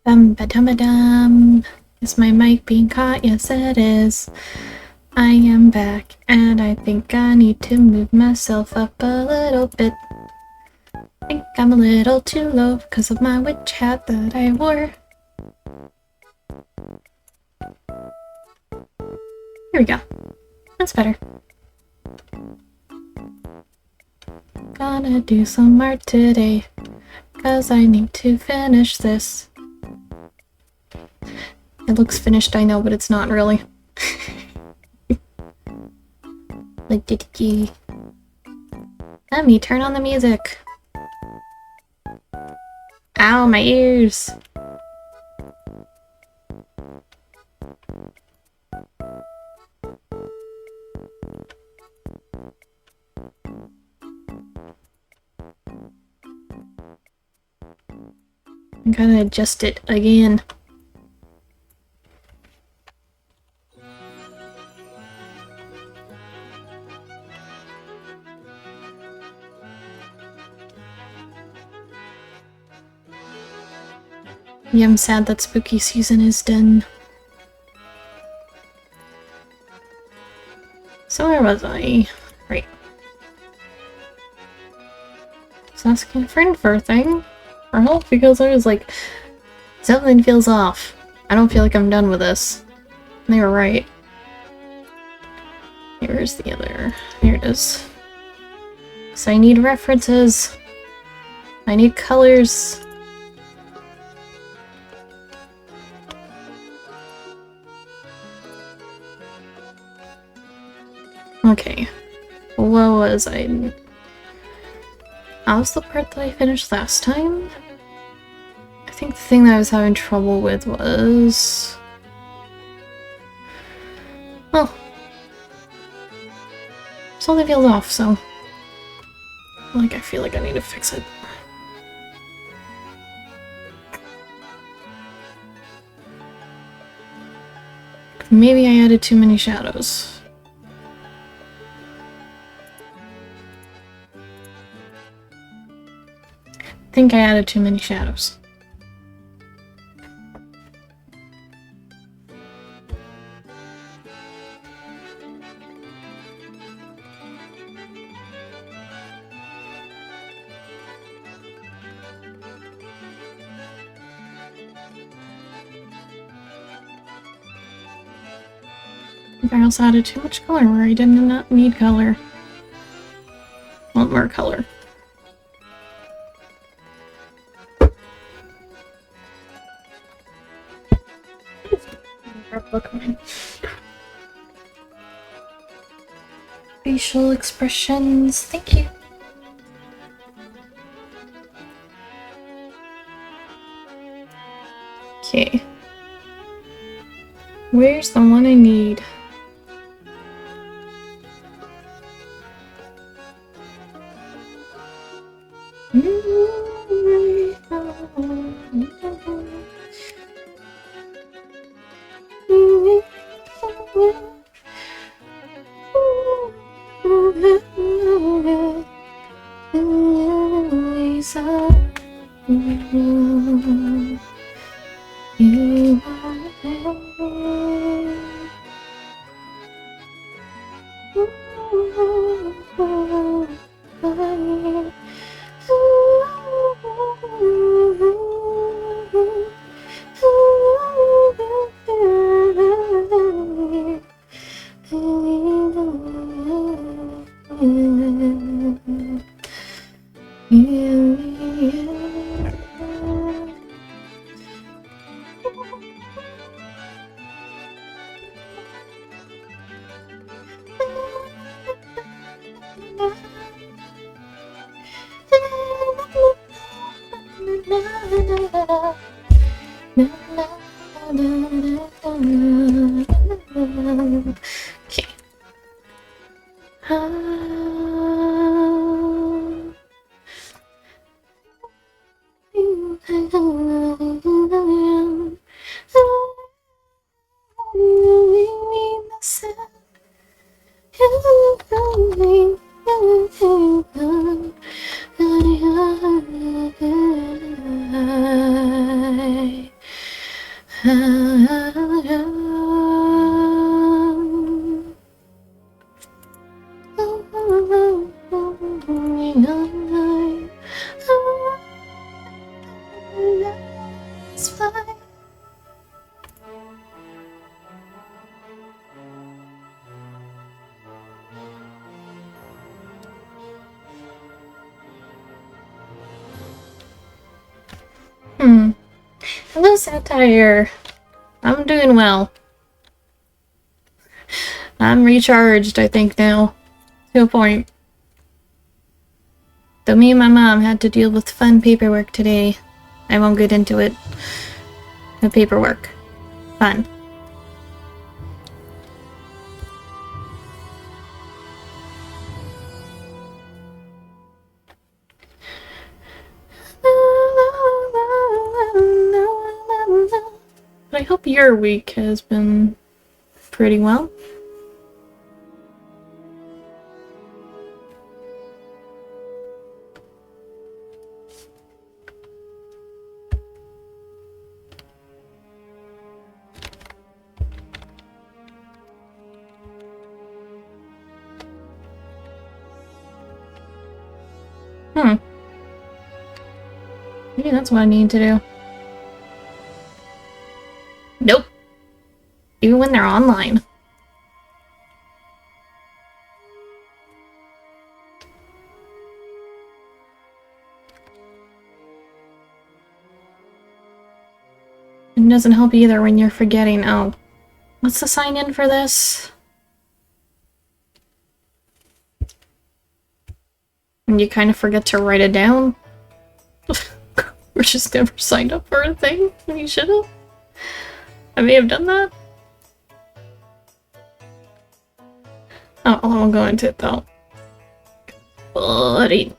Ba dum ba dum. Is my mic being caught? Yes, it is. I am back, and I think I need to move myself up a little bit. I think I'm a little too low because of my witch hat that I wore. Here we go. That's better. Gonna do some art today, cause I need to finish this. It looks finished, I know, but it's not really. Like, did let me turn on the music. Ow, my ears! I'm gonna adjust it again. Yeah, I'm sad that spooky season is done. So where was I? Right. So asking a friend for a thing. For help, because I was like, something feels off. I don't feel like I'm done with this. And they were right. Here's the other. Here it is. So I need references. I need colors. Okay. What was I? That was the part that I finished last time. I think the thing that I was having trouble with was... well, something feels off, so... like, I feel like I need to fix it. Maybe I added too many shadows. I think I added too many shadows. I think I also added too much color where I did not need color. Want more color. Look, facial expressions. Thank you. Okay. Where's the one I need? Okay. It's fine. Hello, Satire. I'm doing well. I'm recharged, I think, now. To a point. Though me and my mom had to deal with fun paperwork today. I won't get into it. The paperwork. Fun. But I hope your week has been pretty well. Maybe that's what I need to do. Nope. Even when they're online. It doesn't help either when you're forgetting. Oh. What's the sign in for this? And you kind of forget to write it down? We're just never signed up for a thing when you should have. I may have done that. Oh, I won't go into it though. Bloody.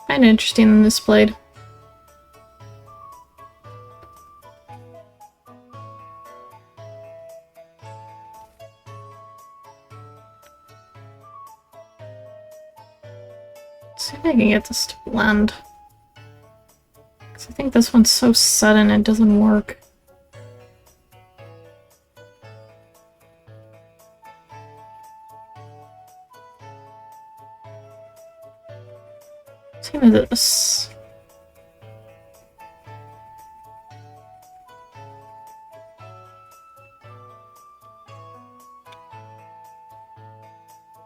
Kinda interesting in this blade. Let's see if I can get this to blend. Because I think this one's so sudden it doesn't work. Same as this.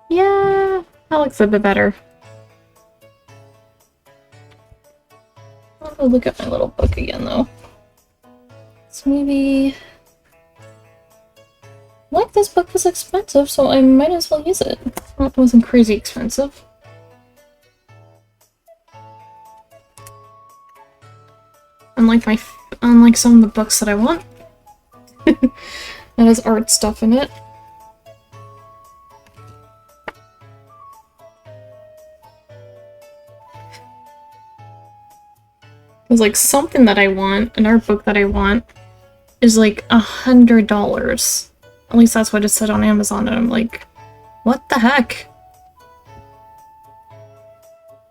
Yeah, that looks a bit better. I'll look at my little book again though. So maybe... Like, this book was expensive, so I might as well use it. Well, it wasn't crazy expensive. Unlike some of the books that I want. That has art stuff in it. There's like something that I want, an art book that I want, is like $100. At least that's what it said on Amazon, and I'm like, what the heck?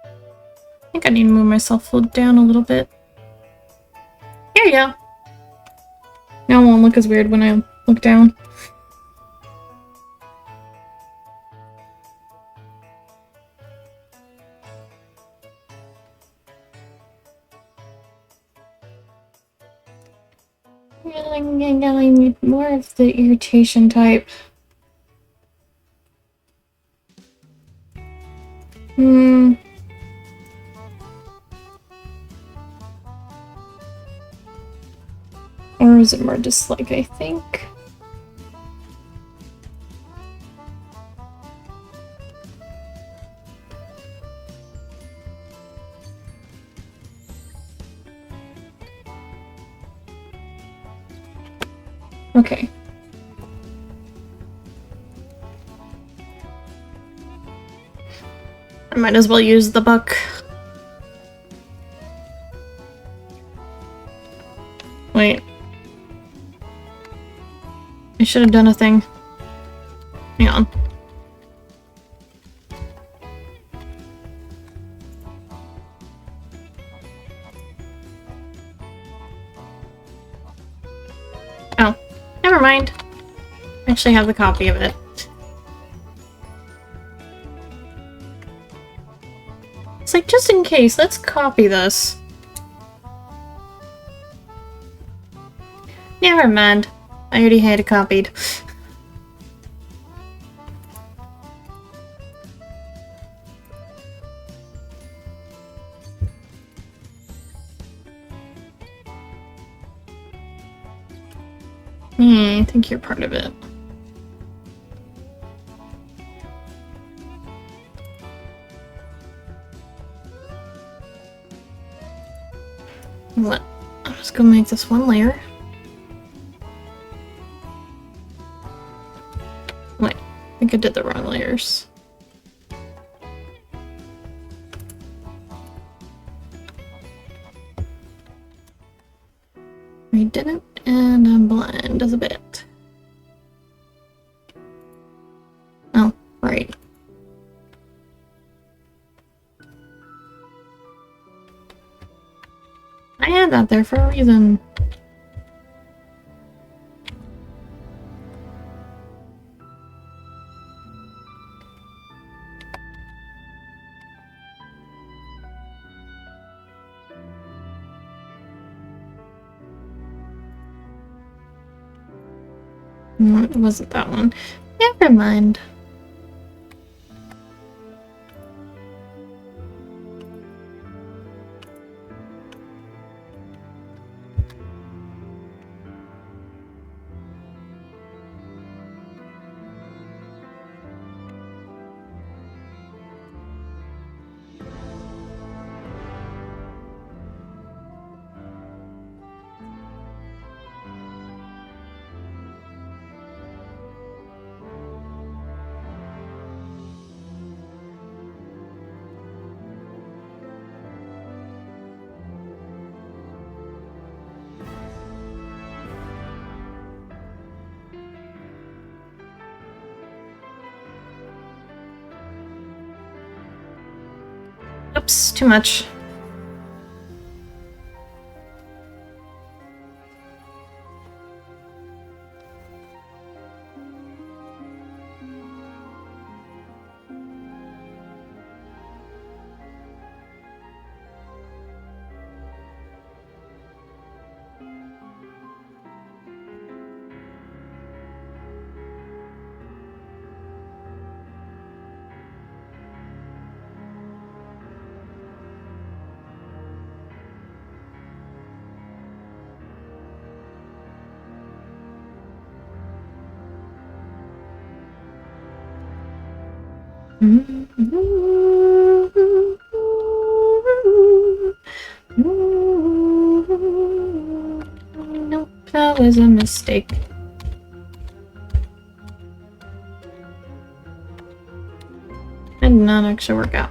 I think I need to move myself down a little bit. Here you go. Now it won't look as weird when I look down. I need more of the irritation type. Or is it more dislike, I think? Okay. I might as well use the book. Wait. I should have done a thing. Hang on. Never mind. I actually have the copy of it. It's like, just in case, let's copy this. Never mind. I already had it copied. I think you're part of it. What? I'm just gonna make this one layer. Wait, I think I did the wrong layers. We didn't, and I'm blind as a bit. Oh, right. I had that there for a reason. It wasn't that one. Never mind. Oops, too much. Nope, that was a mistake. Did not actually work out.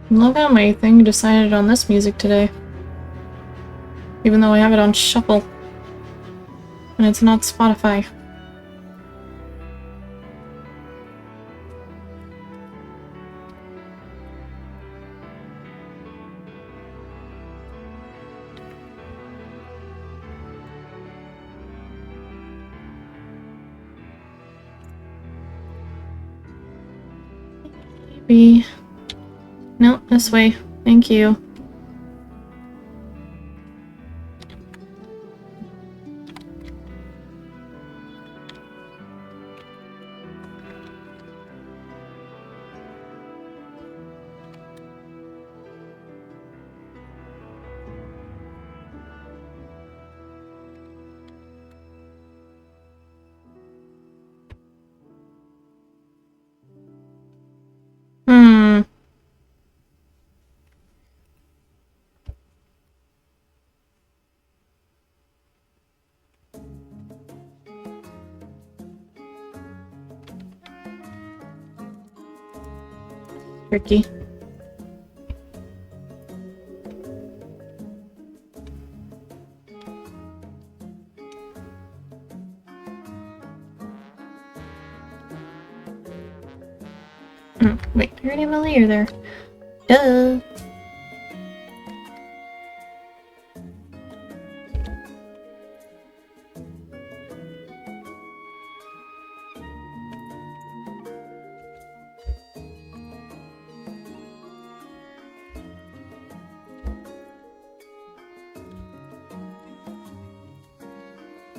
Love how my thing decided on this music today. Even though I have it on shuffle. And it's not Spotify. Maybe. No, this way. Thank you. tricky. Wait, I already have a layer there. Duh!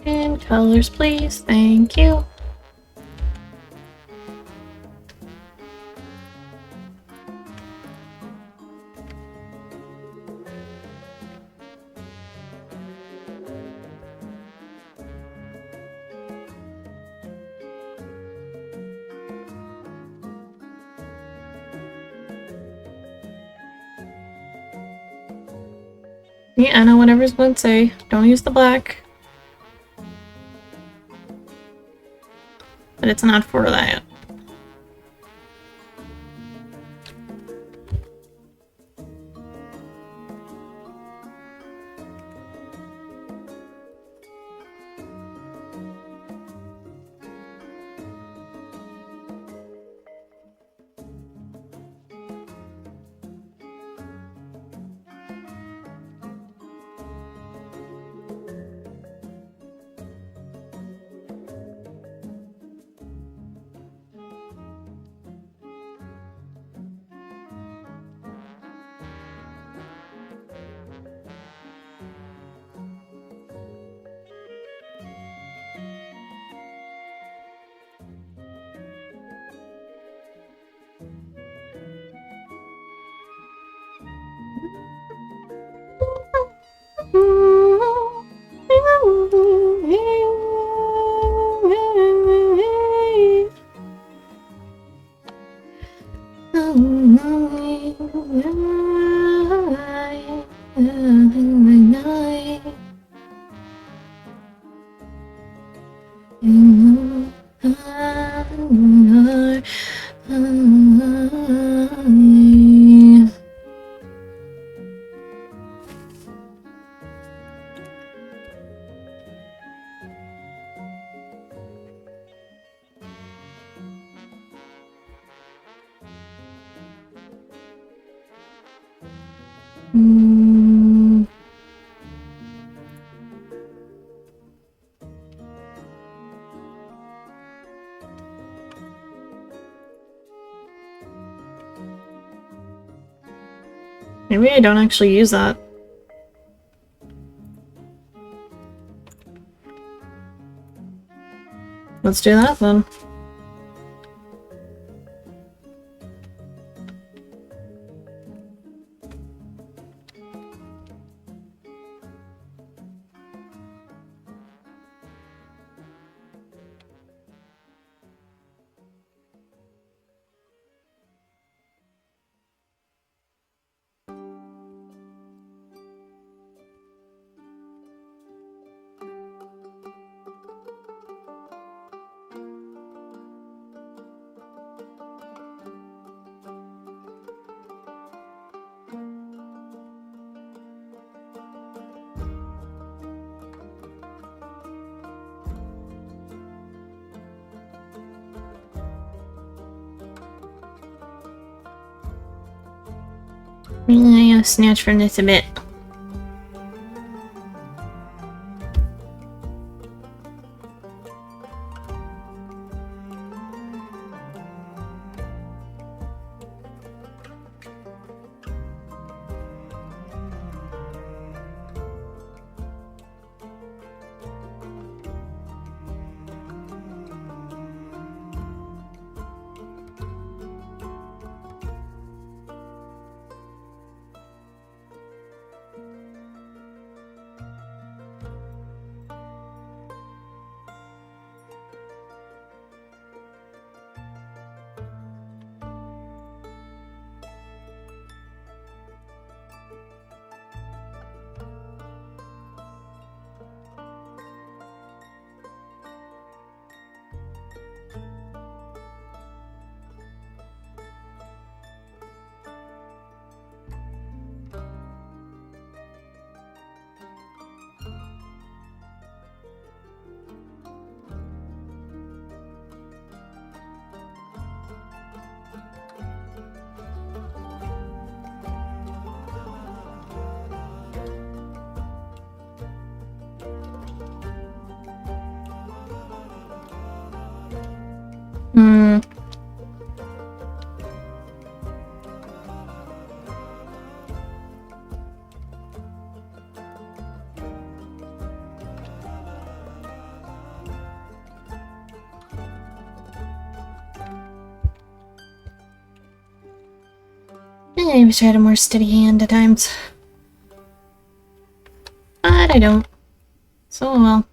And colors, please. Thank you. Yeah, I know what everyone's say. Don't use the black. But it's not for that. Maybe I don't actually use that. Let's do that then. I'm gonna snatch from this a bit. Hmm. I wish I had a more steady hand at times. But I don't. So well.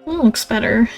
That looks better.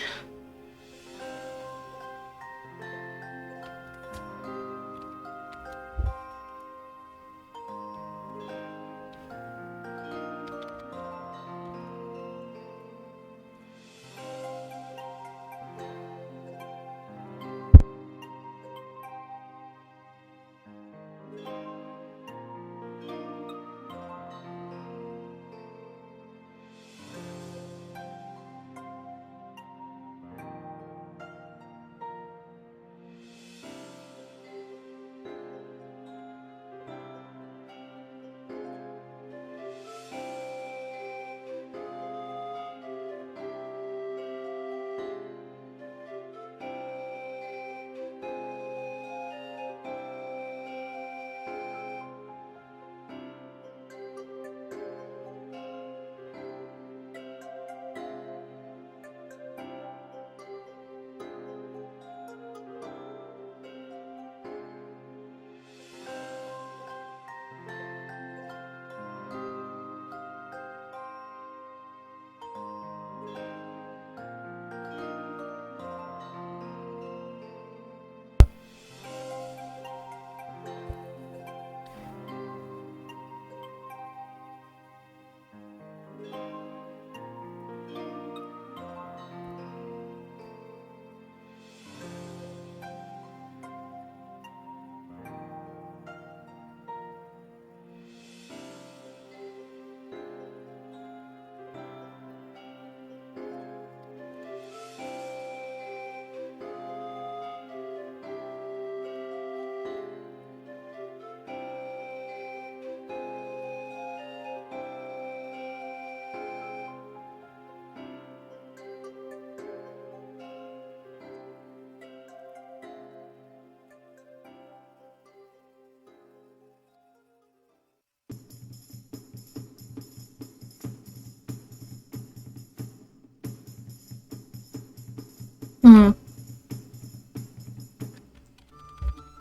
Hmm.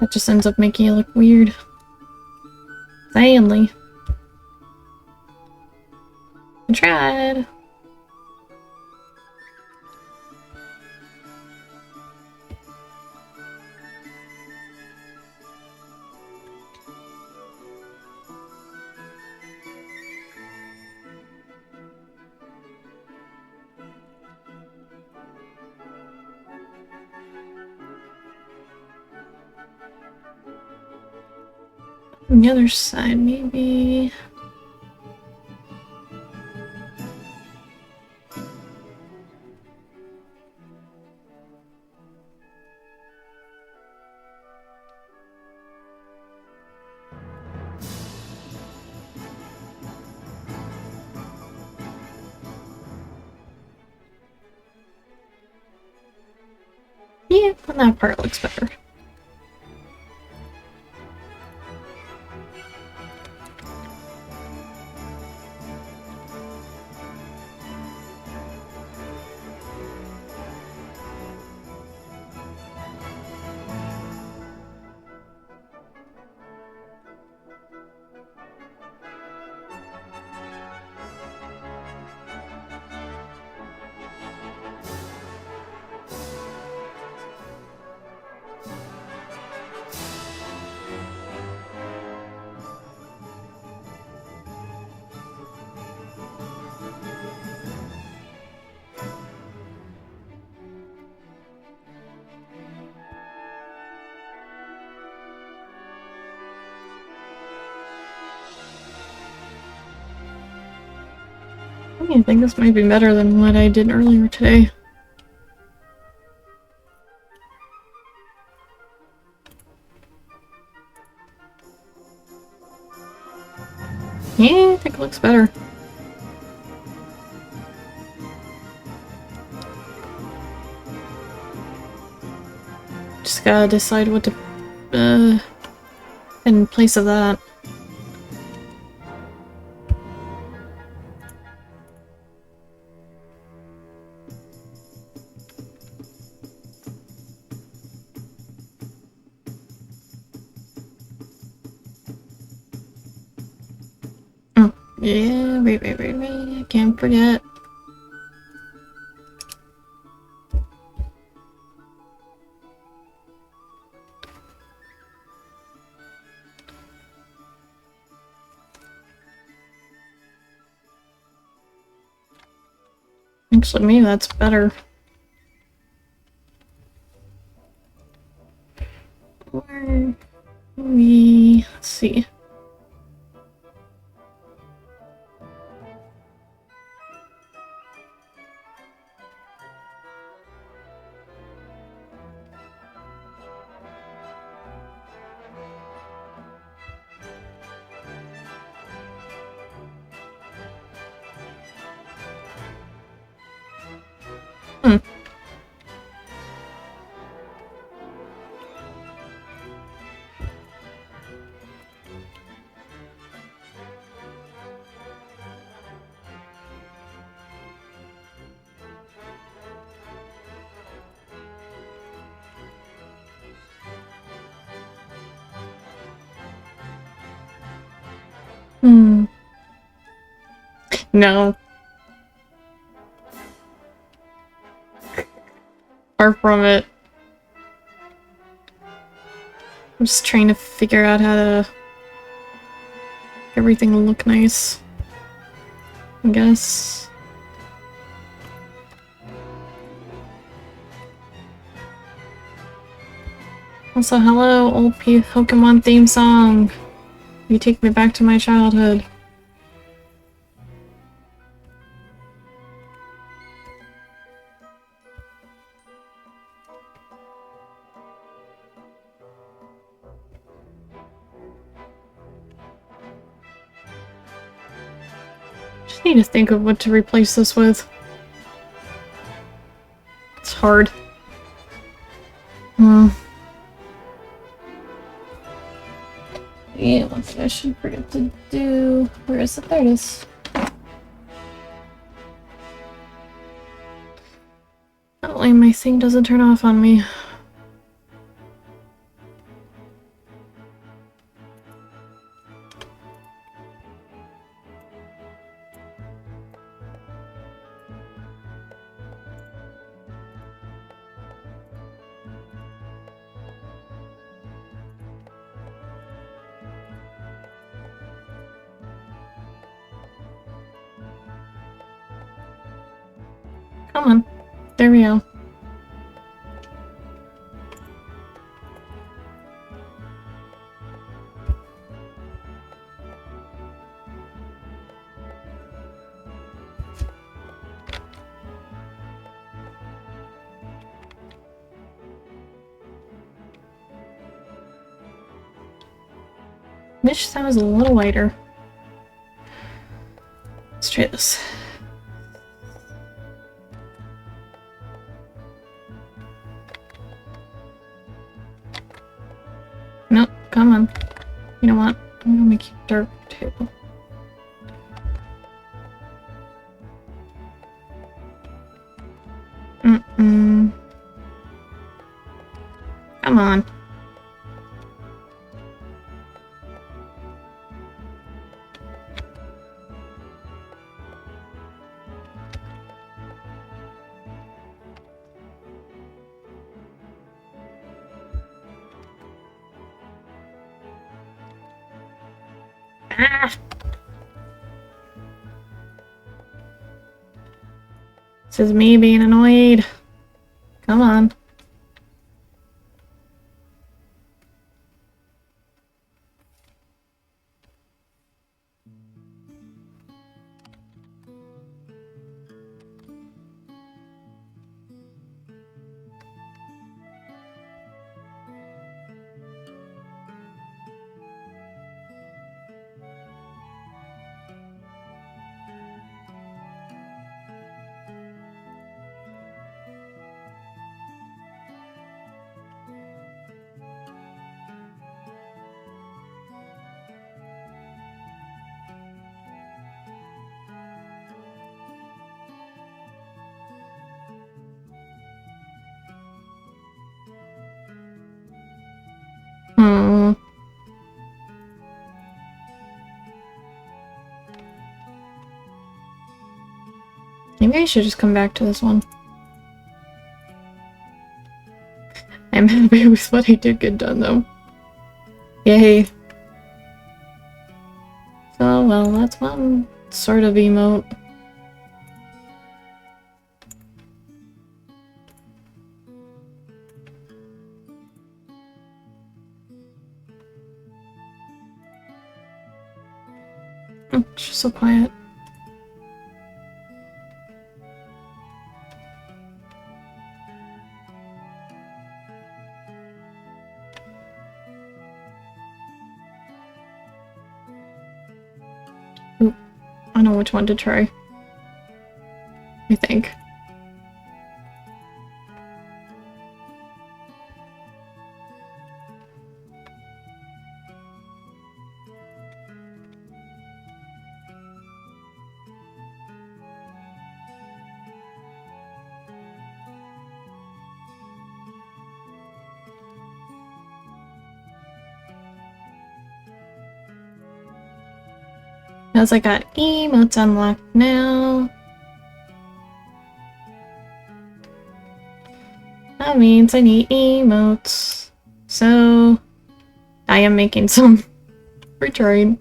That just ends up making it look weird. Sadly. I tried. On the other side, maybe. Yeah, that part looks better. I think this might be better than what I did earlier today. Yeah, I think it looks better. Just gotta decide what to in place of that. Oh, yeah, wait, I can't forget. Actually, maybe that's better. Or let's see. Hmm. Hmm. No. Far from it. I'm just trying to figure out how to make everything look nice, I guess. Also, hello, old Pokemon theme song. You take me back to my childhood. Just need to think of what to replace this with. It's hard. Yeah, one thing I should forget to do. Where is it? There it is. That way my thing doesn't turn off on me. Come on. There we go. Wish that was a little lighter. Let's try this. Nope, come on. You know what? I'm gonna make you dark too. Come on. Ah! This is me being annoyed. Come on. Hmm. Maybe I should just come back to this one. I'm happy with what I did get done, though. Yay. So, well, that's one sort of emote. It's just so quiet. Oop. I know which one to try. I think. As I got emotes unlocked now. That means I need emotes. So I am making some for trying.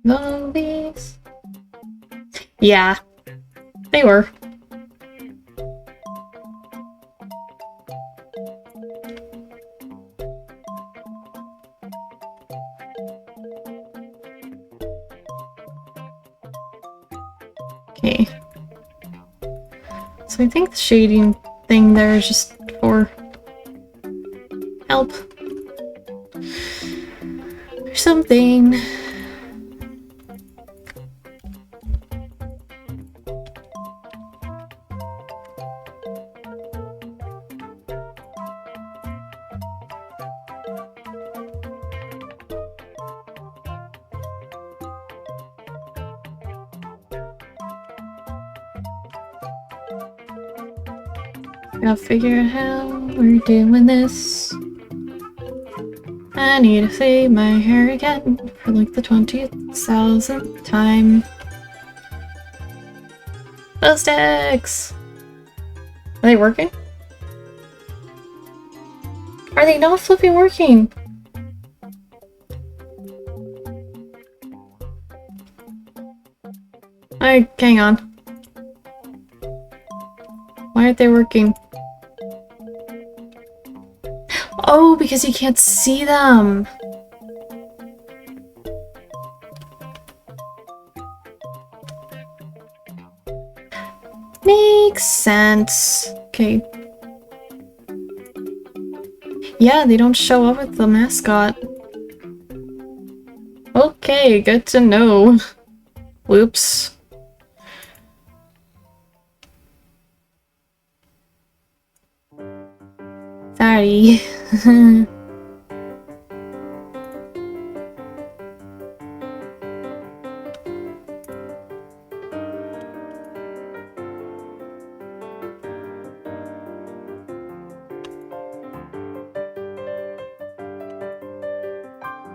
Zombies. Yeah, they were. Okay. So I think the shading thing there is just for help. Or something. Gotta figure out how we're doing this. I need to fade my hair again for like the 20,000th time. Those sticks! Are they working? Are they not flipping working? Hang on. Why aren't they working? Oh, because you can't see them! Makes sense. Okay. Yeah, they don't show up with the mascot. Okay, good to know. Whoops. Sorry.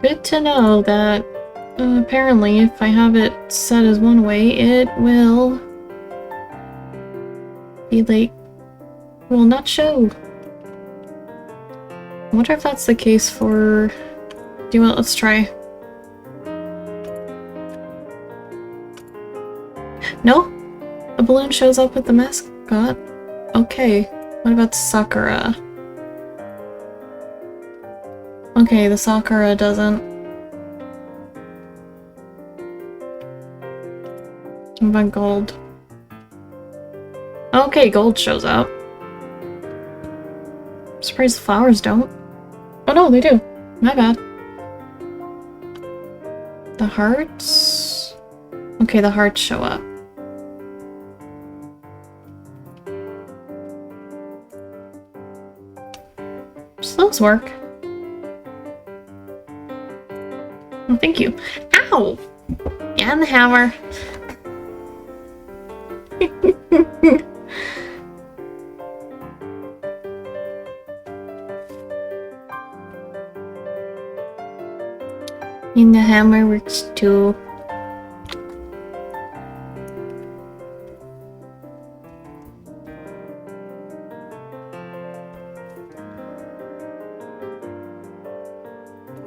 Good to know that apparently if I have it set as one way, it will be like, will not show. I wonder if that's the case for... Do you want? Let's try. No? A balloon shows up with the mascot? Okay. What about Sakura? Okay, the Sakura doesn't. What about Gold? Okay, Gold shows up. I'm surprised the flowers don't. Oh no, they do. My bad. The hearts? Okay, the hearts show up. Does those work? Oh, thank you. Ow! And the hammer. And the hammer works too.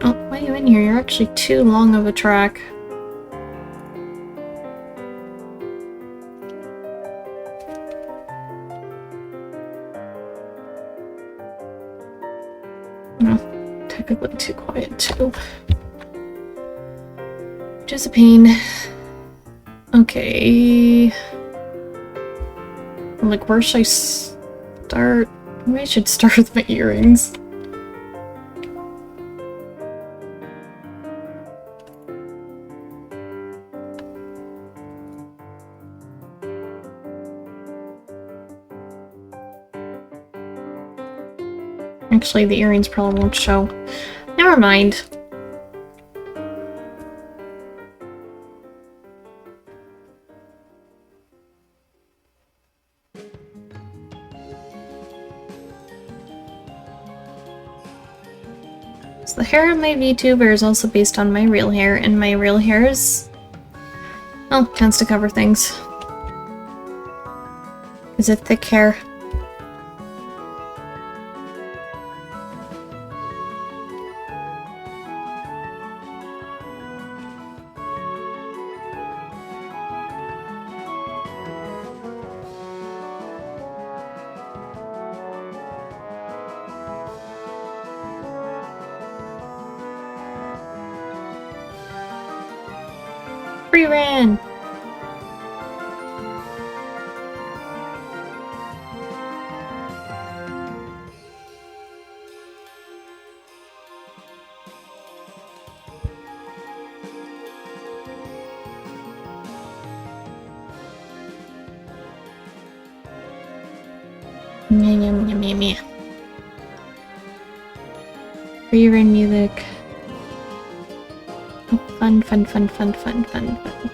Oh, why are you in here? You're actually too long of a track. Oh, technically too quiet too. Which is a pain. Okay. Like, where should I start? Maybe I should start with my earrings. Actually, the earrings probably won't show. Never mind. So the hair of my VTuber is also based on my real hair, and my real hair is... well, tends to cover things. Is it thick hair? Free ran! Yum, yum, yum, yum, yum. Free run music. Oh, fun, fun, fun, fun, fun, fun, fun.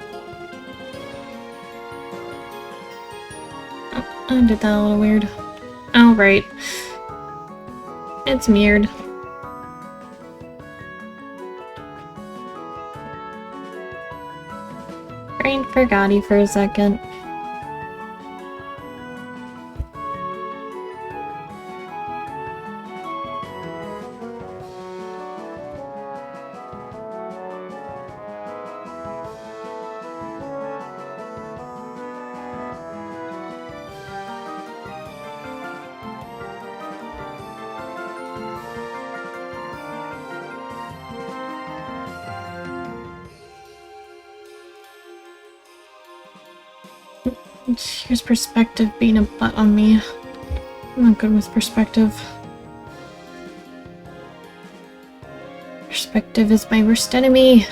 Oh, I did that a little weird. Oh, right. It's weird. Brain forgot you for a second. Here's perspective being a butt on me. I'm not good with perspective. Perspective is my worst enemy.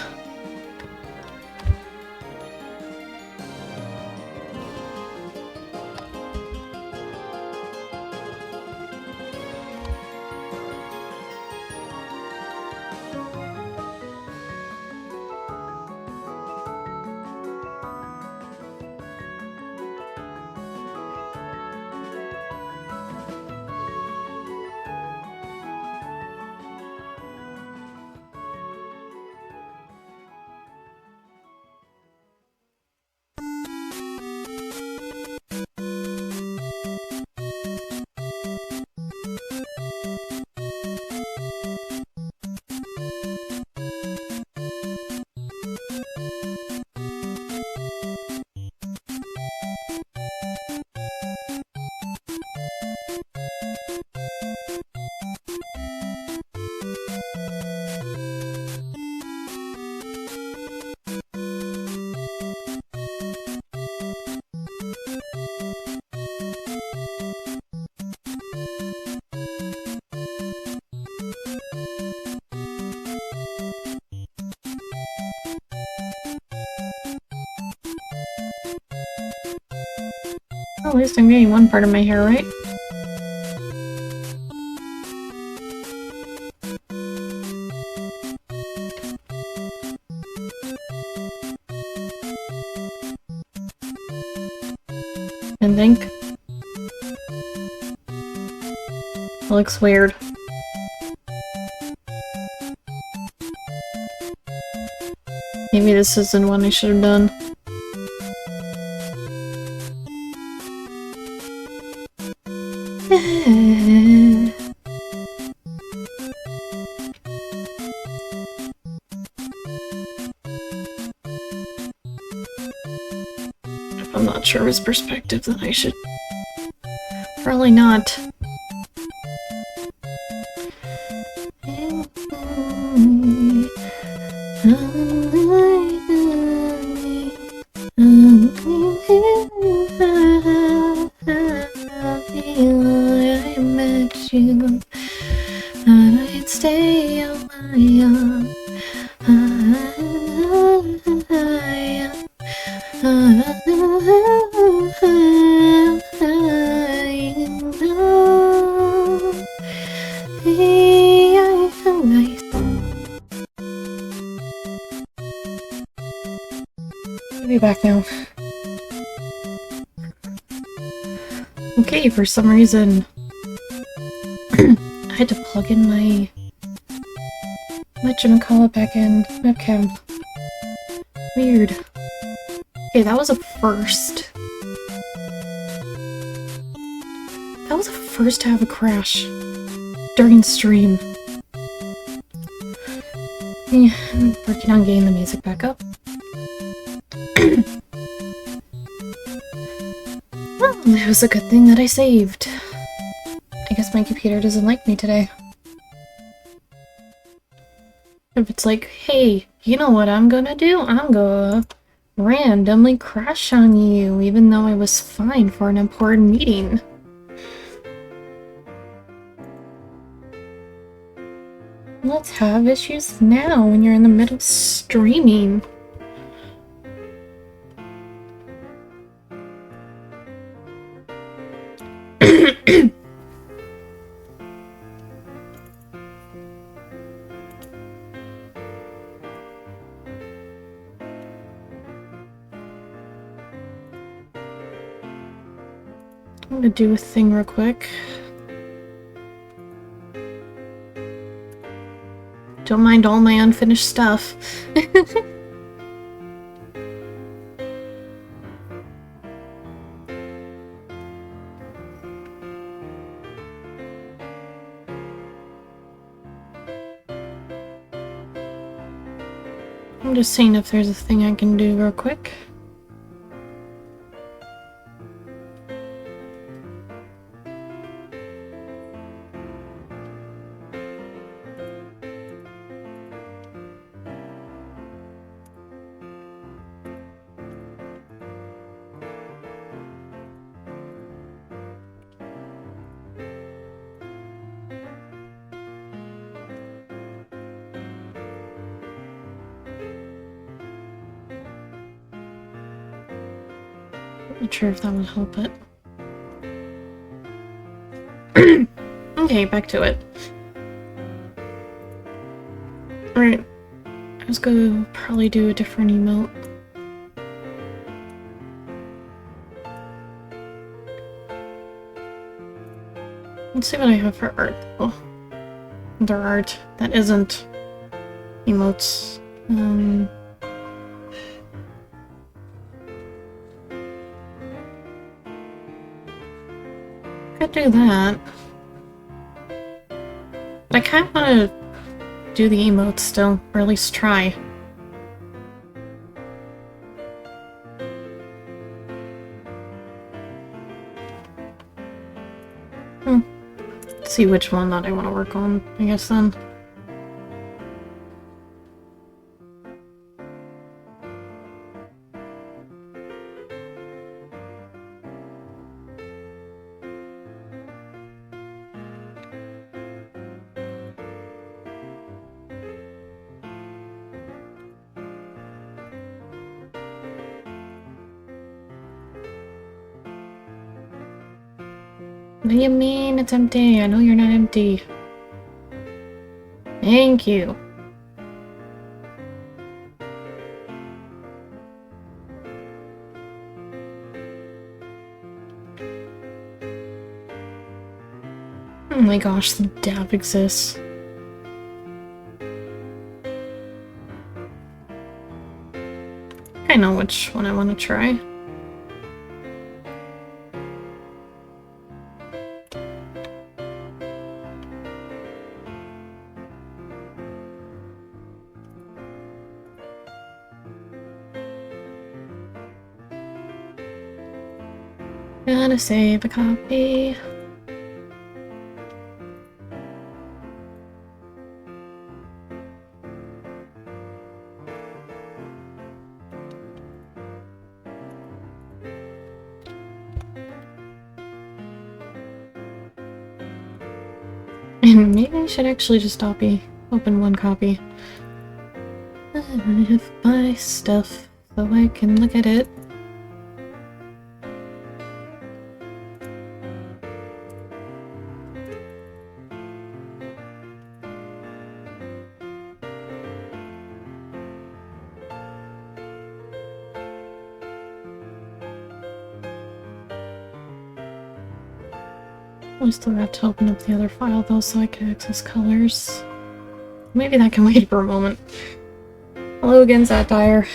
Well, at least I'm getting one part of my hair right. And think. It looks weird. Maybe this isn't one I should have done. I'm not sure his perspective that I should. Probably not. I met you, I'd stay on my own. I'll be back now. Okay, for some reason I had to plug in my whatchamacallit back in webcam. Weird. Okay, that was a first. That was a first to have a crash during stream. Yeah, I'm working on getting the music back up. Well, it was a good thing that I saved. I guess my computer doesn't like me today. If it's like, hey, you know what I'm gonna do? I'm gonna randomly crash on you, even though I was fine for an important meeting. Let's have issues now when you're in the middle of streaming. I'm gonna do a thing real quick. Don't mind all my unfinished stuff. I'm just seeing if there's a thing I can do real quick. Not sure if that would help it. Okay, back to it. Alright. I was gonna probably do a different emote. Let's see what I have for art. Oh. Other art that isn't emotes. Could do that. But I kind of want to do the emotes still, or at least try. See which one that I want to work on, I guess then. What do you mean it's empty? I know you're not empty. Thank you. Oh my gosh, the dab exists. I know which one I want to try. Gotta save a copy. And maybe I should actually just open one copy. I have my stuff so I can look at it. I still have to open up the other file though so I can access colors. Maybe that can wait for a moment. Hello again, Satire.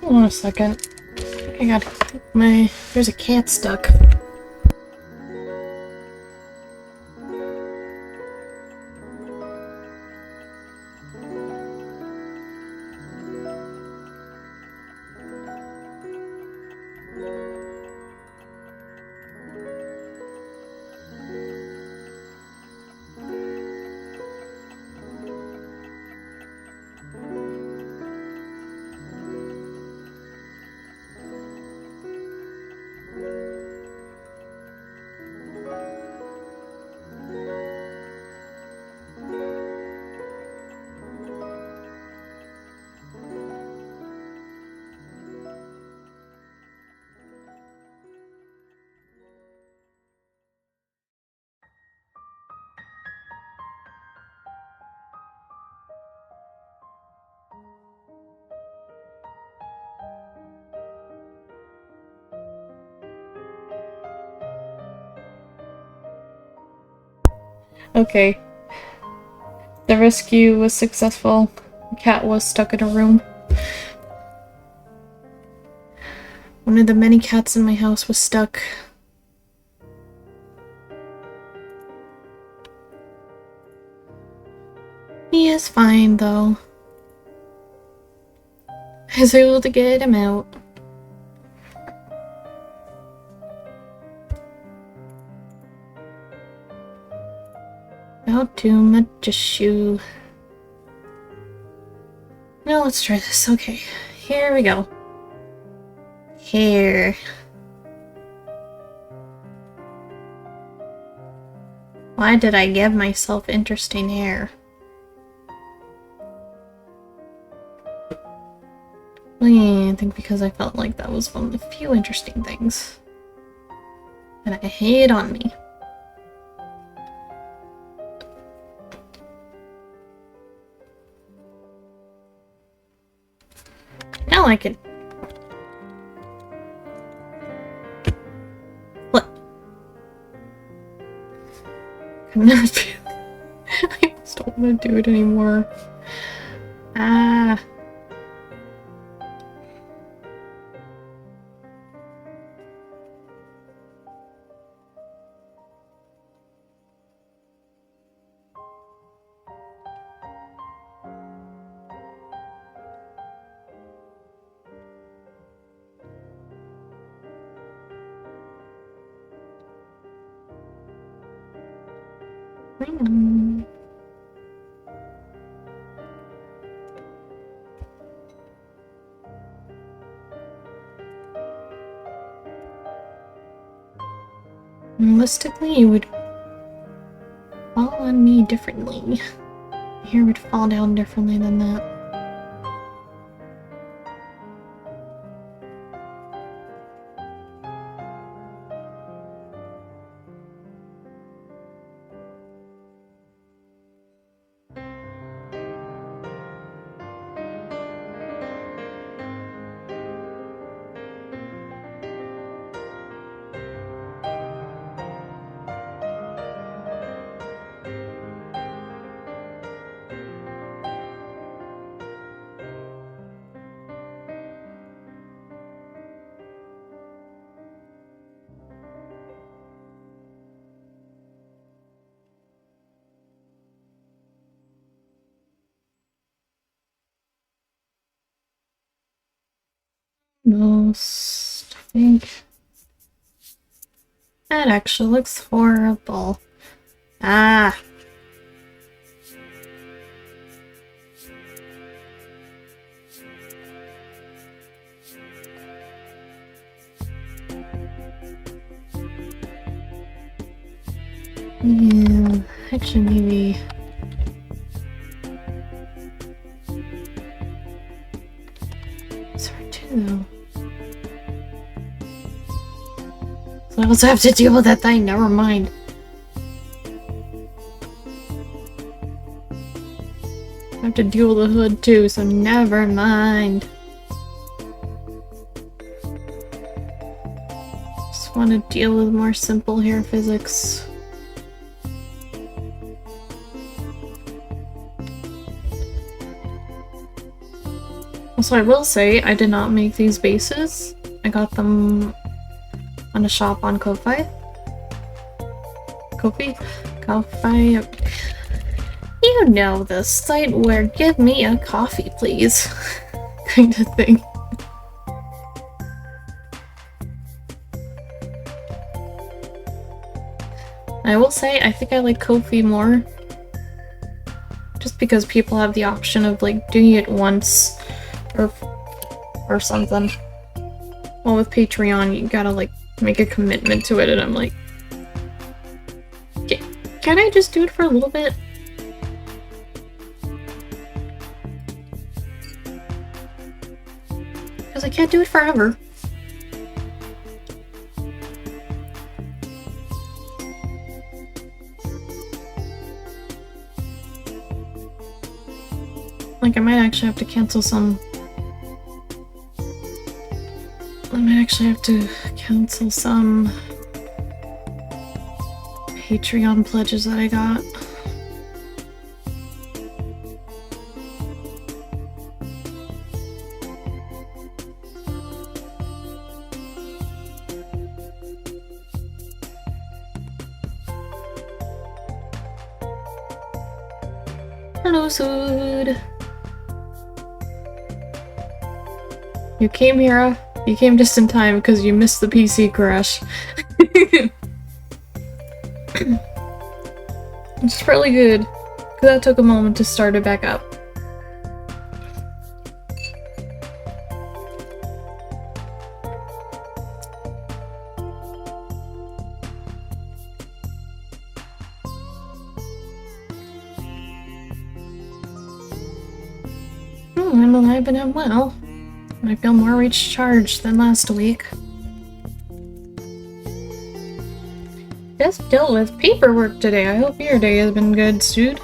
Hold on a second. I got there's a cat stuck. Okay. The rescue was successful. The cat was stuck in a room. One of the many cats in my house was stuck. He is fine, though. I was able to get him out. Not too much issue. Now let's try this. Okay, here we go. Here. Why did I give myself interesting hair? I think because I felt like that was one of the few interesting things that I hate on me. Now I can flip. I just don't want to do it anymore. Ah. Hang on. Realistically, you would fall on me differently. Here would fall down differently than that. Most, I think. That actually looks horrible. Ah. Yeah, actually maybe... It's hard too, though. So I also have to deal with that thing, never mind. I have to deal with the hood too, so never mind. Just want to deal with more simple hair physics. Also, I will say, I did not make these bases. I got them on a shop on Ko-Fi. Ko-Fi? You know, the site where give me a coffee, please. kind of thing. I will say, I think I like Ko-Fi more. Just because people have the option of, like, doing it once or something. Well, with Patreon, you gotta, like, make a commitment to it, and I'm like... Can I just do it for a little bit? Because I can't do it forever. Like, I might actually have to cancel some... Patreon pledges that I got. Hello, Sood! You came here, you came just in time because you missed the PC crash. It's really good, because that took a moment to start it back up. I'm alive and I'm well. I feel more recharged than last week. Just dealt with paperwork today. I hope your day has been good, Sood.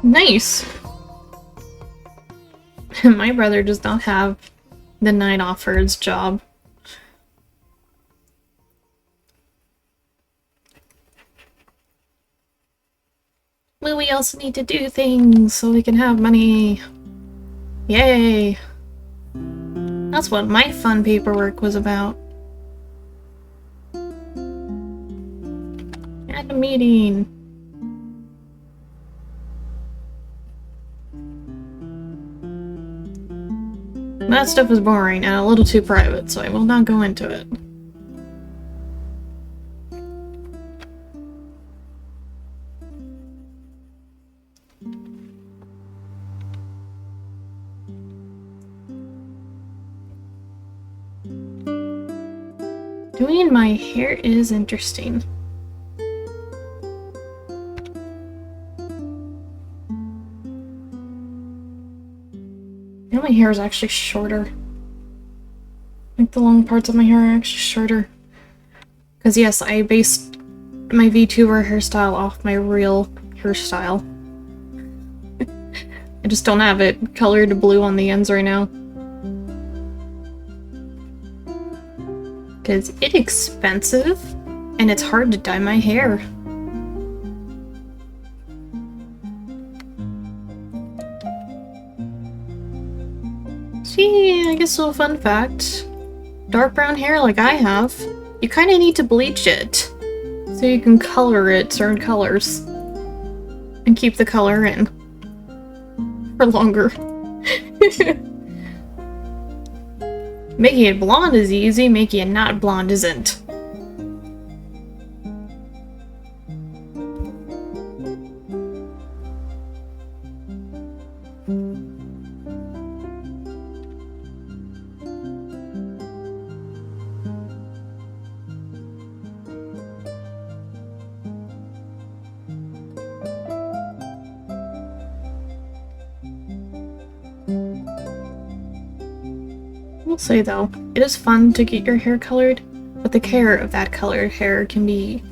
Nice! My brother does not have the night off for his job. But we also need to do things so we can have money. Yay! That's what my fun paperwork was about. at a meeting. That stuff is boring and a little too private, so I will not go into it. Doing my hair is interesting. Now my hair is actually shorter. Like the long parts of my hair are actually shorter. Because yes, I based my VTuber hairstyle off my real hairstyle. I just don't have it colored blue on the ends right now. Because it's expensive, and it's hard to dye my hair. See, I guess a little fun fact. Dark brown hair like I have, you kind of need to bleach it. So you can color it certain colors. And keep the color in. For longer. Making it blonde is easy, making it not blonde isn't. I will say though, it is fun to get your hair colored, but the care of that colored hair can be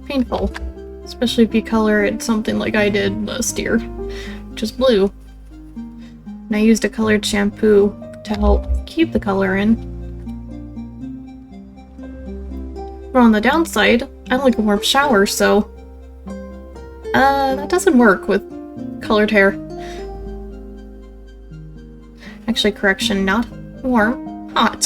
painful. Especially if you color it something like I did last year, which is blue. And I used a colored shampoo to help keep the color in. But on the downside, I like a warm shower, so that doesn't work with colored hair. Actually, correction, not warm, hot.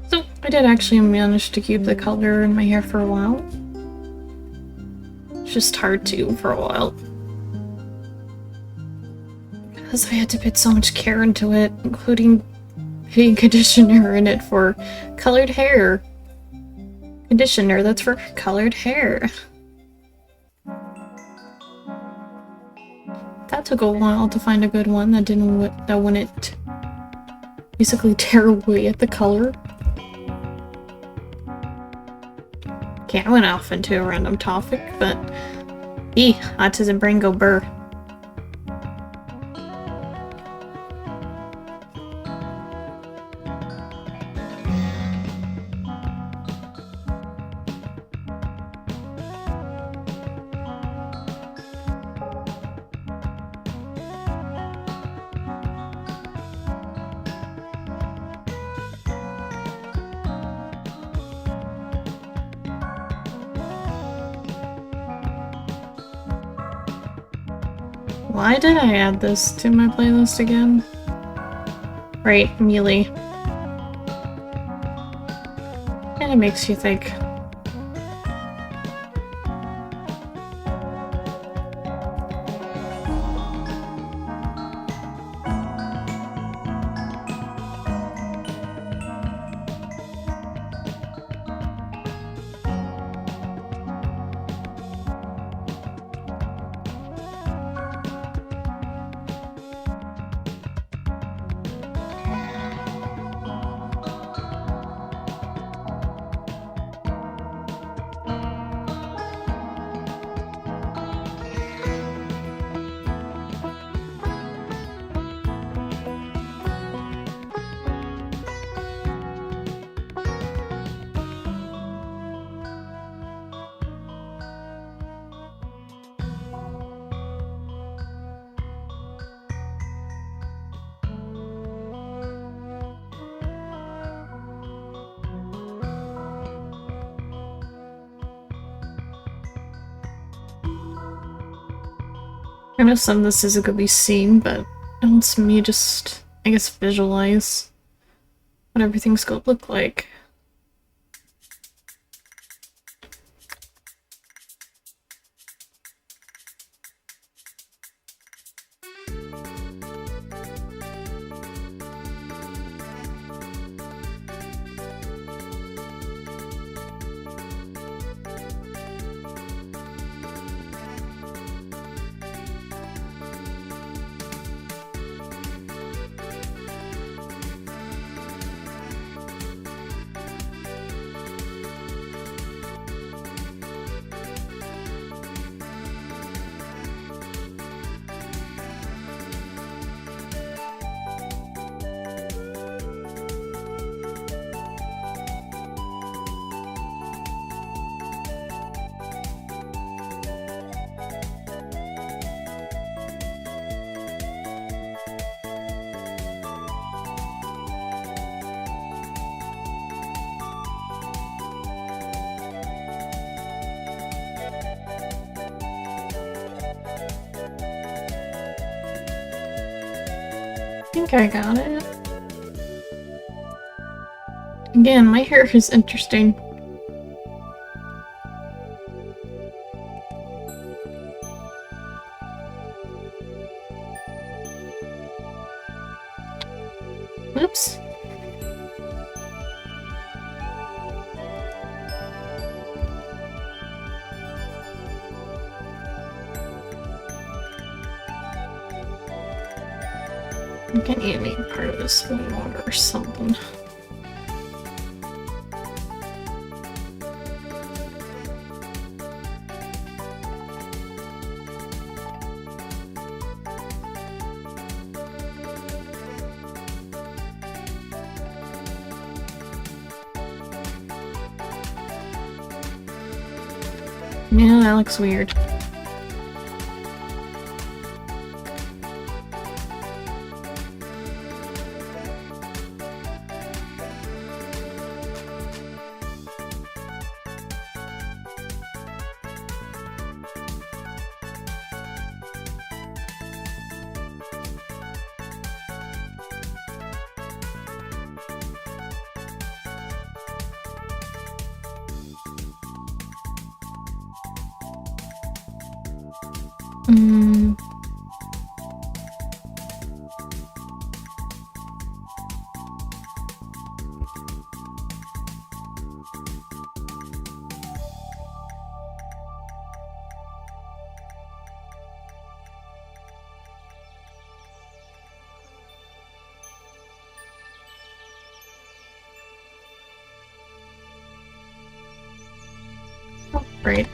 So, I did actually manage to keep the color in my hair for a while. It's just hard to for a while. Because I had to put so much care into it, including putting conditioner in it for colored hair. Conditioner, that's for colored hair. That took a while to find a good one that wouldn't basically tear away at the color. Okay, I went off into a random topic, but autism brain go burr. Why did I add this to my playlist again? Right, Melee. And it makes you think. I know some of this isn't gonna be seen, but it helps me just, I guess, visualize what everything's gonna look like. I think I got it. Again, my hair is interesting. Oops. I think I need to make part of this water or something. Yeah, that looks weird. Oh, great.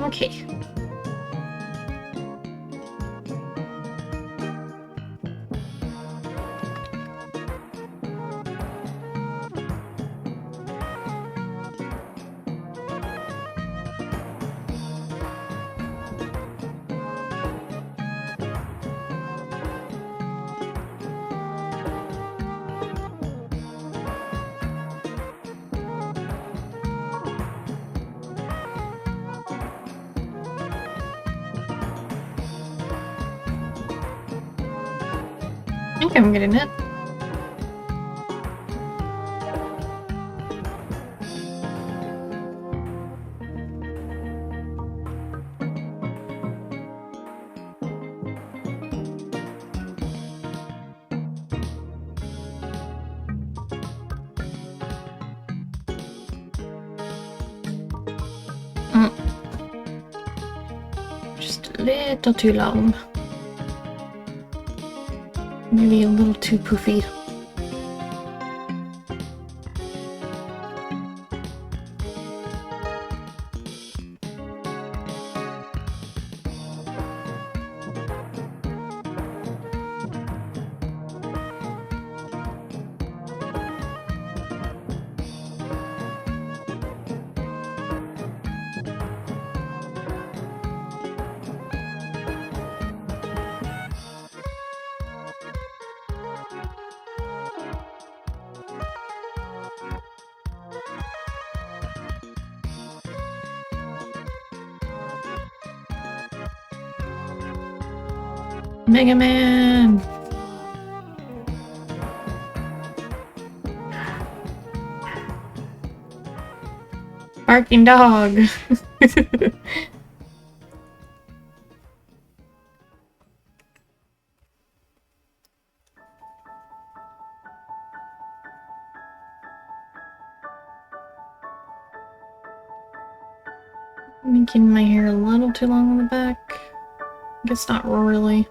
Okay. I think I'm getting it. little too long. Maybe a little too poofy. Mega Man! Barking dog! Making my hair a little too long on the back. I guess not really.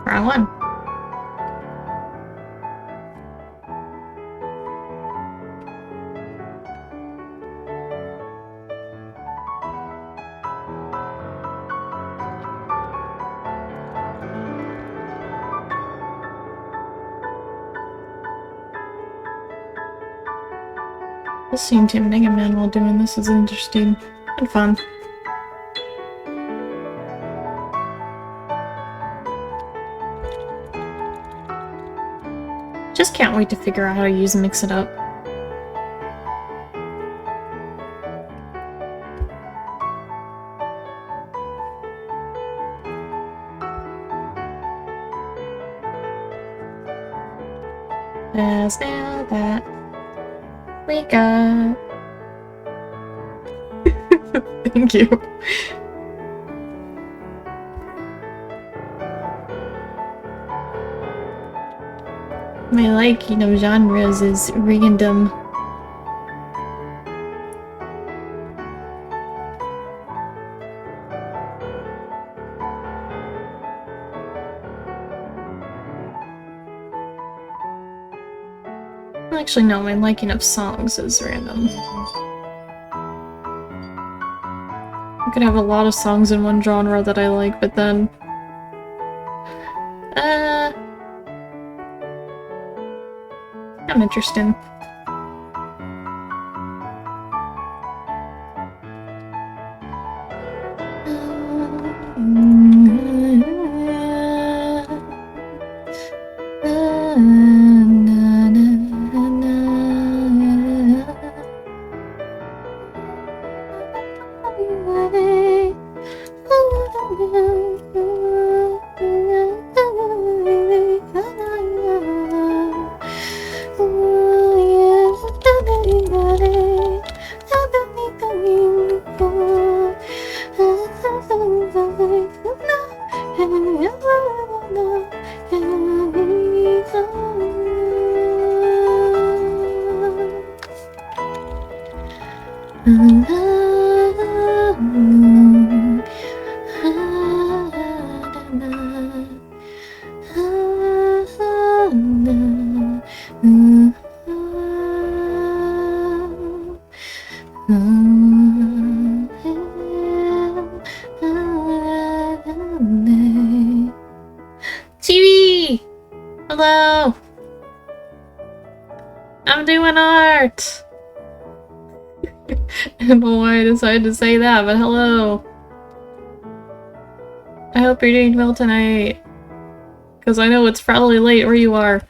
Wrong one. Listening to Mega Man while doing this is interesting and fun. Just can't wait to figure out how to use Mix It Up. As now that we got... Thank you. My liking of genres is random. Actually, no, my liking of songs is random. I could have a lot of songs in one genre that I like, but then... I'm interested. TV! Hello! I'm doing art! I don't know why I decided to say that, but hello! I hope you're doing well tonight. Because I know it's probably late where you are.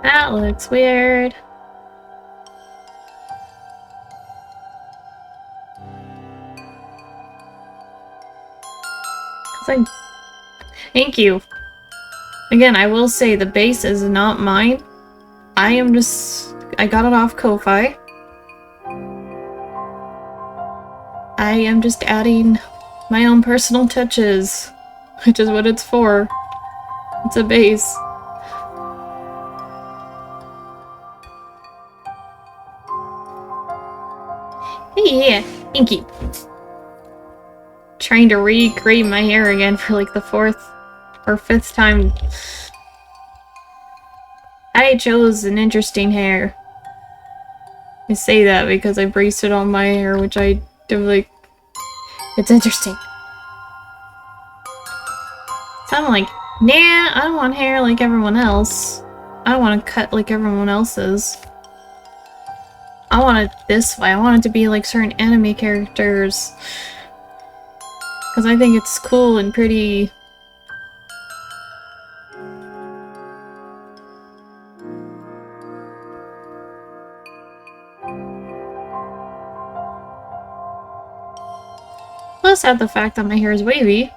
That looks weird. Thank you. Again, I will say the base is not mine. I got it off Ko-Fi. I am just adding my own personal touches, which is what it's for. It's a base. Hey, thank you. Trying to recreate my hair again for like the 4th or 5th time. I chose an interesting hair. I say that because I braced it on my hair, which I do like. It's interesting. So I'm like, nah, I don't want hair like everyone else. I don't want to cut like everyone else's. I want it this way. I want it to be like certain anime characters. Because I think it's cool and pretty. Plus add the fact that my hair is wavy.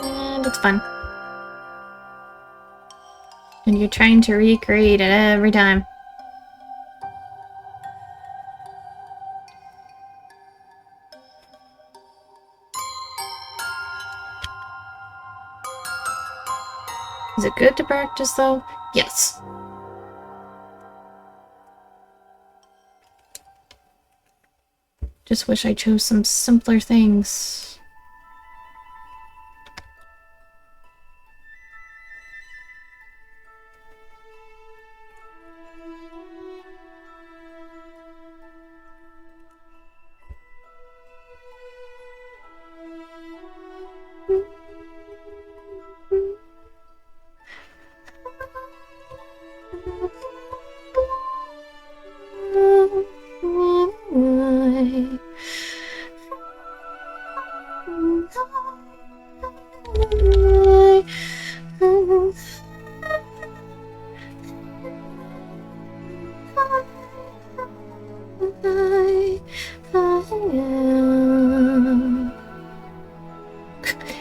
And it's fun. And you're trying to recreate it every time. Is it good to practice though? Yes. Just wish I chose some simpler things.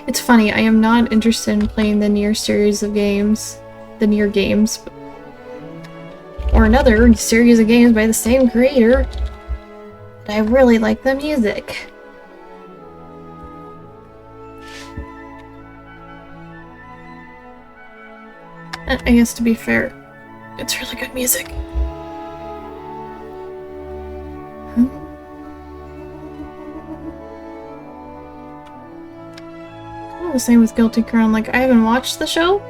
It's funny, I am not interested in playing the Nier series of games. The Nier games. Or another series of games by the same creator. But I really like the music. I guess to be fair, it's really good music. The same with Guilty Crown. Like, I haven't watched the show.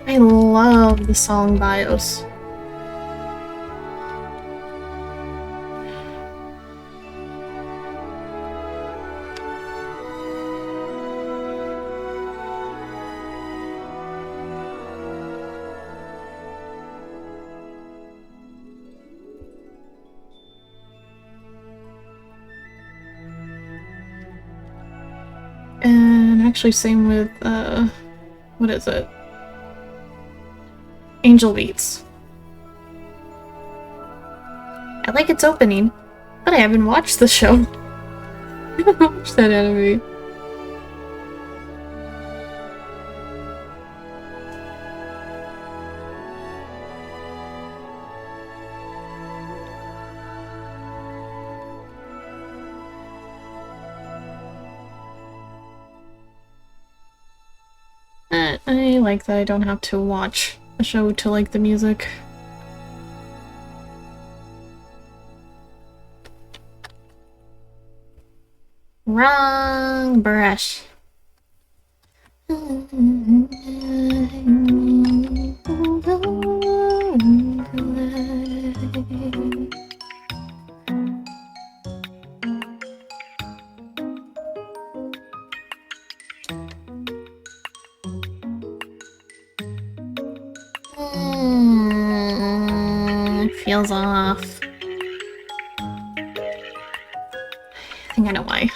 I love the song BIOS. And actually same with, what is it? Angel Beats. I like its opening, but I haven't watched the show. I haven't watched that anime. I like that I don't have to watch the show to like the music. Wrong brush. Feels off. I think I know why.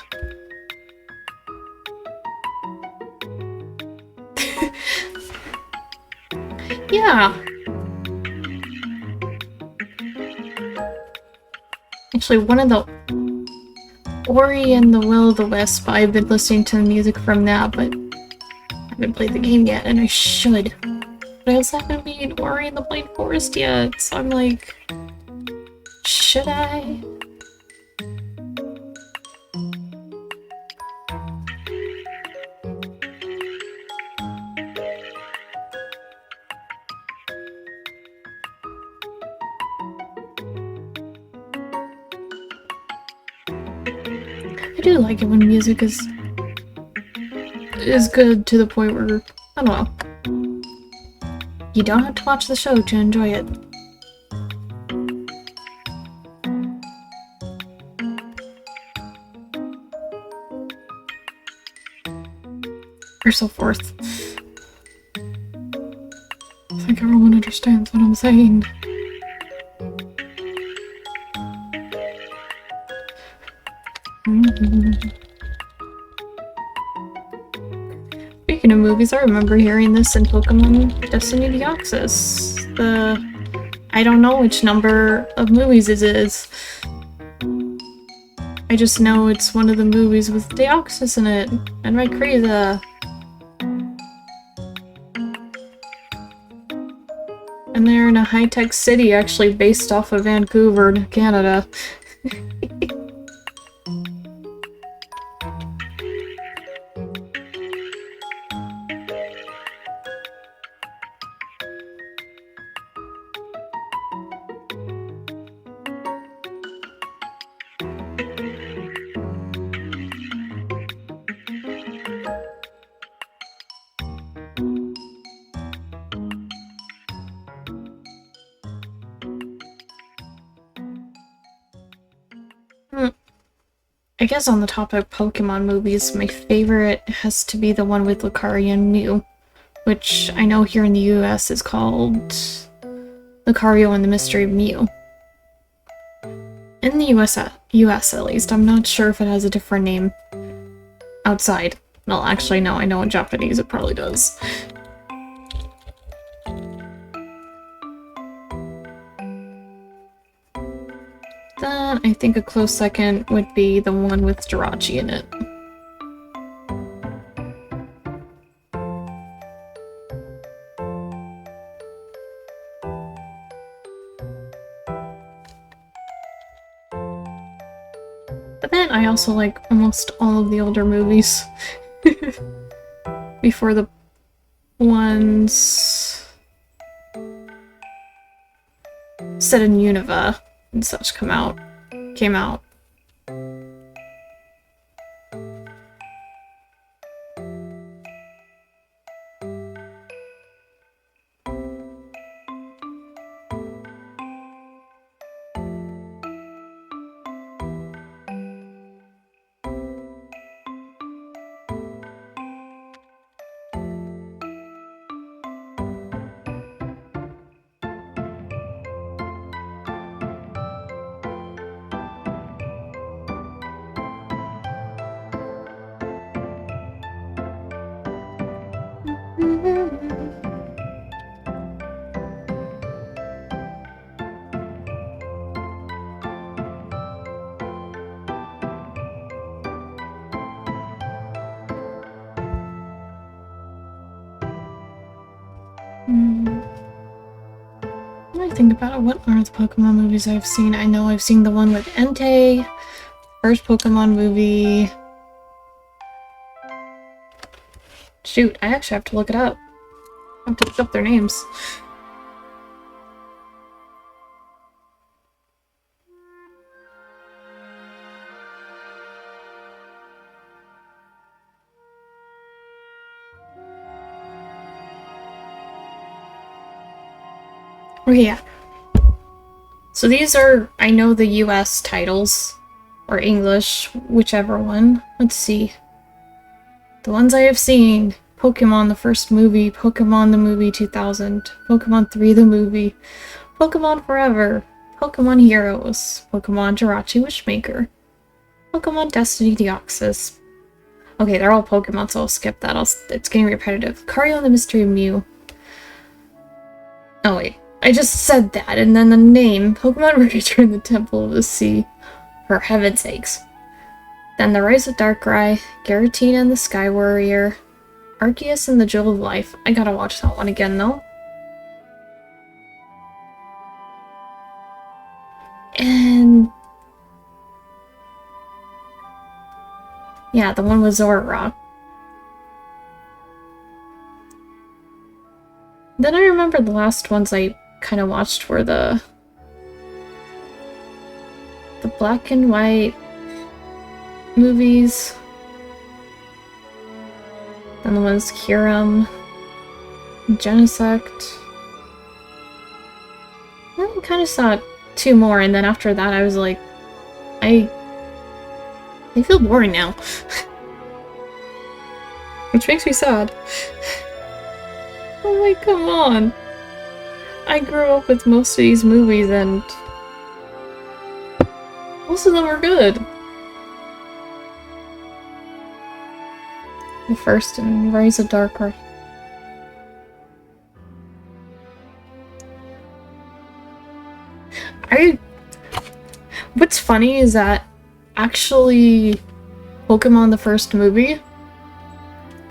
Yeah. Actually, one of the Ori and the Will of the Wisp, I've been listening to the music from that, but I haven't played the game yet, and I should. But I also haven't beat Ori and the Blind Forest yet, so I'm like, should I? I do like it when music is good to the point where, I don't know. You don't have to watch the show to enjoy it. Or so forth. I think everyone understands what I'm saying. Speaking of movies, I remember hearing this in Pokemon Destiny Deoxys. I don't know which number of movies it is. I just know it's one of the movies with Deoxys in it, and Rayquaza. And they're in a high-tech city actually based off of Vancouver, Canada. I guess on the topic of Pokemon movies, my favorite has to be the one with Lucario and Mew, which I know here in the US is called Lucario and the Mystery of Mew. In the US at least, I'm not sure if it has a different name outside. Well, actually, no, I know in Japanese it probably does. Then I think a close second would be the one with Jirachi in it. But then I also like almost all of the older movies. Before the ones set in Unova and such came out. When I think about it, what are the Pokemon movies I've seen? I know I've seen the one with Entei, first Pokemon movie. Shoot, I actually have to look it up. I have to look up their names. Okay, yeah. So these are, I know the US titles, or English, whichever one. Let's see. The ones I have seen: Pokemon the first movie, Pokemon the movie 2000, Pokemon 3 the movie, Pokemon Forever, Pokemon Heroes, Pokemon Jirachi Wishmaker, Pokemon Destiny Deoxys. Okay, they're all Pokemon, so I'll skip that. It's getting repetitive. Cario and the Mystery of Mew. Oh wait, I just said that, and then the name, Pokemon Return the Temple of the Sea. For heaven's sakes. Then The Rise of Darkrai, Giratina and the Sky Warrior, Arceus and the Jewel of Life. I gotta watch that one again, though. And... yeah, the one with Zoroark. Then I remember the last ones I kind of watched were the black and white movies. Then the ones Kyurem, Genesect. Then I kind of saw 2 more, and then after that I was like, I feel boring now. Which makes me sad. I'm like, come on. I grew up with most of these movies and most of them are good. The first and Rise of Darkrai. What's funny is that actually Pokemon the first movie,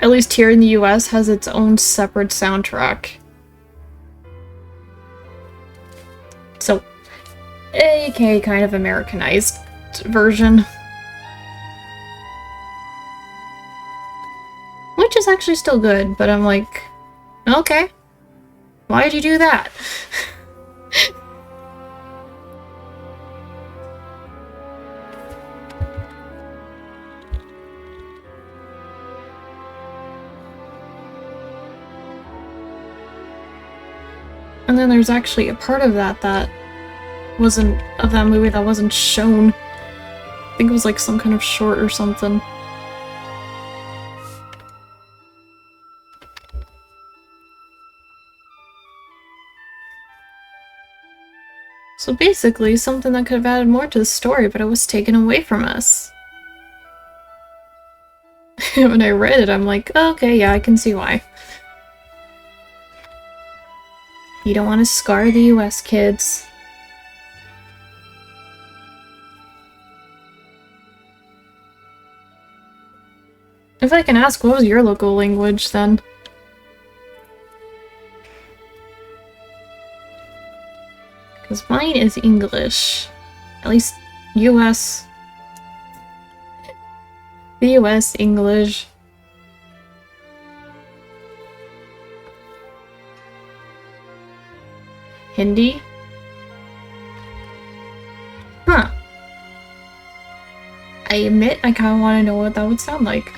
at least here in the US, has its own separate soundtrack. So, aka kind of Americanized version. Which is actually still good, but I'm like, okay, why'd you do that? And then there's actually a part of that wasn't, of that movie that wasn't shown. I think it was like some kind of short or something. So basically, something that could have added more to the story, but it was taken away from us. When I read it, I'm like, okay, yeah, I can see why. You don't want to scar the US kids. If I can ask, what was your local language then? Because mine is English. At least US. The US English. Hindi? Huh. I admit I kind of want to know what that would sound like.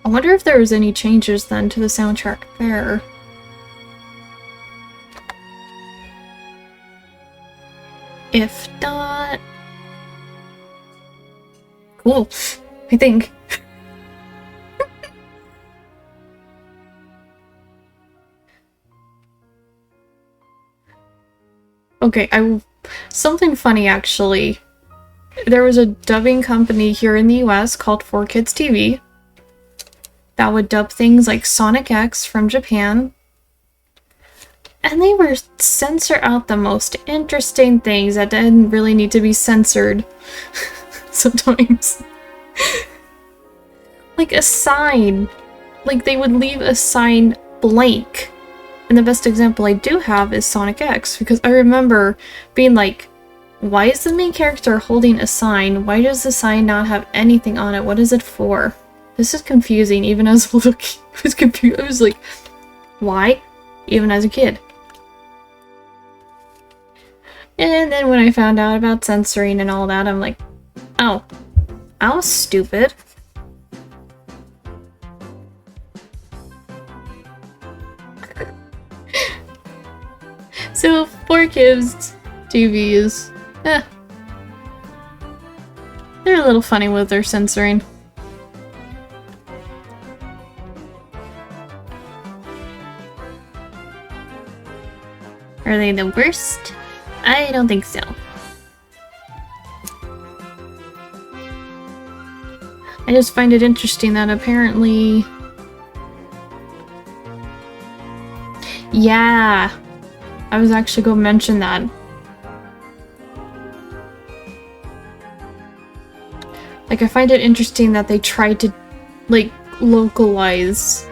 I wonder if there was any changes then to the soundtrack there. If not... cool, I think. Okay, something funny actually. There was a dubbing company here in the US called 4Kids TV that would dub things like Sonic X from Japan. And they would censor out the most interesting things that didn't really need to be censored. Sometimes. Like a sign. Like they would leave a sign blank. And the best example I do have is Sonic X, because I remember being like, why is the main character holding a sign? Why does the sign not have anything on it? What is it for? This is confusing, even as I was looking. I was confused. I was like, Why? Even as a kid. And then when I found out about censoring and all that, I'm like, oh, I was stupid. So, 4Kids TVs, they're a little funny with their censoring. Are they the worst? I don't think so. I just find it interesting that apparently... Yeah! I was actually going to mention that. Like, I find it interesting that they tried to, like, localize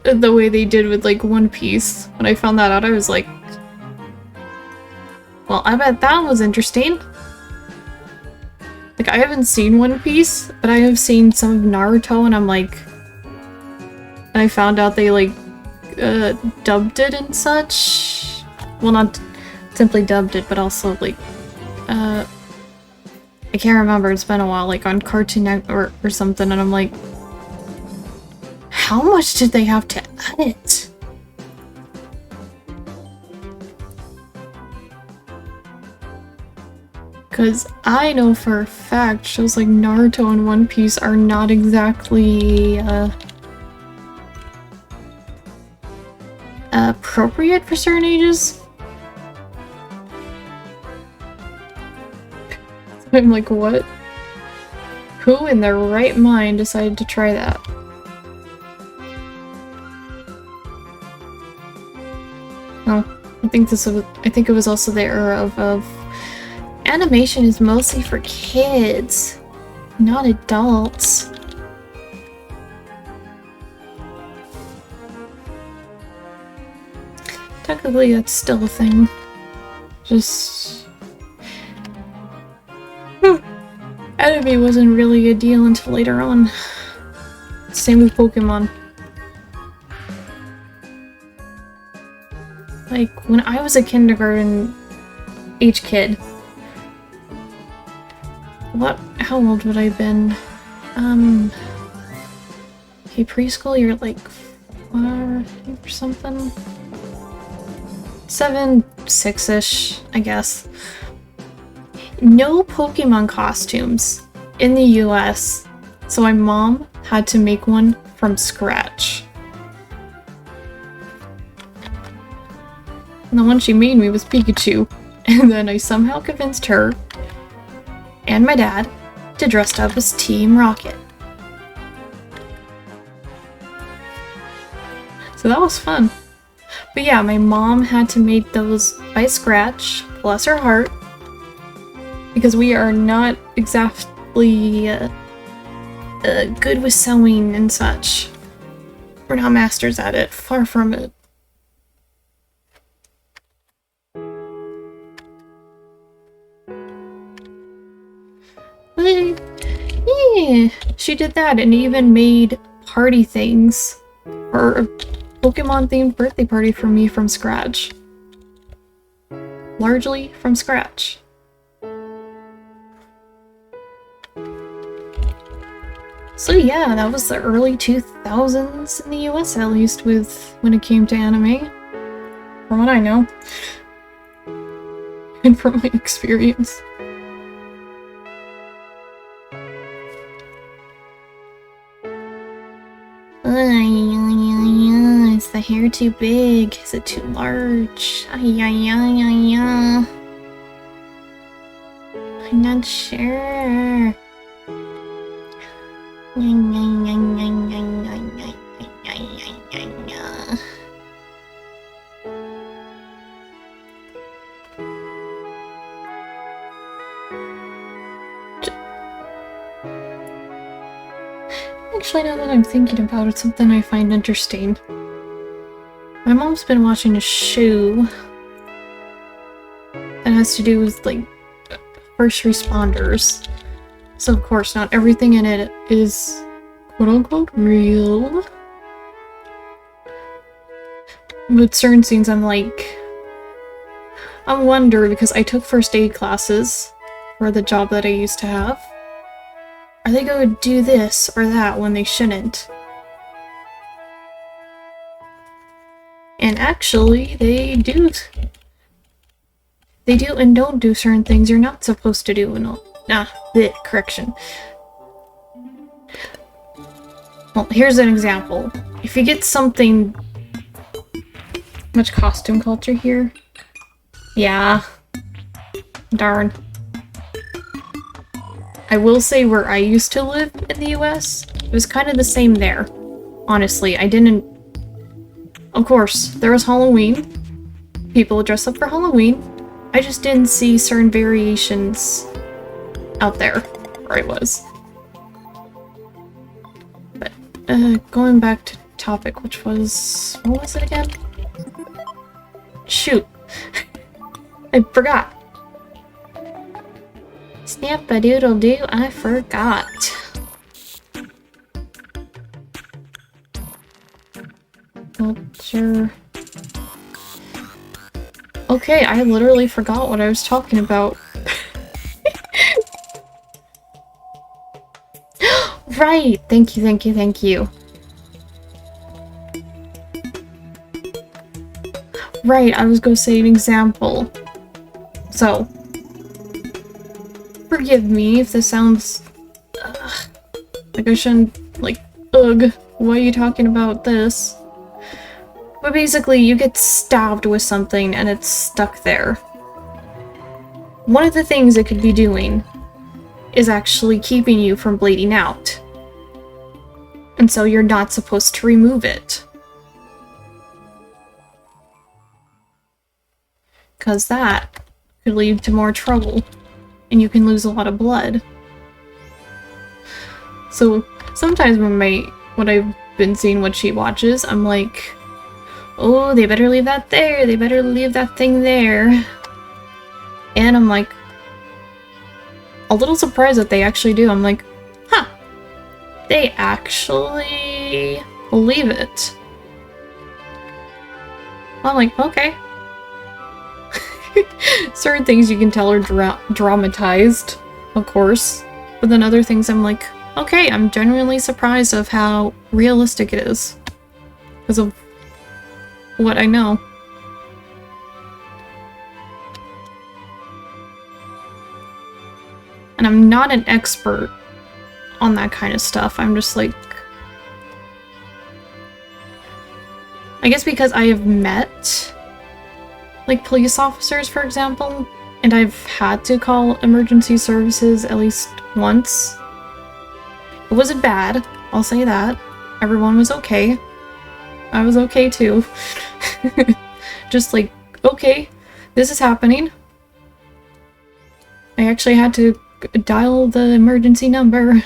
the way they did with, like, One Piece. When I found that out, I was like, well, I bet that was interesting. Like, I haven't seen One Piece, but I have seen some of Naruto, and I'm like... And I found out they, like, dubbed it and such. Well, not simply dubbed it, but also, like, I can't remember, it's been a while, like, on Cartoon Network or something, and I'm like... How much did they have to edit? Because I know for a fact shows like Naruto and One Piece are not exactly appropriate for certain ages. So I'm like, what? Who in their right mind decided to try that? Oh, I think it was also the era of animation is mostly for kids, not adults. Technically, that's still a thing. Just... Anime wasn't really a deal until later on. Same with Pokemon. Like, when I was a kindergarten age kid, how old would I have been? Okay, preschool, you're like 4 or something? 7, 6-ish, I guess. No Pokemon costumes in the US, so my mom had to make one from scratch. And the one she made me was Pikachu, and then I somehow convinced her and my dad to dress up as Team Rocket. So that was fun. But yeah, my mom had to make those by scratch, bless her heart, because we are not exactly good with sewing and such. We're not masters at it, far from it. Yeah, she did that and even made party things for a Pokemon themed birthday party for me from scratch. Largely from scratch. So yeah, that was the early 2000s in the US at least with when it came to anime. From what I know. And from my experience. Is the hair too big? Is it too large? I'm not sure. Actually, now that I'm thinking about it, something I find interesting. My mom's been watching a show that has to do with, like, first responders. So, of course, not everything in it is quote-unquote real. with certain scenes I'm like, I wonder, because I took first aid classes for the job that I used to have. Are they going to do this or that when they shouldn't? And actually, they do. They do and don't do certain things you're not supposed to do and all. Correction. Well, here's an example. If you get something... Much costume culture here. Yeah. Darn. I will say where I used to live in the US, it was kind of the same there. Honestly, I didn't... Of course, there was Halloween. People dress up for Halloween. I just didn't see certain variations out there where I was. But, going back to topic, which was... What was it again? Shoot. I forgot. Snap-a-doodle-doo, I forgot. Culture. Okay, I literally forgot what I was talking about. Right! Thank you, thank you, thank you. Right, I was gonna say an example. So, forgive me if this sounds like I shouldn't, like, ugh, why are you talking about this? But basically, you get stabbed with something and it's stuck there. One of the things it could be doing is actually keeping you from bleeding out. And so you're not supposed to remove it. Because that could lead to more trouble, and you can lose a lot of blood. So sometimes when I've been seeing what she watches, I'm like, oh, they better leave that there, they better leave that thing there. And I'm like, a little surprised that they actually do. I'm like, huh, they actually leave it. I'm like, okay. Certain things you can tell are dramatized, of course, but then other things I'm like, okay, I'm genuinely surprised of how realistic it is because of what I know. And I'm not an expert on that kind of stuff. I'm just like, I guess because I have met like police officers, for example, and I've had to call emergency services at least once. It wasn't bad, I'll say that. Everyone was okay. I was okay too. Just like, okay, this is happening. I actually had to dial the emergency number.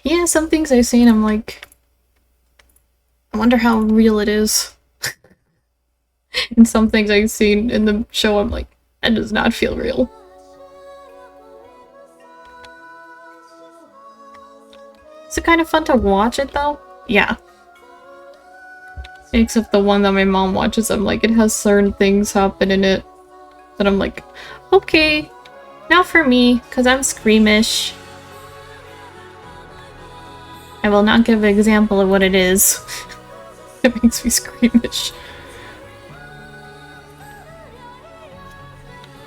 Yeah, some things I've seen, I'm like, I wonder how real it is. And some things I've seen in the show, I'm like, that does not feel real. Is it kind of fun to watch it, though? Yeah. Except the one that my mom watches, I'm like, it has certain things happen in it that I'm like, okay, not for me, because I'm squeamish. I will not give an example of what it is. It makes me squeamish.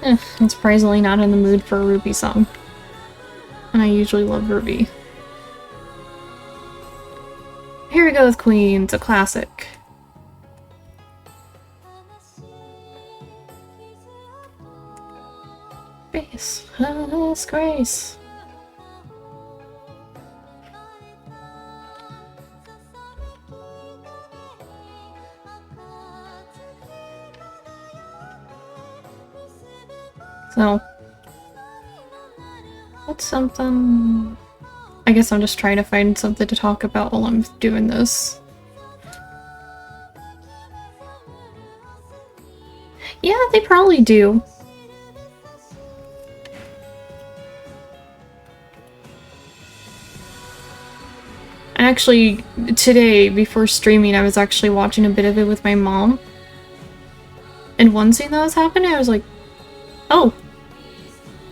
I'm surprisingly not in the mood for a Ruby song. And I usually love Ruby. Here we go with Queens, a classic. Grace, Grace. So, what's something... I guess I'm just trying to find something to talk about while I'm doing this. Yeah, they probably do. actually, today, before streaming, I was actually watching a bit of it with my mom. And one scene that was happening, I was like, oh,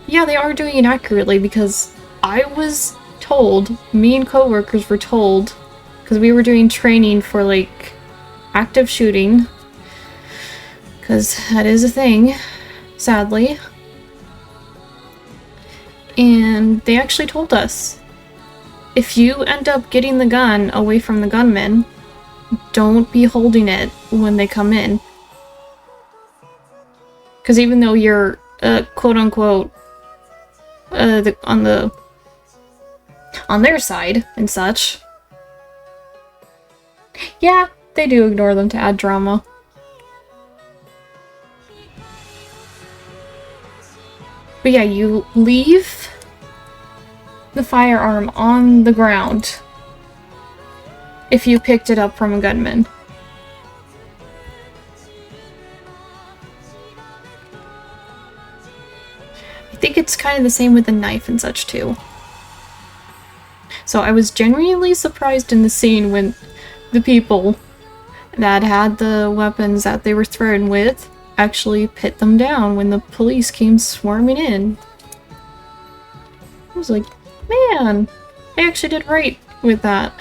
yeah, they are doing it accurately, because I was told, me and coworkers were told, because we were doing training for, like, active shooting, because that is a thing, sadly. And they actually told us, if you end up getting the gun away from the gunman, don't be holding it when they come in. Because even though you're, quote-unquote, on their side and such, yeah, they do ignore them to add drama. But yeah, you leave the firearm on the ground if you picked it up from a gunman. I think it's kind of the same with the knife and such too. So I was genuinely surprised in the scene when the people that had the weapons that they were threatened with actually put them down when the police came swarming in. I was like, man, they actually did right with that.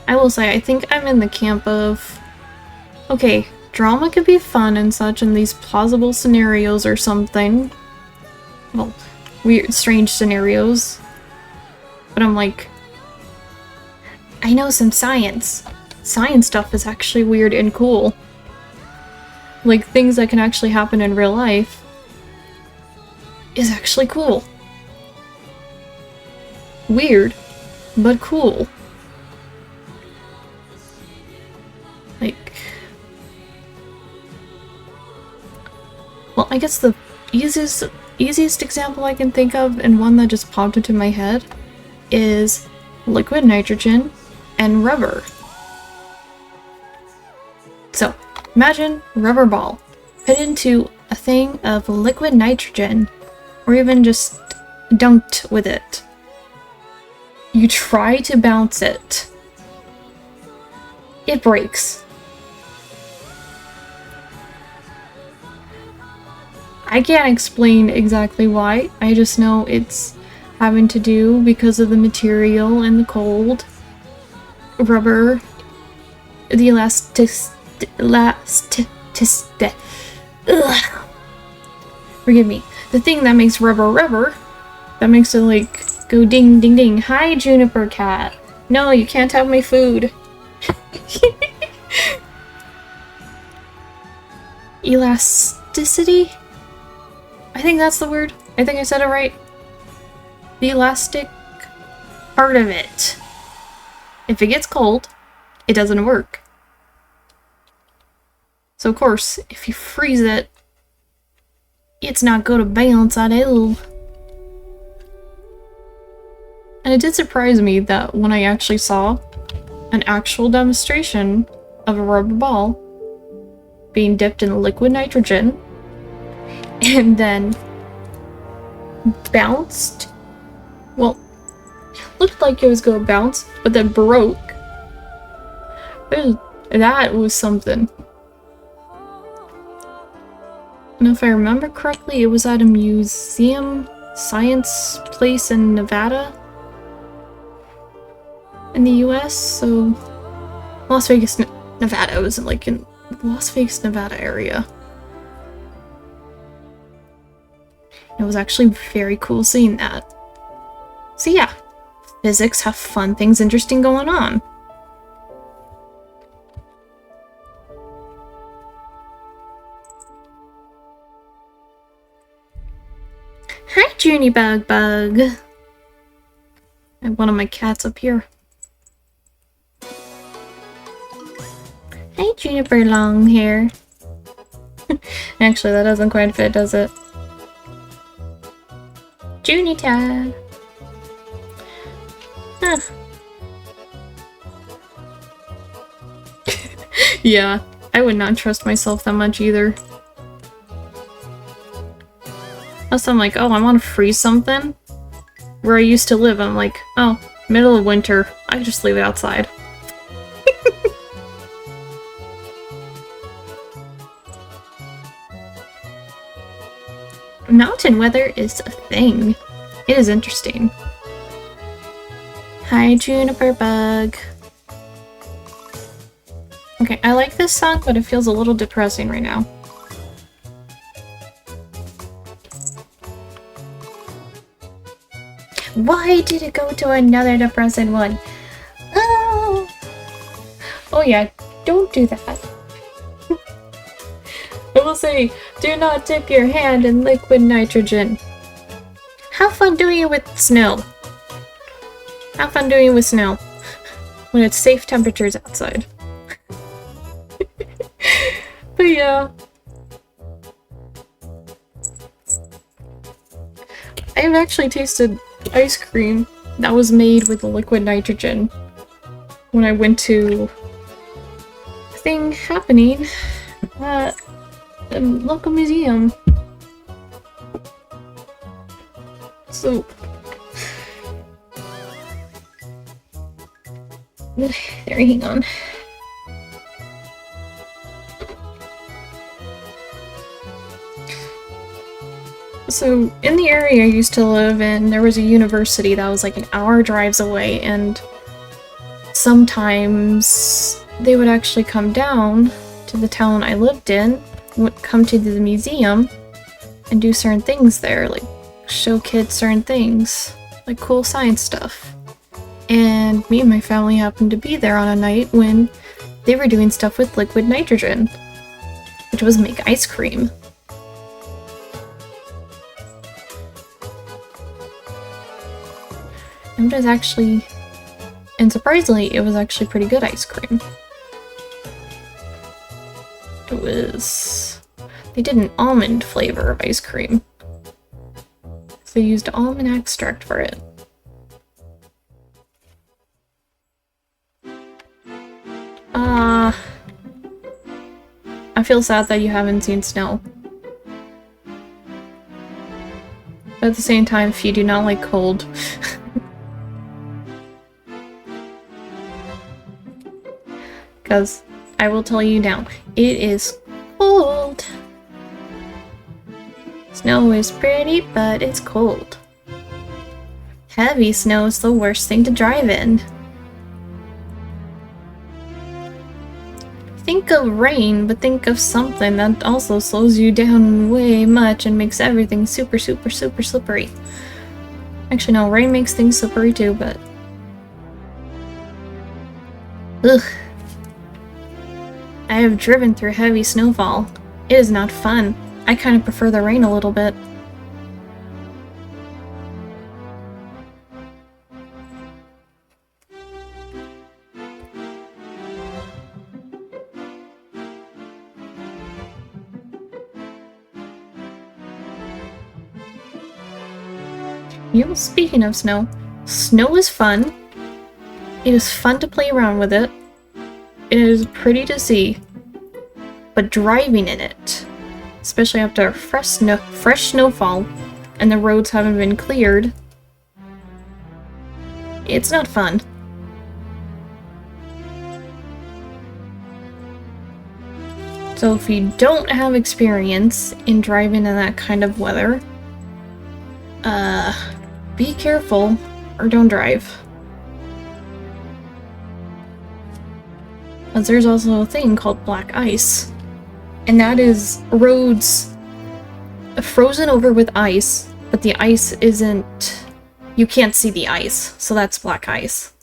I will say, I think I'm in the camp of, okay, drama could be fun and such in these plausible scenarios or something. Well, weird, strange scenarios. But I'm like, I know some science. Science stuff is actually weird and cool. Like, things that can actually happen in real life is actually cool. Weird, but cool. Like, well, I guess the easiest example I can think of, and one that just popped into my head, is liquid nitrogen and rubber. So, imagine a rubber ball put into a thing of liquid nitrogen, or even just dunked with it. You try to bounce it. It breaks. I can't explain exactly why, I just know it's having to do because of the material and the cold. Rubber, the forgive me. The thing that makes rubber rubber, that makes it like go ding ding ding. Hi, Juniper Cat. No, you can't have my food. Elasticity? I think that's the word. I think I said it right. The elastic part of it. If it gets cold, it doesn't work. So of course, if you freeze it, it's not going to bounce at all. And it did surprise me that when I actually saw an actual demonstration of a rubber ball being dipped in liquid nitrogen and then bounced, well, looked like it was going to bounce, but then broke. That was something. And if I remember correctly, it was at a museum science place in Nevada in the US, so Las Vegas, Nevada. It was like in Las Vegas, Nevada area. It was actually very cool seeing that. So yeah, physics have fun things interesting going on. Hi, Junibug Bug. I have one of my cats up here. Hey, Juniper Longhair. Actually, that doesn't quite fit, does it? Junita. Huh. Yeah, I would not trust myself that much either. Unless I'm like, oh, I want to freeze something. Where I used to live, I'm like, oh, middle of winter, I can just leave it outside. Mountain weather is a thing. It is interesting. Hi, Juniper Bug. Okay, I like this song, but it feels a little depressing right now. Why did it go to another depressing one? Oh, oh yeah, don't do that. I will say, do not dip your hand in liquid nitrogen. Have fun doing it with snow. Have fun doing it with snow. When it's safe temperatures outside. But yeah. I've actually tasted ice cream that was made with liquid nitrogen when I went to a thing happening at a local museum. So there, hang on. So, in the area I used to live in, there was a university that was like an hour drives away, and sometimes they would actually come down to the town I lived in, would come to the museum, and do certain things there, like show kids certain things, like cool science stuff. And me and my family happened to be there on a night when they were doing stuff with liquid nitrogen, which was make ice cream. And it was actually, and surprisingly, it was actually pretty good ice cream. It was, they did an almond flavor of ice cream. So they used almond extract for it. I feel sad that you haven't seen snow. But at the same time, if you do not like cold, because I will tell you now, it is cold. Snow is pretty, but it's cold. Heavy snow is the worst thing to drive in. Think of rain, but think of something that also slows you down way much and makes everything super, super, super slippery. Actually, no, rain makes things slippery too, but... Ugh. I have driven through heavy snowfall. It is not fun. I kind of prefer the rain a little bit. You know, speaking of snow, snow is fun. It is fun to play around with it. It is pretty to see. But driving in it, especially after fresh snowfall and the roads haven't been cleared, it's not fun. So if you don't have experience in driving in that kind of weather, be careful or don't drive. Because there's also a thing called black ice, and that is roads frozen over with ice, but the ice isn't... you can't see the ice, so that's black ice.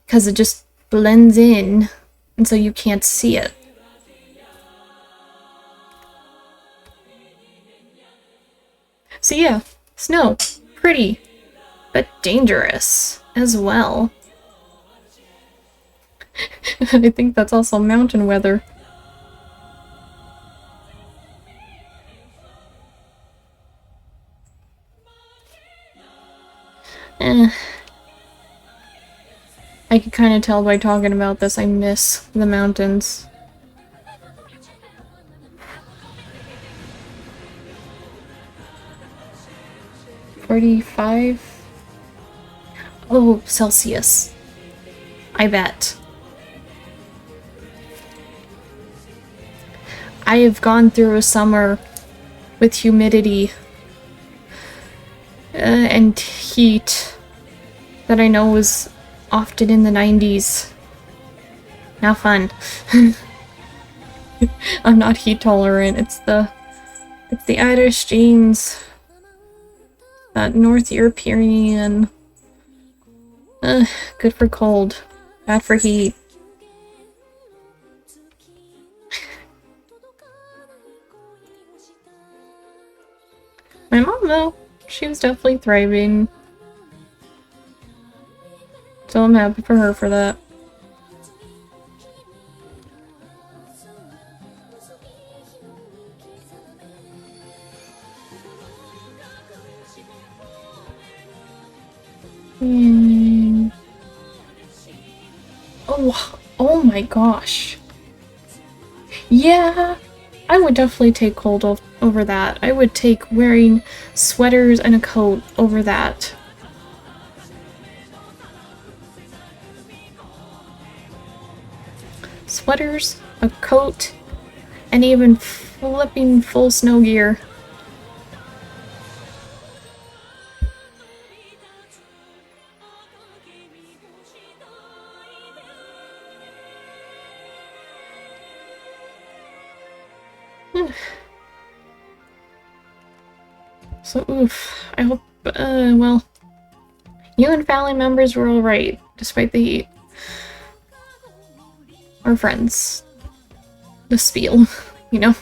Because it just blends in, and so you can't see it. So yeah, snow. Pretty, but dangerous as well. I think that's also mountain weather. I can kind of tell by talking about this I miss the mountains. 35? Oh, Celsius. I bet. I have gone through a summer with humidity and heat that I know was often in the 90s. Not fun. I'm not heat tolerant. It's the Irish genes. That North European. Good for cold. Bad for heat. My mom, though, she was definitely thriving. So I'm happy for her for that. Oh my gosh. Yeah, I would definitely take cold over that. I would take wearing sweaters and a coat over that. Sweaters, a coat, and even flipping full snow gear. So, oof. I hope, well, you and family members were alright, despite the heat. Or friends. The spiel, you know?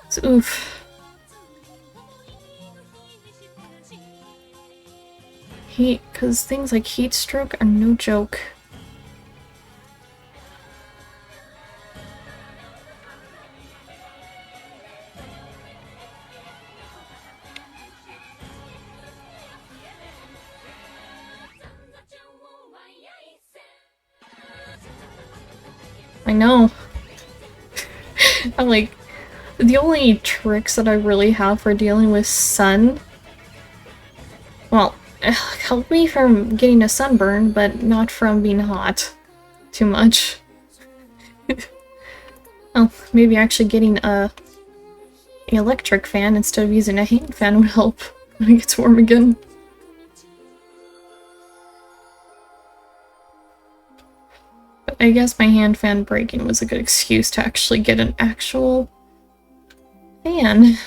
So, oof. Heat, because things like heat stroke are no joke. I know. I'm like, the only tricks that I really have for dealing with sun, well, help me from getting a sunburn, but not from being hot too much. Oh, maybe actually getting an electric fan instead of using a hand fan would help when it gets warm again. But I guess my hand fan breaking was a good excuse to actually get an actual fan.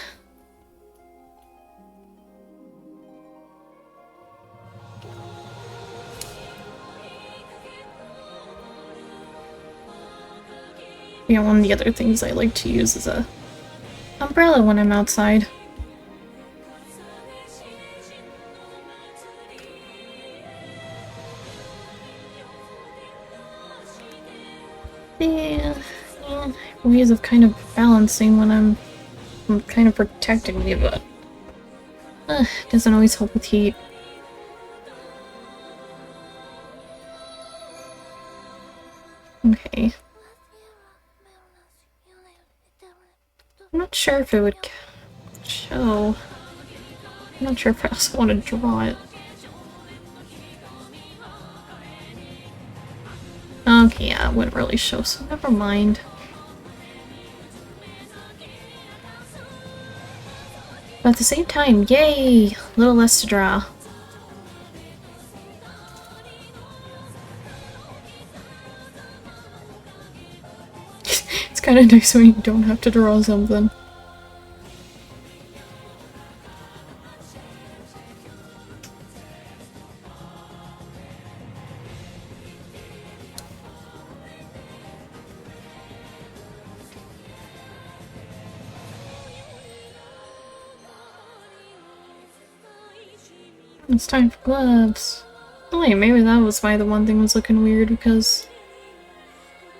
Yeah, one of the other things I like to use is a umbrella when I'm outside. Yeah, ways of kind of balancing when I'm kind of protecting me, but doesn't always help with heat. Okay. I'm not sure if it would show. I'm not sure if I also want to draw it. Okay, yeah, it wouldn't really show, so never mind. But at the same time, yay! A little less to draw. It's kind of nice when you don't have to draw something. It's time for gloves. Oh wait, maybe that was why the one thing was looking weird, because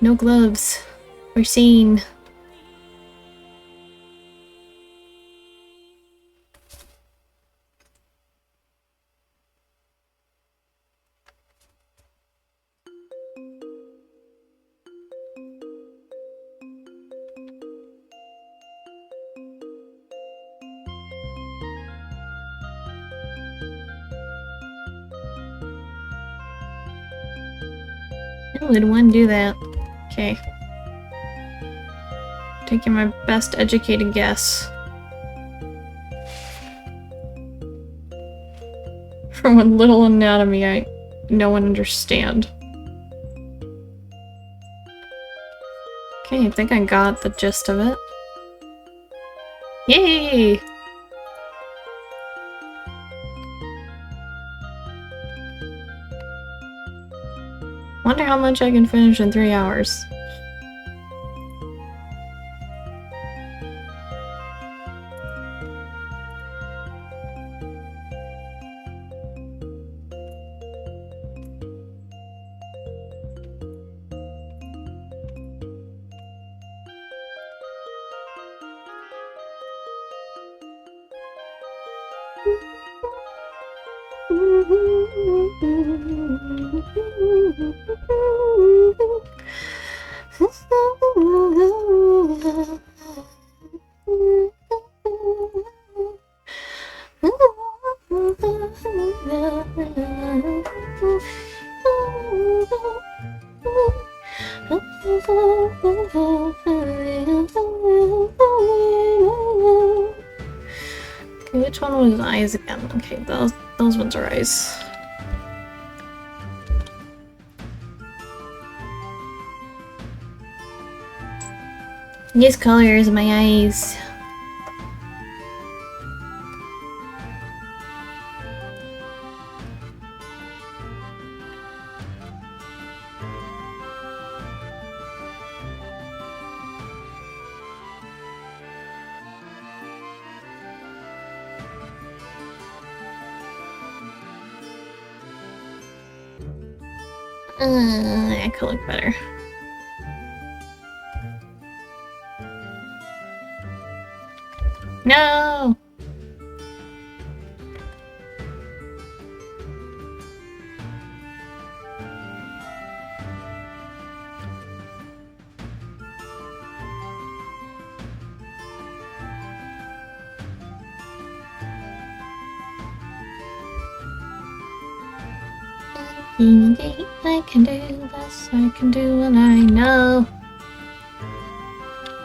no gloves. We're seen. Who would one do that? Okay. Taking my best educated guess. From what little anatomy I know and understand. Okay, I think I got the gist of it. Yay! Wonder how much I can finish in 3 hours. Okay, which one was eyes again? Okay, those ones are eyes. These colors, my eyes. That could look better. No! I can do this, I can do what I know.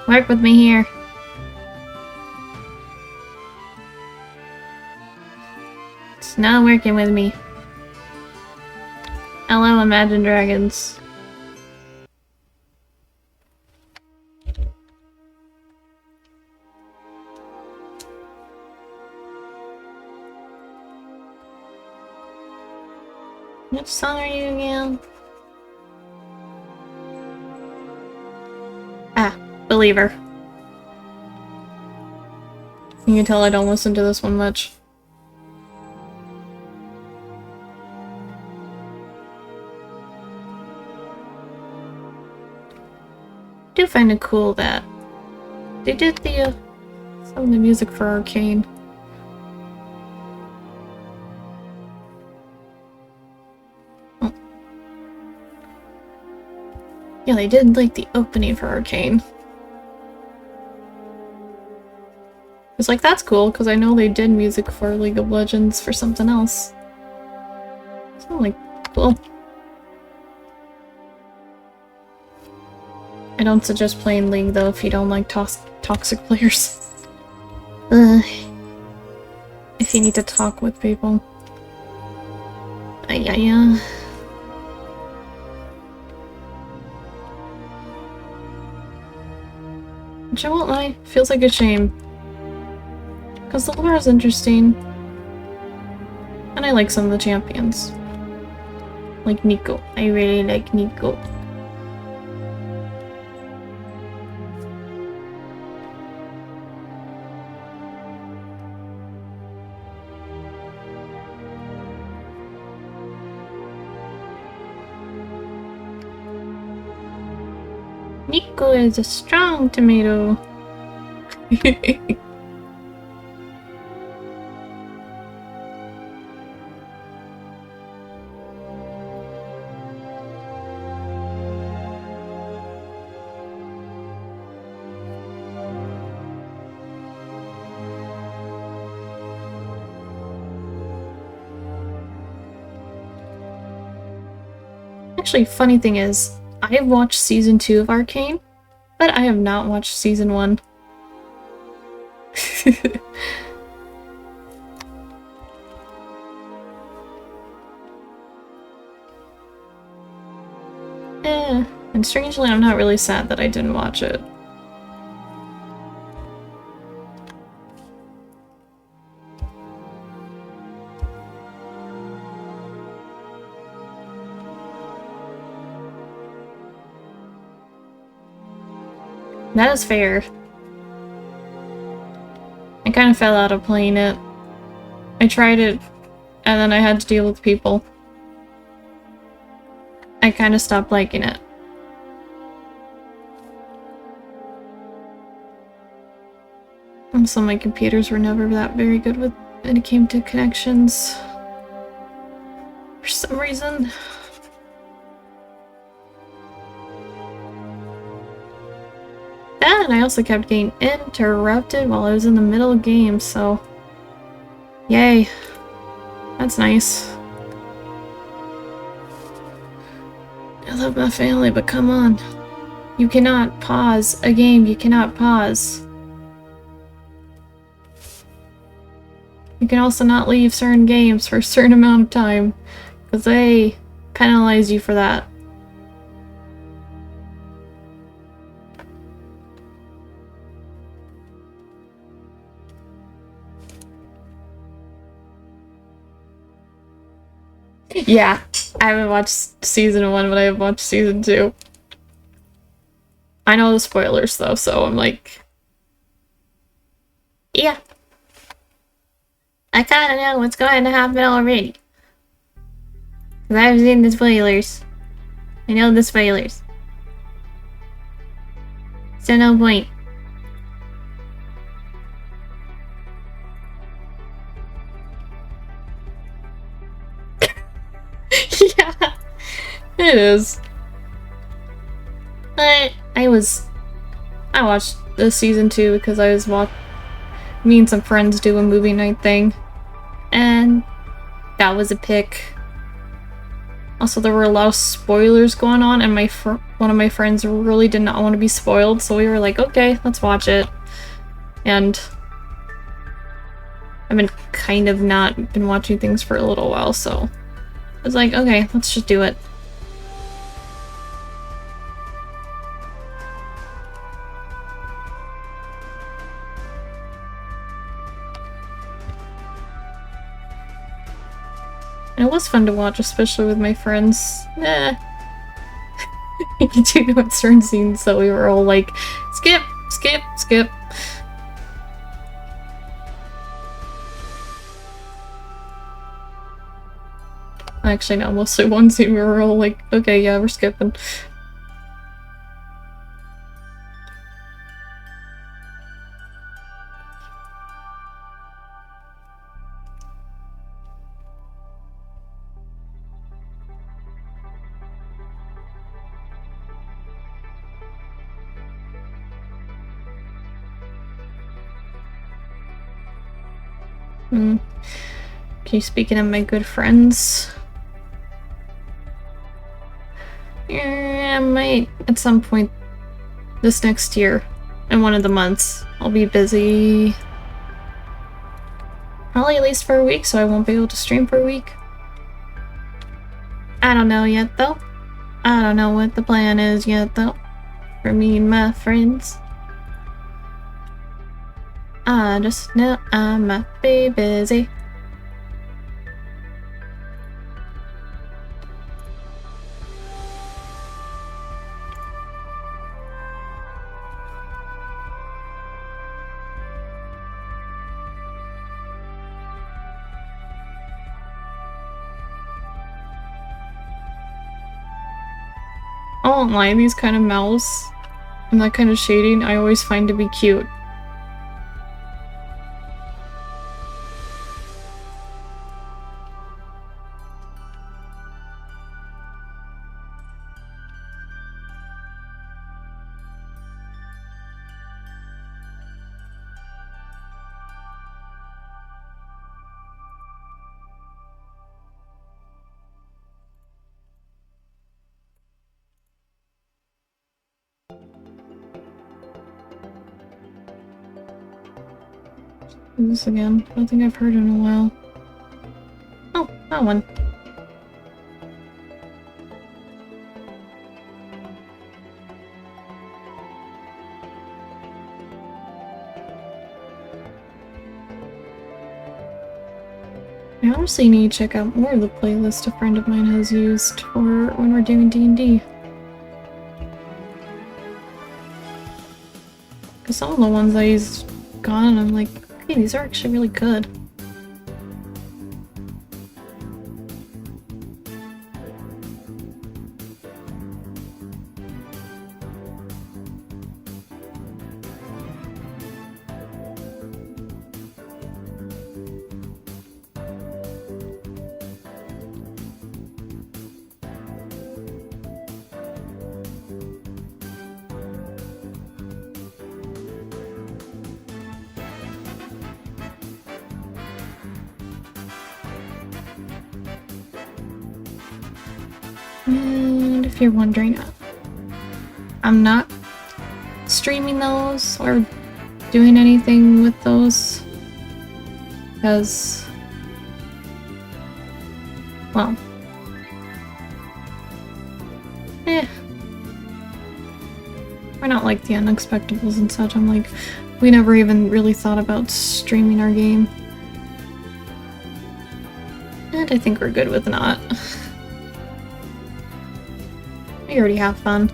Work with me here. It's not working with me. Hello, Imagine Dragons. Which song are you again? Ah, Believer. You can tell I don't listen to this one much. I do find it cool that they did the some of the music for Arcane. Oh. Yeah, they did like the opening for Arcane. It's like, that's cool, because I know they did music for League of Legends for something else. So, like, cool. I don't suggest playing League, though, if you don't like toxic players. If you need to talk with people. Yeah. Which I won't lie, feels like a shame. Because the lore is interesting. And I like some of the champions. Like Nico. I really like Nico. Nico is a strong tomato. Actually, funny thing is, I have watched season 2 of Arcane, but I have not watched season 1. And strangely, I'm not really sad that I didn't watch it. That is fair. I kind of fell out of playing it. I tried it, and then I had to deal with people. I kind of stopped liking it. And so my computers were never that very good when it came to connections. For some reason. And I also kept getting interrupted while I was in the middle of games, so... Yay. That's nice. I love my family, but come on. You cannot pause a game. You cannot pause. You can also not leave certain games for a certain amount of time, because they penalize you for that. Yeah, I haven't watched season 1, but I have watched season 2. I know the spoilers though, so I'm like... Yeah. I kinda know what's going to happen already. Because I've seen the spoilers. I know the spoilers. So no point. Yeah, it is. But I watched the season 2 because I was me and some friends do a movie night thing. And that was a pick. Also, there were a lot of spoilers going on, and one of my friends really did not want to be spoiled, so we were like, okay, let's watch it. And I've been kind of not been watching things for a little while, so I was like, okay, let's just do it. And it was fun to watch, especially with my friends. You do know at certain scenes, so we were all like, skip, skip, skip. Actually, no, mostly one scene we were all like, okay, yeah, we're skipping. Okay, speaking of my good friends... I might, at some point this next year, in one of the months, I'll be busy. Probably at least for a week, so I won't be able to stream for a week. I don't know yet, though. I don't know what the plan is yet, though. For me and my friends. I just know I might be busy. I won't lie, these kind of mouths and that kind of shading I always find to be cute. Who's this again? I don't think I've heard in a while. Oh, that one. I honestly need to check out more of the playlist a friend of mine has used for when we're doing D&D. Because some of the ones I used gone, I'm like, okay, these are actually really good. And if you're wondering, I'm not streaming those or doing anything with those because, well, we're not like the Unexpectables and such. I'm like, we never even really thought about streaming our game. And I think we're good with not. We already have fun.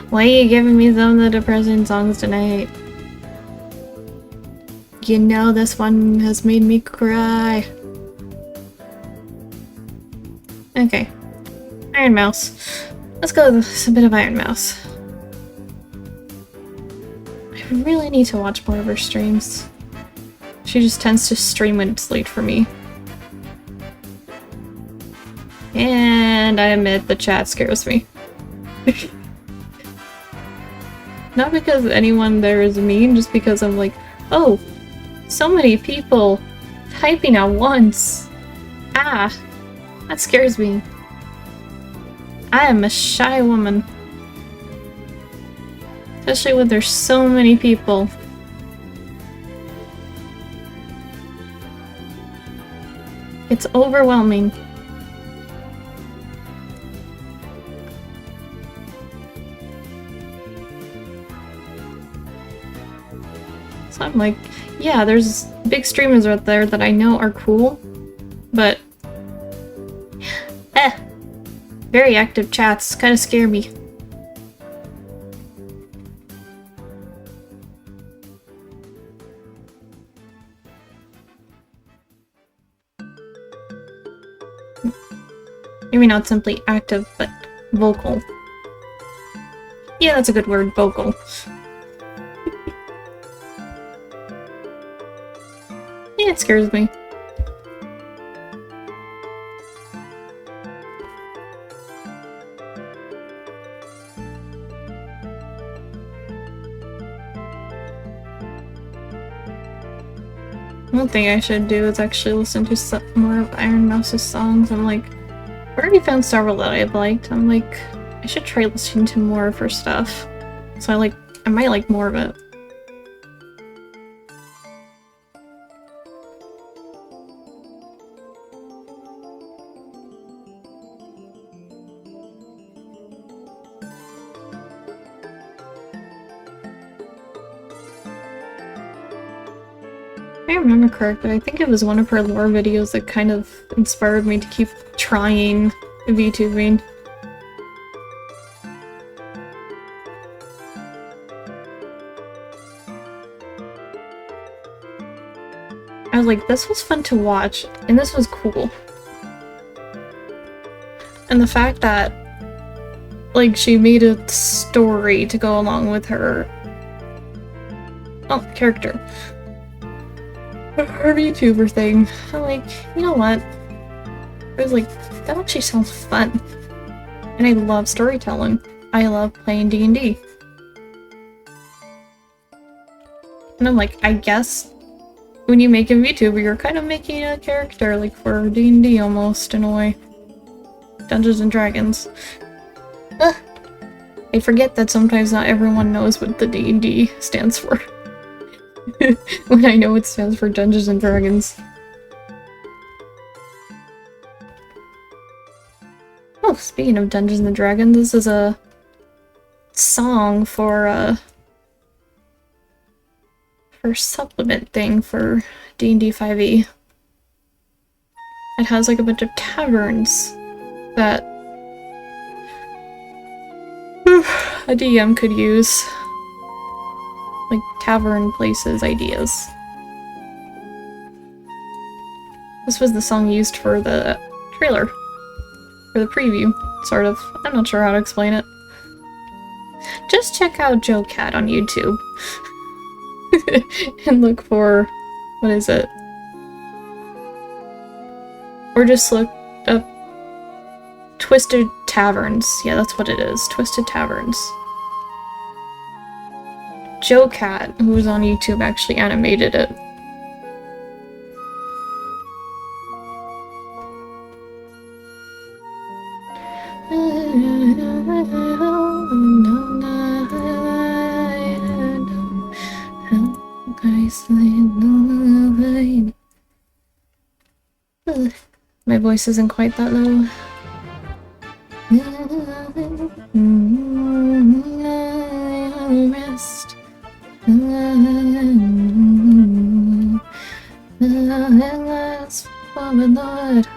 Why are you giving me some of the depressing songs tonight? You know this one has made me cry. Okay. Iron Mouse. Let's go with a bit of Iron Mouse. I really need to watch more of her streams. She just tends to stream when it's late for me. And I admit the chat scares me. Not because anyone there is mean, just because I'm like, oh, so many people typing at once. Ah, that scares me. I am a shy woman. Especially when there's so many people. It's overwhelming. So I'm like, yeah, there's big streamers out there that I know are cool, but very active chats kind of scare me. Maybe not simply active, but vocal. Yeah, that's a good word, vocal. Yeah, it scares me. One thing I should do is actually listen to some more of Iron Mouse's songs. I'm like, I already found several that I've liked. I'm like, I should try listening to more of her stuff. So I might like more of it. If I remember correctly, I think it was one of her lore videos that kind of inspired me to keep trying VTubing. I was like, this was fun to watch, and this was cool. And the fact that, like, she made a story to go along with her character. Her VTuber thing. I'm like, you know what? I was like, that actually sounds fun. And I love storytelling. I love playing D&D. And I'm like, I guess when you make a VTuber, you're kind of making a character, like for D&D almost, in a way. Dungeons and Dragons. I I forget that sometimes not everyone knows what the D&D stands for. When I know it stands for Dungeons and Dragons. Oh, speaking of Dungeons and Dragons, this is a song for supplement thing for D&D 5e. It has like a bunch of taverns that a DM could use. Like tavern places ideas. This was the song used for the trailer. For the preview, sort of. I'm not sure how to explain it. Just check out Joe Cat on YouTube. And look for... what is it? Or just look up Twisted Taverns. Yeah, that's what it is. Twisted Taverns. Joe Cat, who was on YouTube, actually animated it. My voice isn't quite that low. Rest. Last forward, Lord.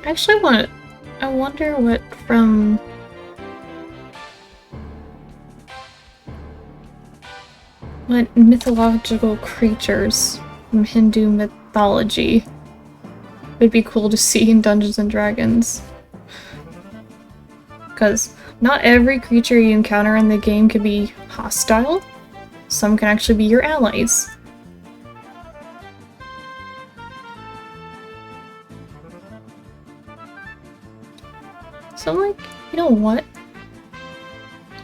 Actually, I wonder what from what mythological creatures from Hindu mythology would be cool to see in Dungeons and Dragons. Because not every creature you encounter in the game can be hostile. Some can actually be your allies. So I'm like, you know what?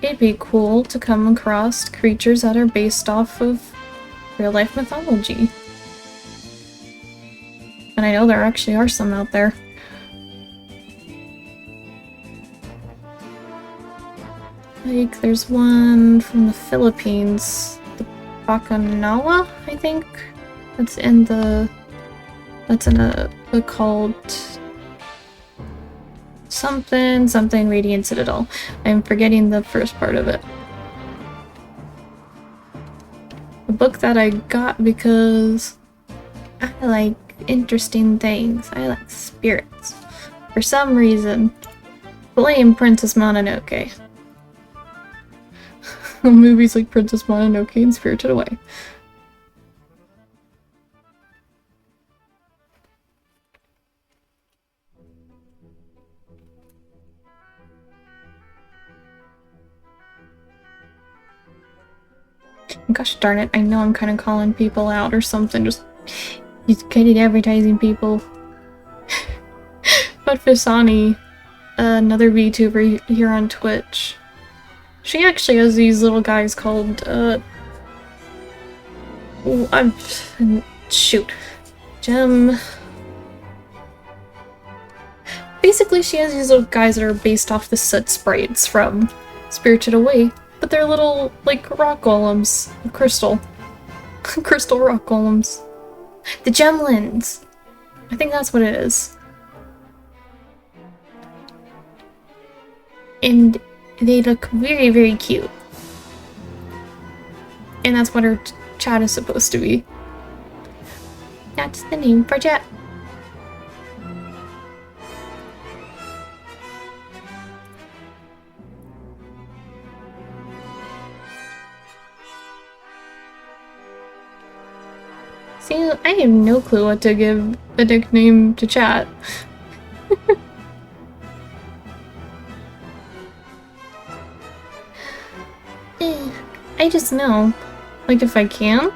It'd be cool to come across creatures that are based off of real-life mythology. And I know there actually are some out there. Like, there's one from the Philippines, the Bacanawa, I think? That's in a book called something Radiant Citadel. I'm forgetting the first part of it. A book that I got because I like interesting things. I like spirits. For some reason. Blame Princess Mononoke. Movies like Princess Mononoke and Spirited Away. Gosh darn it, I know I'm kind of calling people out or something, just he's good at advertising people. But Fisani, another VTuber here on Twitch, she actually has these little guys called, Gem... Basically, she has these little guys that are based off the soot sprites from Spirited Away. But they're little, like, rock golems. Crystal. Crystal rock golems. The Gemlins! I think that's what it is. And they look very, very cute. And that's what her chat is supposed to be. That's the name for chat. See, I have no clue what to give a nickname to chat. I just know, like, if I can,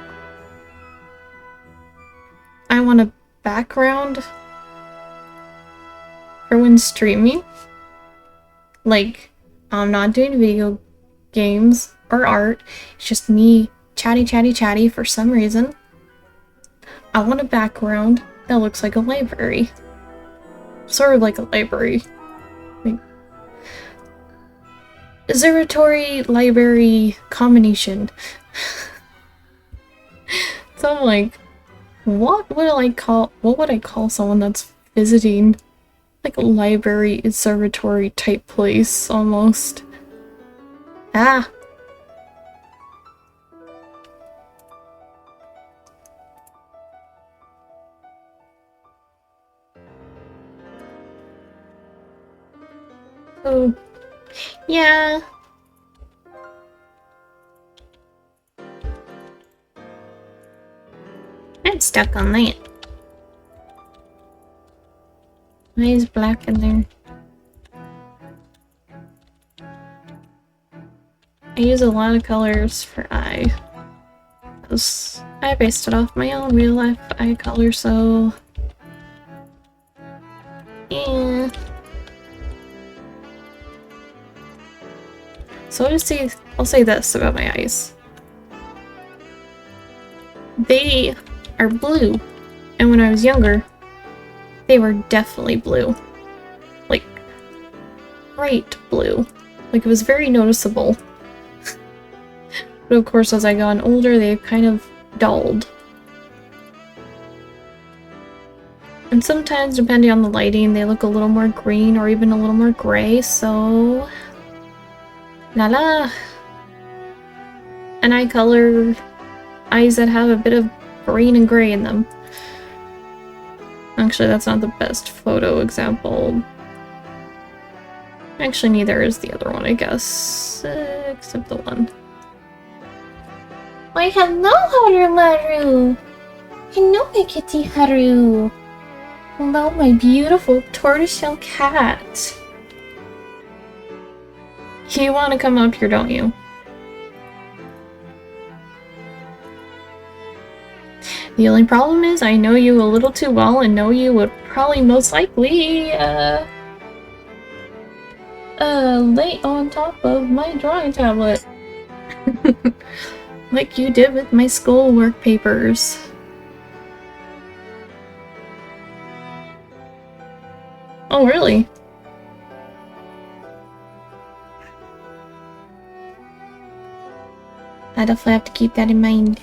I want a background for when streaming. Like, I'm not doing video games or art. It's just me chatty for some reason. I want a background that looks like a library. Sort of like a library. Like, observatory library combination. So I'm like, what would I call someone that's visiting like a library observatory type place almost? Ah. Oh. Yeah. I'm stuck on that. Why is black in there? I use a lot of colors for eye. Because I based it off my own real life eye color, so... yeah. So I'll say this about my eyes. They are blue, and when I was younger, they were definitely blue. Like, bright blue. Like, it was very noticeable. But of course, as I got older, they've kind of dulled. And sometimes, depending on the lighting, they look a little more green or even a little more gray, so... la la! And I color eyes that have a bit of green and gray in them. Actually, that's not the best photo example. Actually, neither is the other one, I guess. Except the one. Why, hello, Harumaru! Hello, my kitty Haru! Hello, my beautiful tortoiseshell cat! You want to come up here, don't you? The only problem is I know you a little too well and know you would probably most likely, lay on top of my drawing tablet. Like you did with my schoolwork papers. Oh, really? I definitely have to keep that in mind.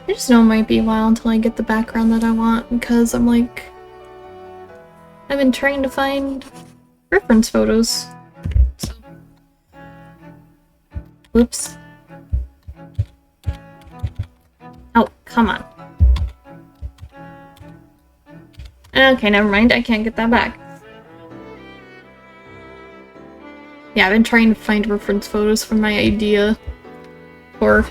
I just know it might be a while until I get the background that I want, because I'm like... I've been trying to find reference photos. So. Whoops. Oh, come on. Okay, never mind. I can't get that back. Yeah, I've been trying to find reference photos for my idea. Or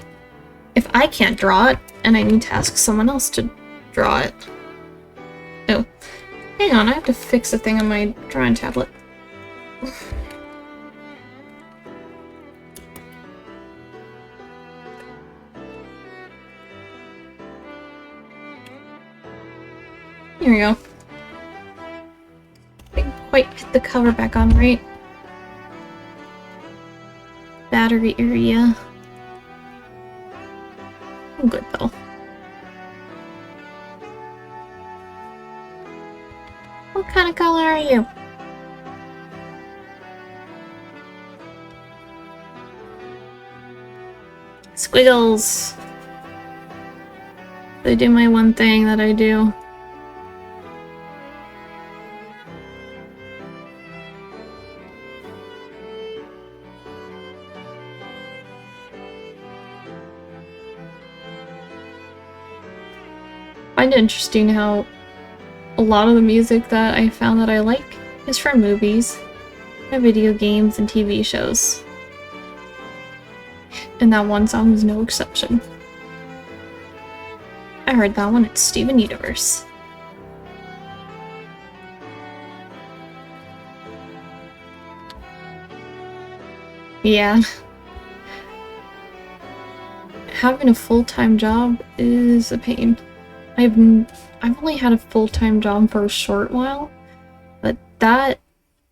if I can't draw it, and I need to ask someone else to draw it. Oh. Hang on, I have to fix the thing on my drawing tablet. Here we go. Didn't quite get the cover back on right. Battery area. I'm good though. What kind of color are you? Squiggles! They do my one thing that I do. I find it interesting how a lot of the music that I found that I like is from movies, video games, and TV shows. And that one song is no exception. I heard that one. It's Steven Universe. Yeah. Having a full-time job is a pain. I've only had a full-time job for a short while, but that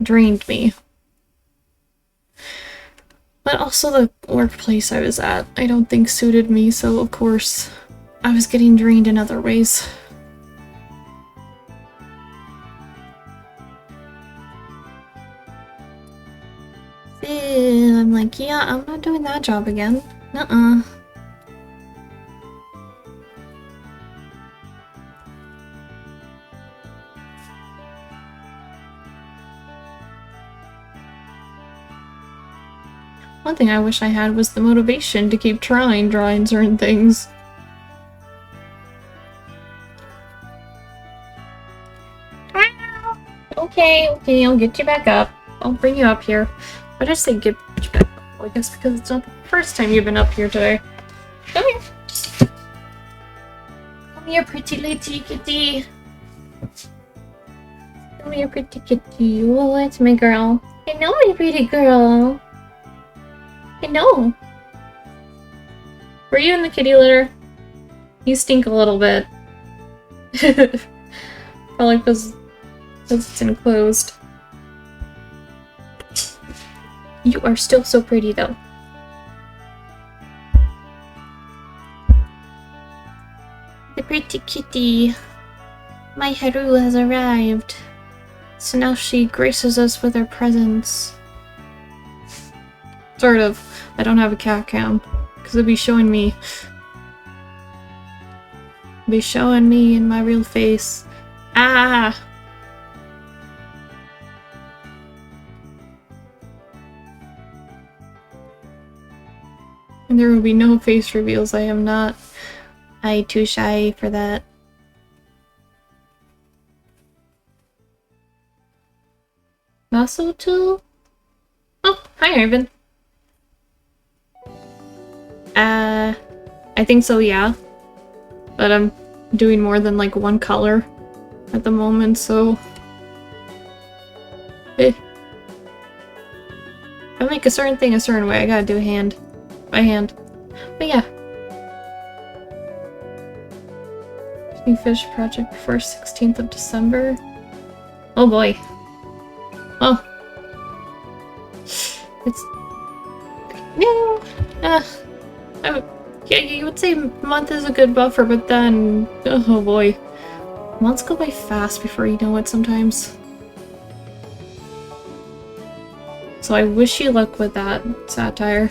drained me. But also the workplace I was at, I don't think suited me, so of course, I was getting drained in other ways. I'm like, yeah, I'm not doing that job again. Nuh-uh. One thing I wish I had was the motivation to keep trying drawing certain things. Okay, I'll get you back up. I'll bring you up here. Why did I say get you back up? Well, I guess because it's not the first time you've been up here today. Come here. Come here, pretty little kitty. Come here, pretty kitty. Oh, it's my girl. Hello, my pretty girl. Hello. Were you in the kitty litter? You stink a little bit. Probably because it's enclosed. You are still so pretty, though. The pretty kitty. My Haru has arrived. So now she graces us with her presence. Sort of. I don't have a cat cam. Because it'd be showing me. It'd be showing me in my real face. Ah! And there will be no face reveals. I am not. I too shy for that. Lasso tool? Oh, hi Ivan. I think so, yeah. But I'm doing more than like one color at the moment, so... If I make a certain thing a certain way, I gotta do hand. By hand. But yeah. New fish project before 16th of December. Oh boy. Well. It's... No! Yeah, you would say month is a good buffer, but then... Oh boy. Months go by fast before you know it sometimes. So I wish you luck with that, Satire.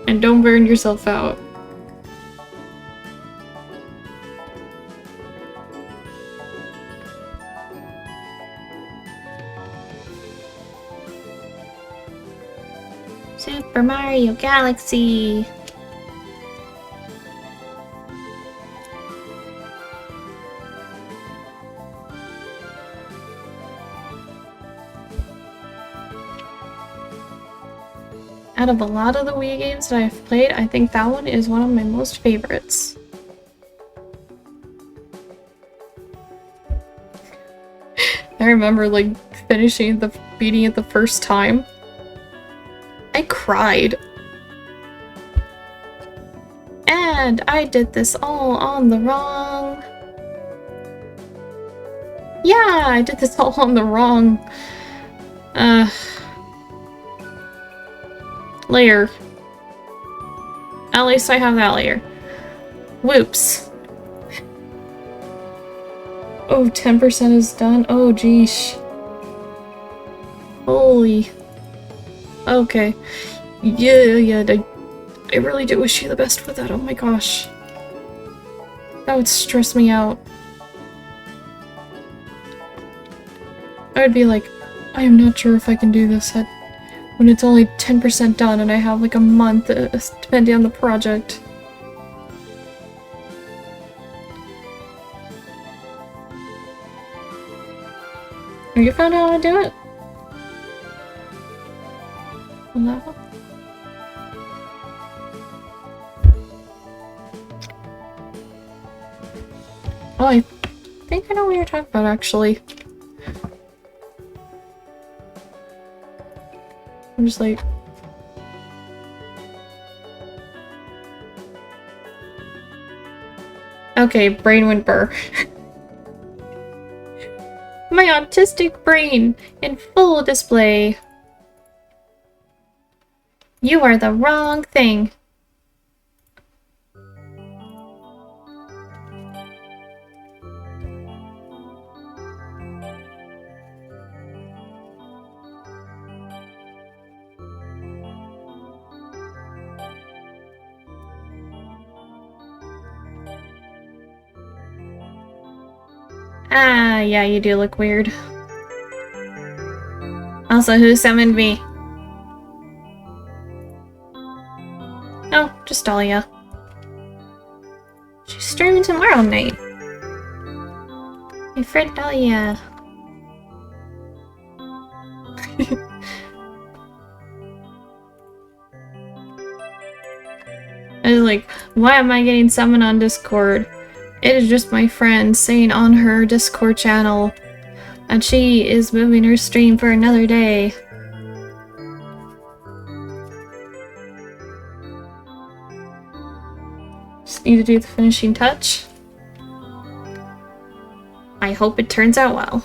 And don't burn yourself out. Super Mario Galaxy! Out of a lot of the Wii games that I've played, I think that one is one of my most favorites. I remember, like, beating it the first time. I cried. And I did this all on the wrong... Yeah, I did this all on the wrong... layer. At least I have that layer. Whoops. Oh, 10% is done? Oh, geesh. Holy. Okay. Yeah, I really do wish you the best with that, oh my gosh. That would stress me out. I would be like, I am not sure if I can do this when it's only 10% done and I have like a month, depending on the project. Have you found out how to do it? No. Oh, I think I know what you're talking about, actually. I'm just like... Okay, brain went burr. My autistic brain in full display. You are the wrong thing. Ah, yeah, you do look weird. Also, who summoned me? Oh, just Dahlia. She's streaming tomorrow night. My friend Dahlia. I was like, why am I getting summoned on Discord? It is just my friend saying on her Discord channel and she is moving her stream for another day. Just need to do the finishing touch. I hope it turns out well.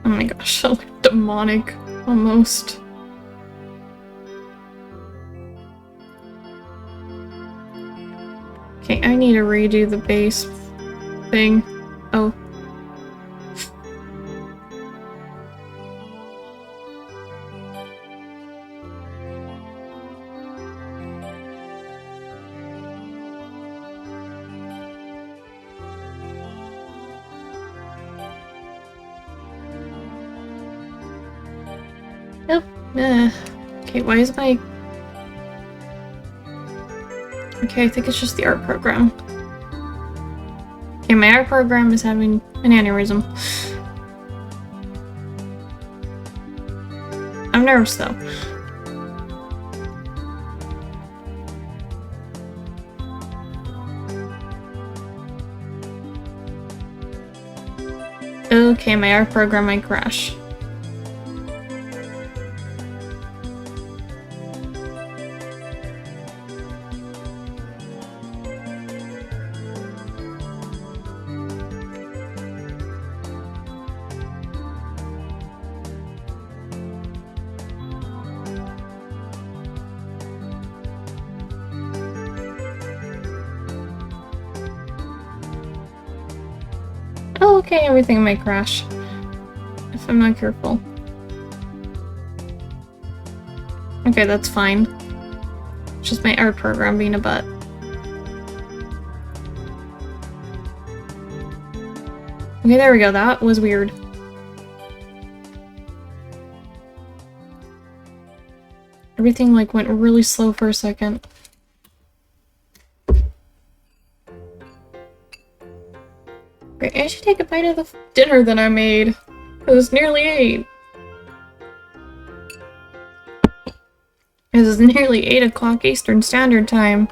Oh my gosh, I look demonic, almost. Okay, I need to redo the base thing. Oh. Nope. Okay, why is my... Okay, I think it's just the art program. Okay, my art program is having an aneurysm. I'm nervous though. Okay, my art program might crash. Oh, okay, everything might crash. If I'm not careful. Okay, that's fine. It's just my art program being a butt. Okay, there we go. That was weird. Everything, like, went really slow for a second. Great, I should take a bite of the dinner that I made. It was nearly 8. It is nearly 8 o'clock Eastern Standard Time.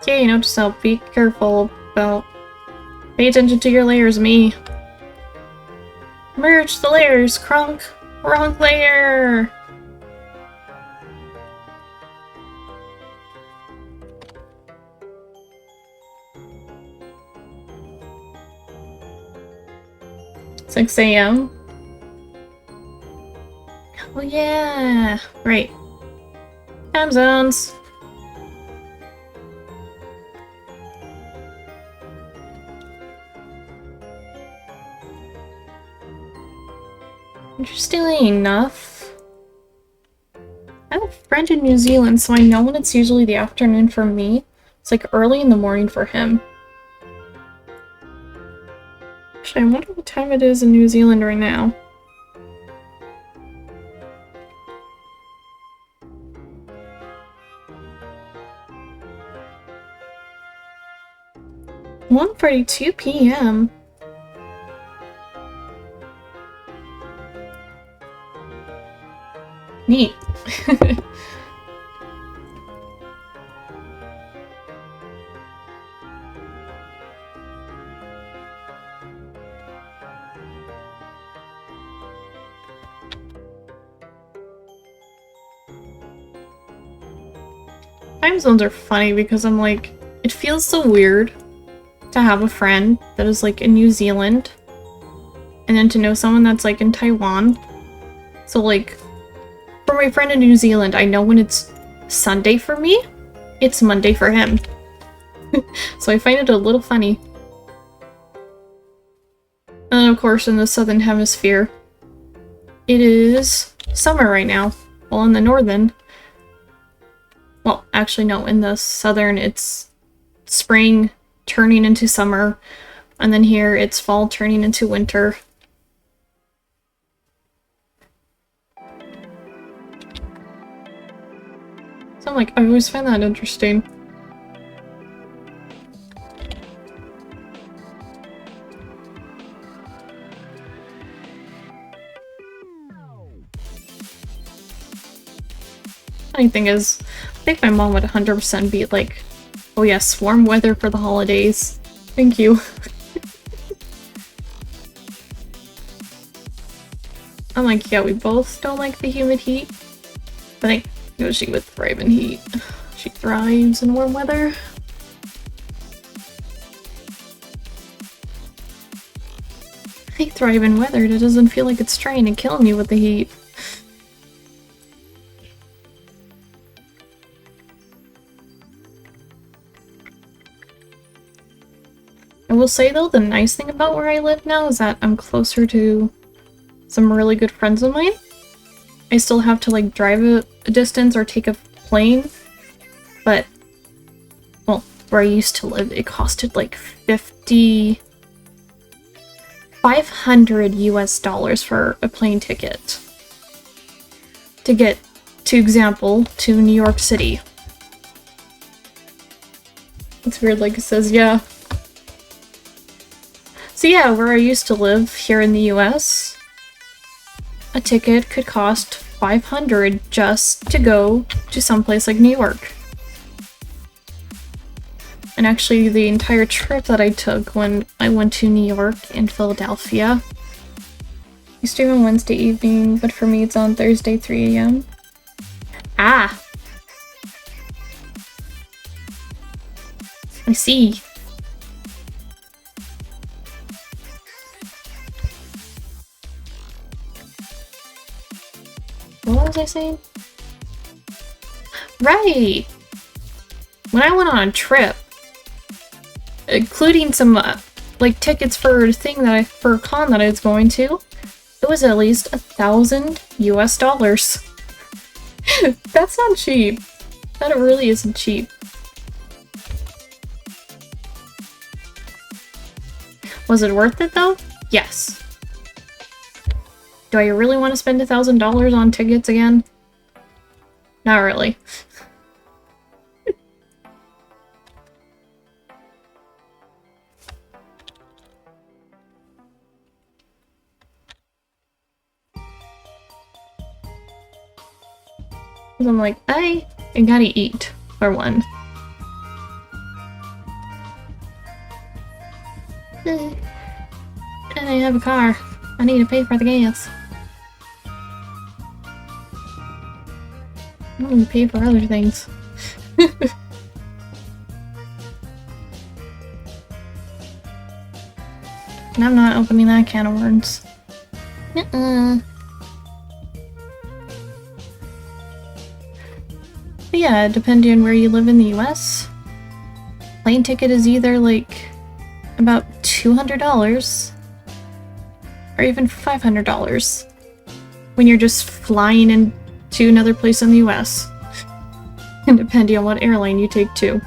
Yeah, you know, just help. Be careful about... Pay attention to your layers, me. Merge the layers, Krunk! Wrong layer! It's 6 a.m. Oh yeah! Right. Time zones! Interestingly enough, I have a friend in New Zealand, so I know when it's usually the afternoon for me. It's like early in the morning for him. Actually, I wonder what time it is in New Zealand right now. 1:42 p.m. Neat. Time zones are funny because I'm like, it feels so weird to have a friend that is like in New Zealand and then to know someone that's like in Taiwan. So like, for my friend in New Zealand, I know when it's Sunday for me, it's Monday for him. So I find it a little funny. And of course, in the Southern Hemisphere, it is summer right now. Well, in the Northern, well, actually no, in the Southern it's spring turning into summer, and then here it's fall turning into winter. So I'm like, I always find that interesting. Funny thing is, I think my mom would 100% be like, oh yes, warm weather for the holidays. Thank you. I'm like, yeah, we both don't like the humid heat. But I know she would thrive in heat. She thrives in warm weather. I thrive in weather that doesn't feel like it's trying to kill me with the heat. I will say though, the nice thing about where I live now is that I'm closer to some really good friends of mine. I still have to like drive a distance or take a plane, but well, where I used to live, it costed like $500 US for a plane ticket to get, to example, to New York City. It's weird, like it says, yeah. So yeah, where I used to live here in the US, a ticket could cost $500 just to go to someplace like New York. And actually the entire trip that I took when I went to New York and Philadelphia, you stream on Wednesday evening, but for me it's on Thursday 3 a.m. Ah! I see. What was I saying? Right! When I went on a trip, including some like tickets for a thing that for a con that I was going to, it was at least $1,000 US. That's not cheap. That really isn't cheap. Was it worth it though? Yes. Do I really want to spend $1,000 on tickets again? Not really. I'm like, I gotta eat, for one. And I have a car. I need to pay for the gas. I need to pay for other things. And I'm not opening that can of worms. But yeah, depending on where you live in the US, plane ticket is either like about $200 or even $500 when you're just flying into another place in the US. And depending on what airline you take too.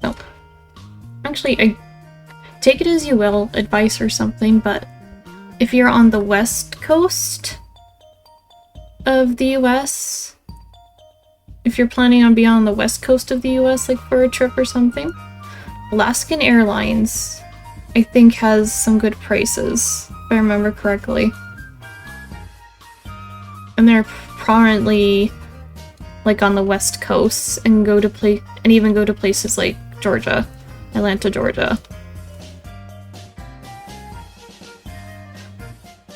Nope. Actually, I take it as you will, advice or something, but if you're on the west coast of the US, if you're planning on being on the west coast of the US, like for a trip or something, Alaskan Airlines, I think, has some good prices, if I remember correctly. And they're prominently like on the west coast and even go to places like Georgia, Atlanta, Georgia.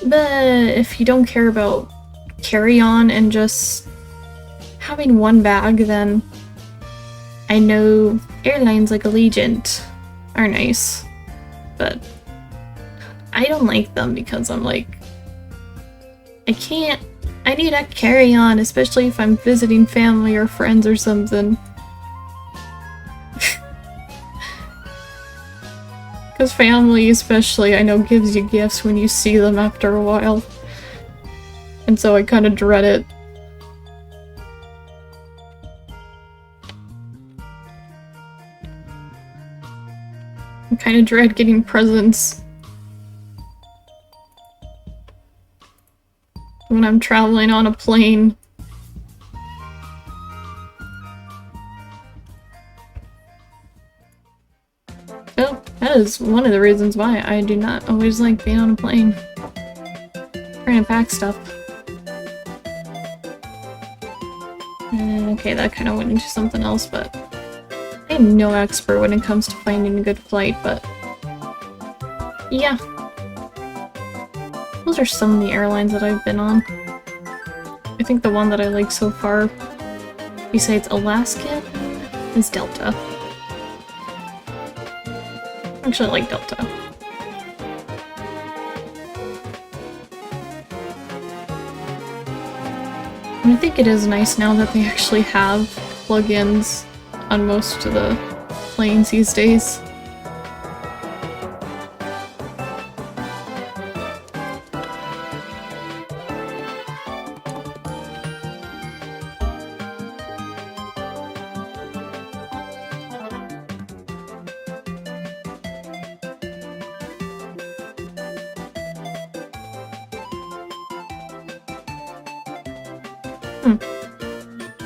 But if you don't care about carry-on and just having one bag, then I know airlines like Allegiant are nice, but I don't like them because I'm like, I need a carry-on, especially if I'm visiting family or friends or something. Because family, especially, I know gives you gifts when you see them after a while. And so I kind of dread it. I kind of dread getting presents when I'm traveling on a plane. Oh, that is one of the reasons why I do not always like being on a plane. Trying to pack stuff. Okay, that kind of went into something else, but I am no expert when it comes to finding a good flight, but yeah. Those are some of the airlines that I've been on. I think the one that I like so far, besides Alaska, is Delta. Actually, I like Delta. And I think it is nice now that they actually have plugins on most of the planes these days.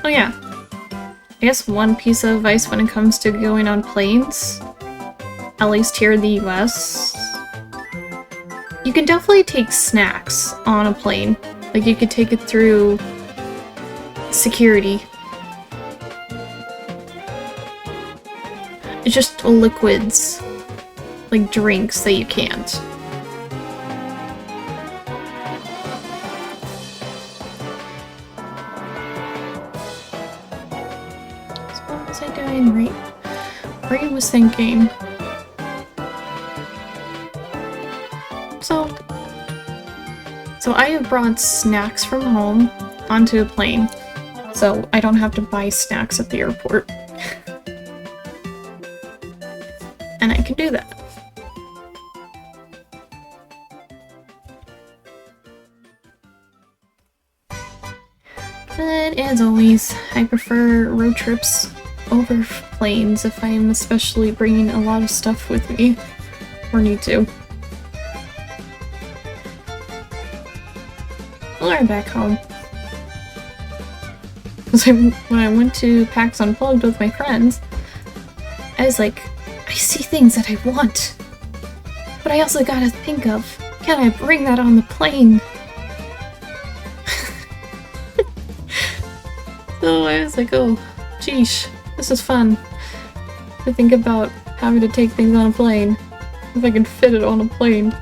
Oh yeah. I guess one piece of advice when it comes to going on planes, at least here in the US, you can definitely take snacks on a plane. Like, you could take it through security. It's just liquids, like drinks, that you can't. Right? Ray was thinking. So I have brought snacks from home onto a plane, so I don't have to buy snacks at the airport. And I can do that. But as always, I prefer road trips over planes if I'm especially bringing a lot of stuff with me, or need to. Well, I'm back home. Because when I went to PAX Unplugged with my friends, I was like, I see things that I want, but I also gotta think of, can I bring that on the plane? So I was like, oh, geesh. This is fun to think about having to take things on a plane. If I can fit it on a plane.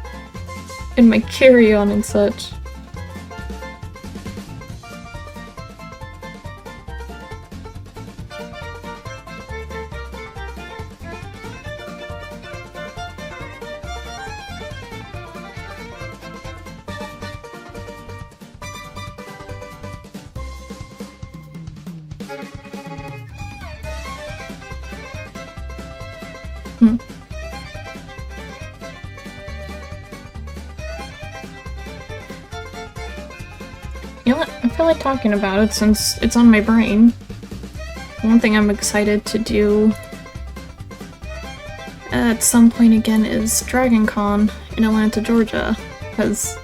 In my carry-on and such. You know what? I feel like talking about it since it's on my brain. One thing I'm excited to do at some point again is Dragon Con in Atlanta, Georgia. because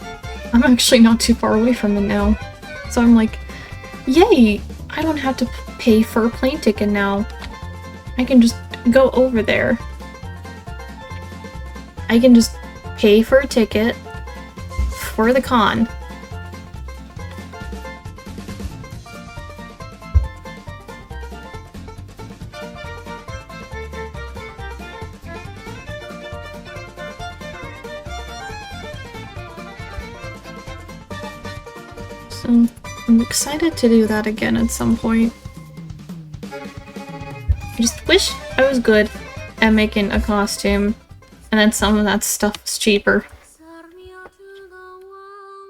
I'm actually not too far away from it now. So I'm like, yay! I don't have to pay for a plane ticket now. I can just go over there. I can just pay for a ticket for the con. So I'm excited to do that again at some point. I just wish I was good at making a costume, and then some of that stuff is cheaper.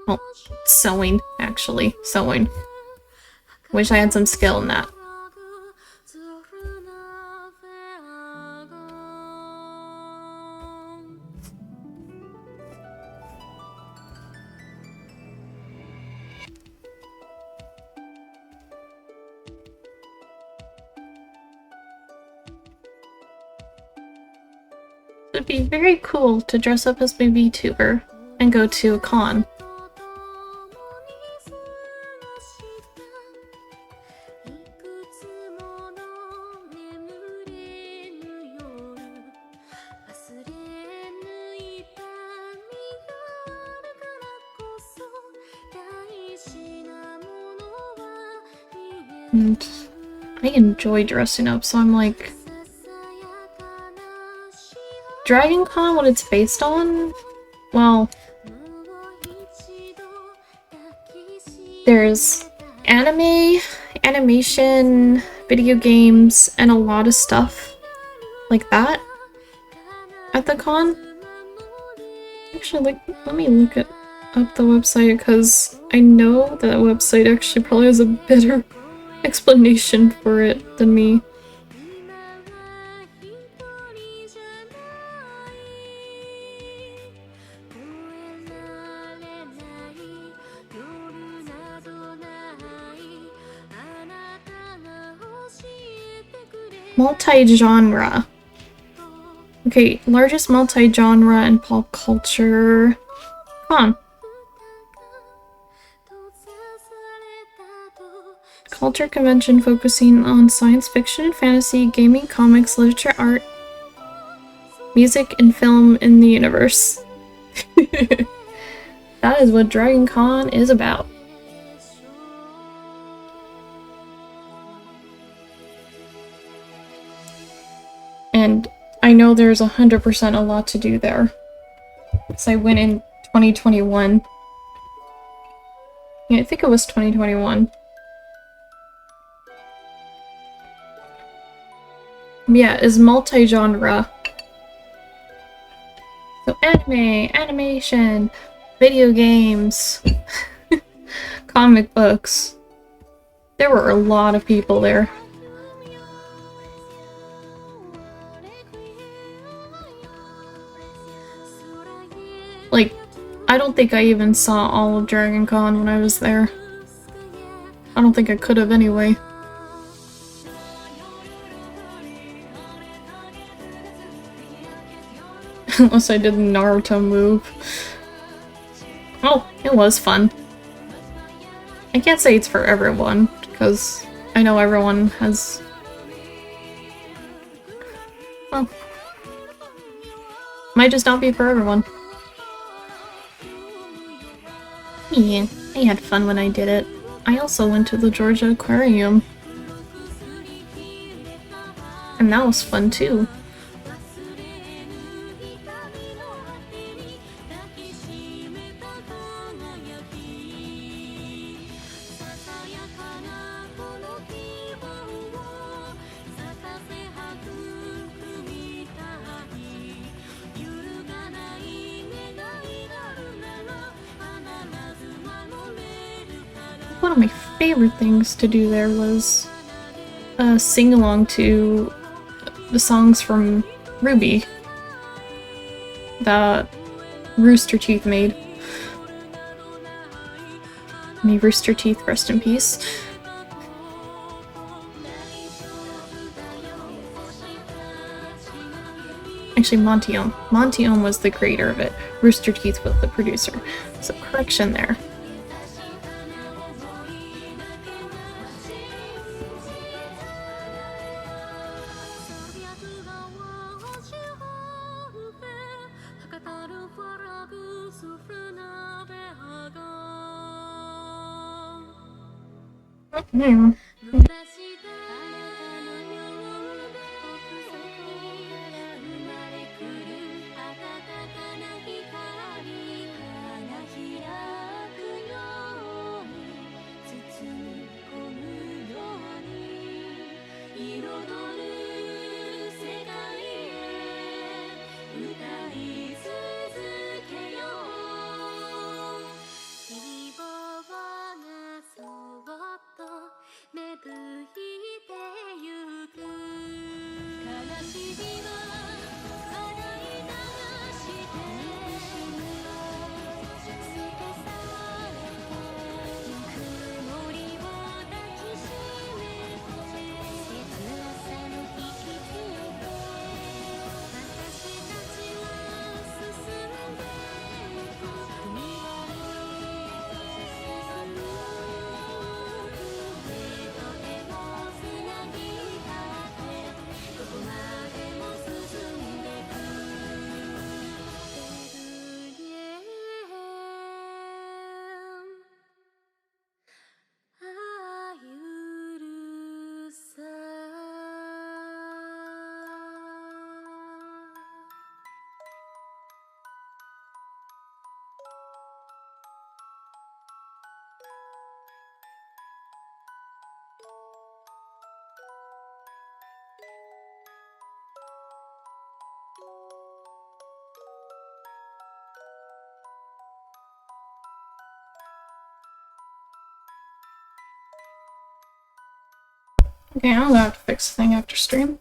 Well, sewing, actually. Sewing. Wish I had some skill in that. It'd be very cool to dress up as my VTuber and go to a con. And I enjoy dressing up, so I'm like... Dragon Con, what it's based on? Well... There's anime, animation, video games, and a lot of stuff like that at the con. Actually, let me look up the website, because I know that website actually probably has a better explanation for it than me. Multi-genre. Okay, largest multi-genre in pop culture. Come on. Culture convention focusing on science fiction and fantasy, gaming, comics, literature, art, music, and film in the universe. That is what Dragon Con is about. And I know there's 100% a lot to do there. So I went in 2021. Yeah, I think it was 2021. Yeah, it's multi-genre. So anime, animation, video games, comic books. There were a lot of people there. Like, I don't think I even saw all of Dragon Con when I was there. I don't think I could have anyway. Unless I did the Naruto move. Oh, it was fun. I can't say it's for everyone, because I know everyone has... Well... Might just not be for everyone. Yeah, I had fun when I did it. I also went to the Georgia Aquarium. And that was fun too. One of my favorite things to do there was sing along to the songs from RWBY that Rooster Teeth made. May Rooster Teeth rest in peace. I Actually, Monty Ohm. Monty Ohm was the creator of it. Rooster Teeth was the producer. So correction there. Anyway. Okay, I'll have to fix the thing after stream.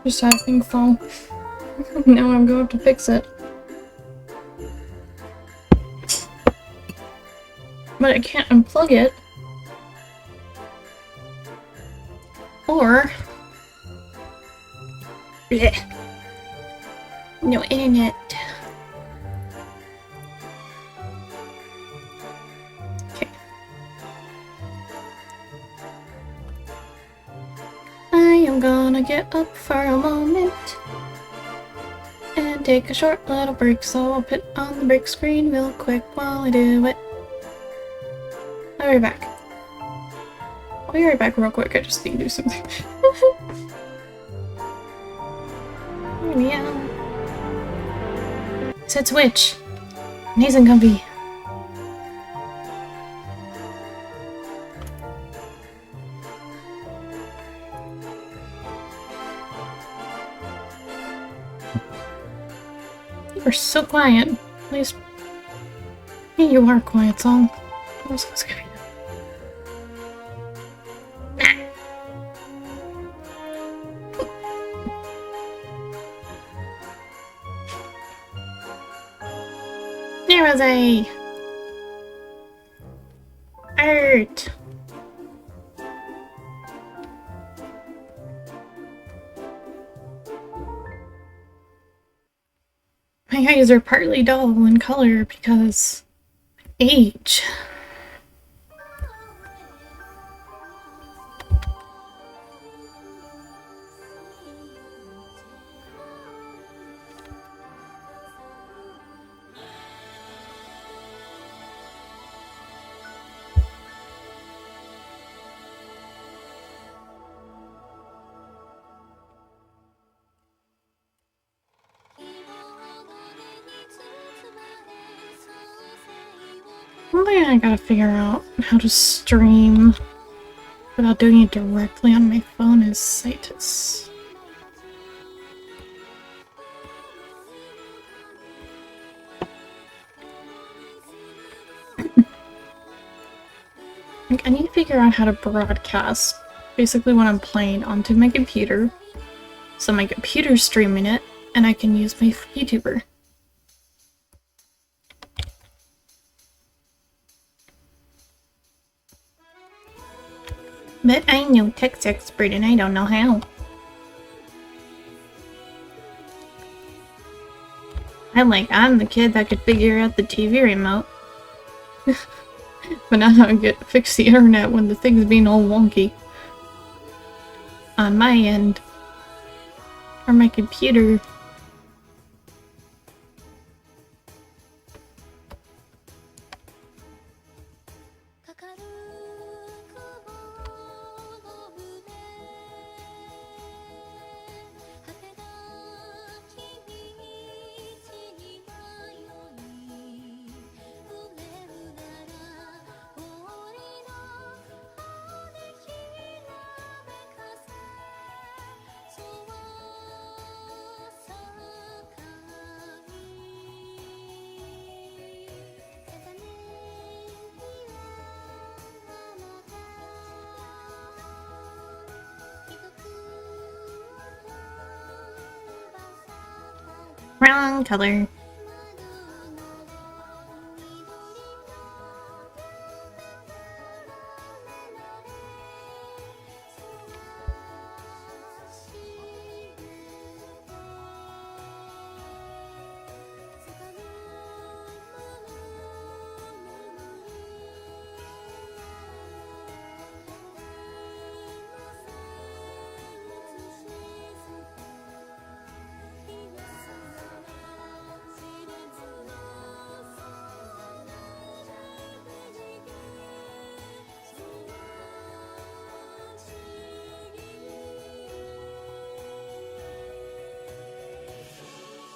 Just had a thing fall. Now I'm going to fix it. But I can't unplug it. Or... bleh. No internet. Okay. I am gonna get up for a moment and take a short little break, so I'll put on the break screen real quick while I do it. I'll be right back. I'll be right back real quick, I just need to do something. Meow. Said switch. Nice and comfy. You are so quiet. At least you are quiet, song. I'm so scared. There was a art. My eyes are partly dull in color because age. One thing I gotta figure out how to stream without doing it directly on my phone is Citus. Like, I need to figure out how to broadcast basically when I'm playing onto my computer, so my computer's streaming it, and I can use my YouTuber. I'm no tech expert and I don't know how. I'm the kid that could figure out the TV remote. But not how to fix the internet when the thing's being all wonky. On my end. Or my computer. Wrong color.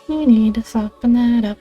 You need to soften that up.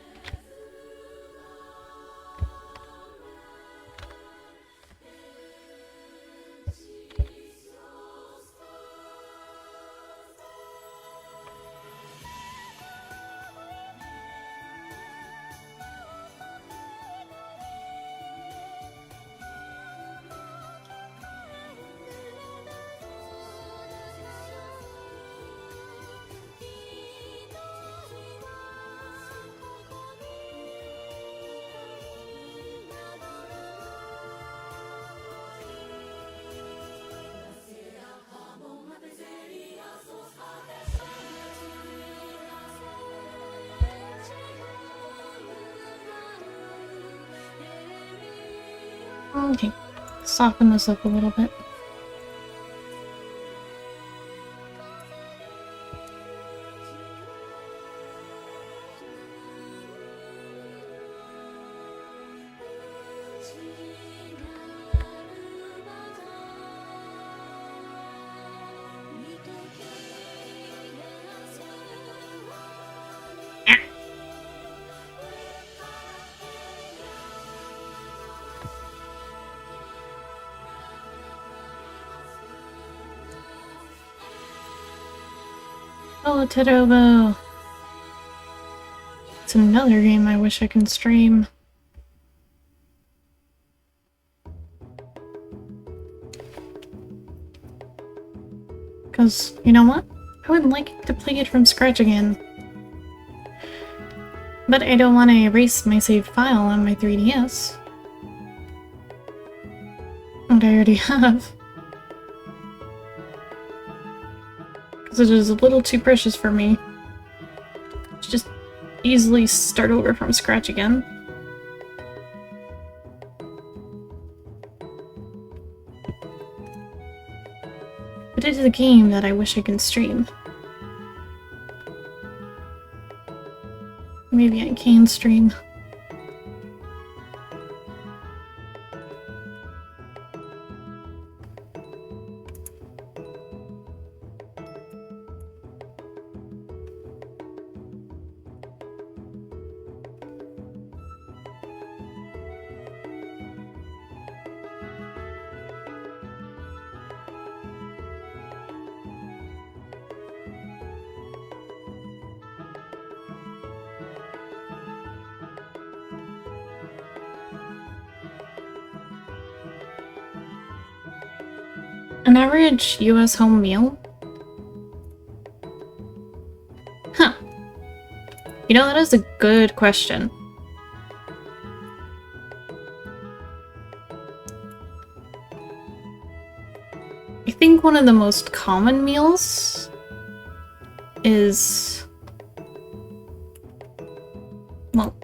Okay, soften this up a little bit. Oh, Tedobo! It's another game I wish I can stream. Because, you know what? I would like to play it from scratch again. But I don't want to erase my saved file on my 3DS. What I already have. Because it is a little too precious for me to just easily start over from scratch again. But it is a game that I wish I could stream. Maybe I can stream. An average US home meal? Huh. You know, that is a good question. I think one of the most common meals is... Well,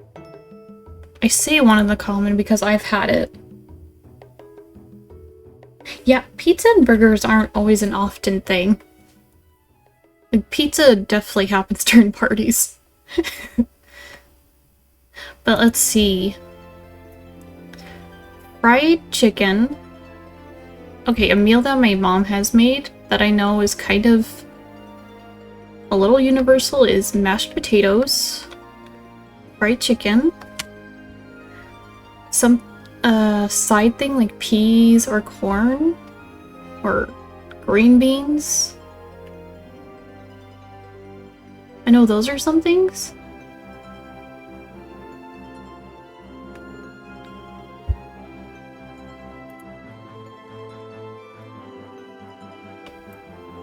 I say one of the common because I've had it. Yeah, pizza and burgers aren't always an often thing. Like, pizza definitely happens during parties. But let's see. Fried chicken. Okay, a meal that my mom has made that I know is kind of a little universal is mashed potatoes, fried chicken, some side thing like peas or corn or green beans. I know those are some things.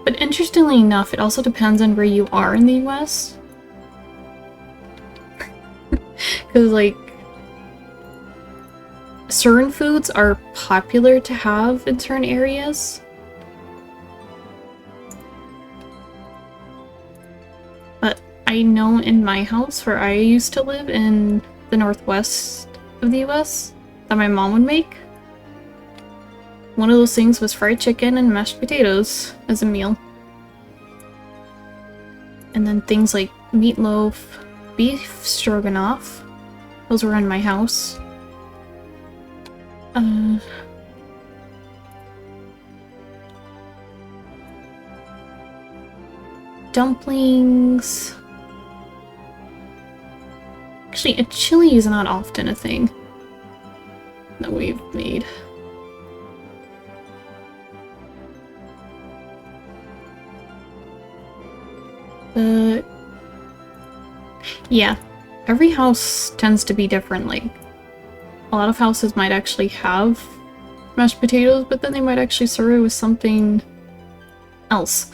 But interestingly enough, it also depends on where you are in the US. Because, like, certain foods are popular to have in certain areas. But I know in my house, where I used to live in the northwest of the US, that my mom would make, one of those things was fried chicken and mashed potatoes as a meal. And then things like meatloaf, beef stroganoff, those were in my house. Dumplings. Actually, a chili is not often a thing that we've made. But yeah, every house tends to be different. Like, a lot of houses might actually have mashed potatoes, but then they might actually serve it with something else.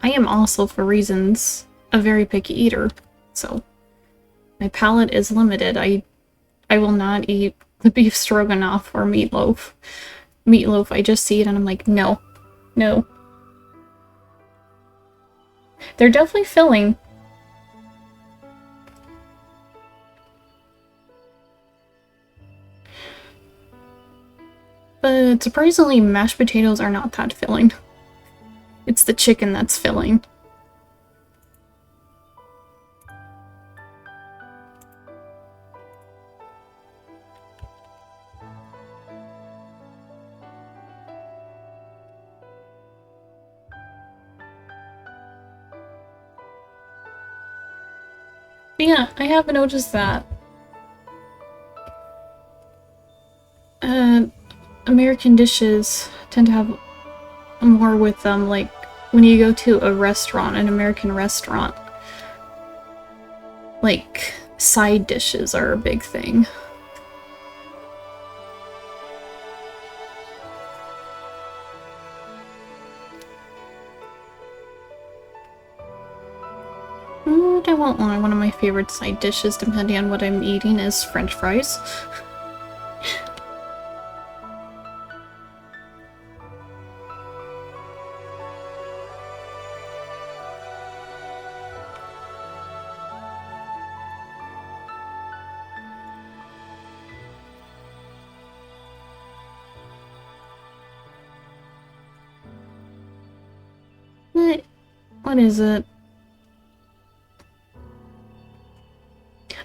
I am also, for reasons, a very picky eater, so my palate is limited. I will not eat the beef stroganoff or meatloaf. Meatloaf, I just see it and I'm like, no. No. They're definitely filling. But surprisingly, mashed potatoes are not that filling. It's the chicken that's filling. But yeah, I have noticed that American dishes tend to have more with them, like when you go to a restaurant, an American restaurant, like side dishes are a big thing. I won't lie, one of my favorite side dishes, depending on what I'm eating, is French fries. What is it?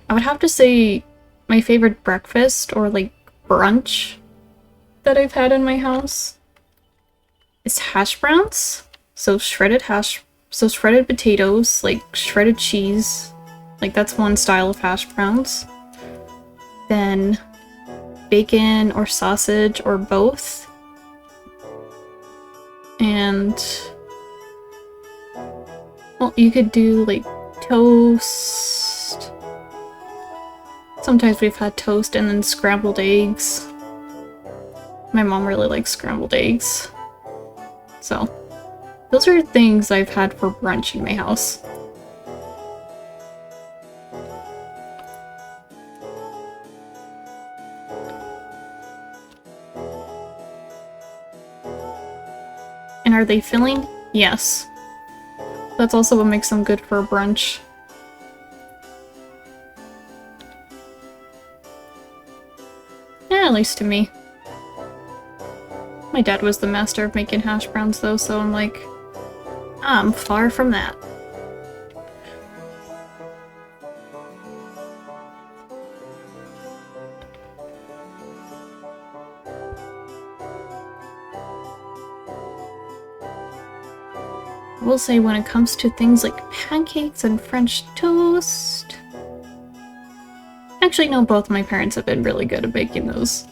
I would have to say my favorite breakfast or like brunch that I've had in my house is hash browns. So shredded potatoes, like shredded cheese. Like that's one style of hash browns. Then bacon or sausage or both. And well, you could do like toast. Sometimes we've had toast and then scrambled eggs. My mom really likes scrambled eggs. So, those are things I've had for brunch in my house. Are they filling? Yes. That's also what makes them good for brunch. Yeah, at least to me. My dad was the master of making hash browns though, so I'm like, I'm far from that. I will say when it comes to things like pancakes and French toast... Actually, no, both my parents have been really good at baking those.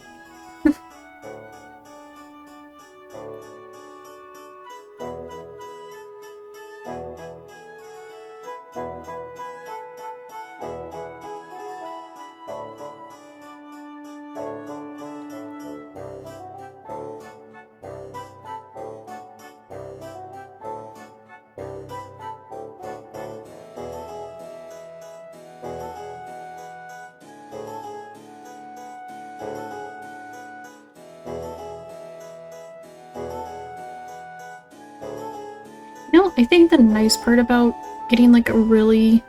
You know, I think the nice part about getting like a really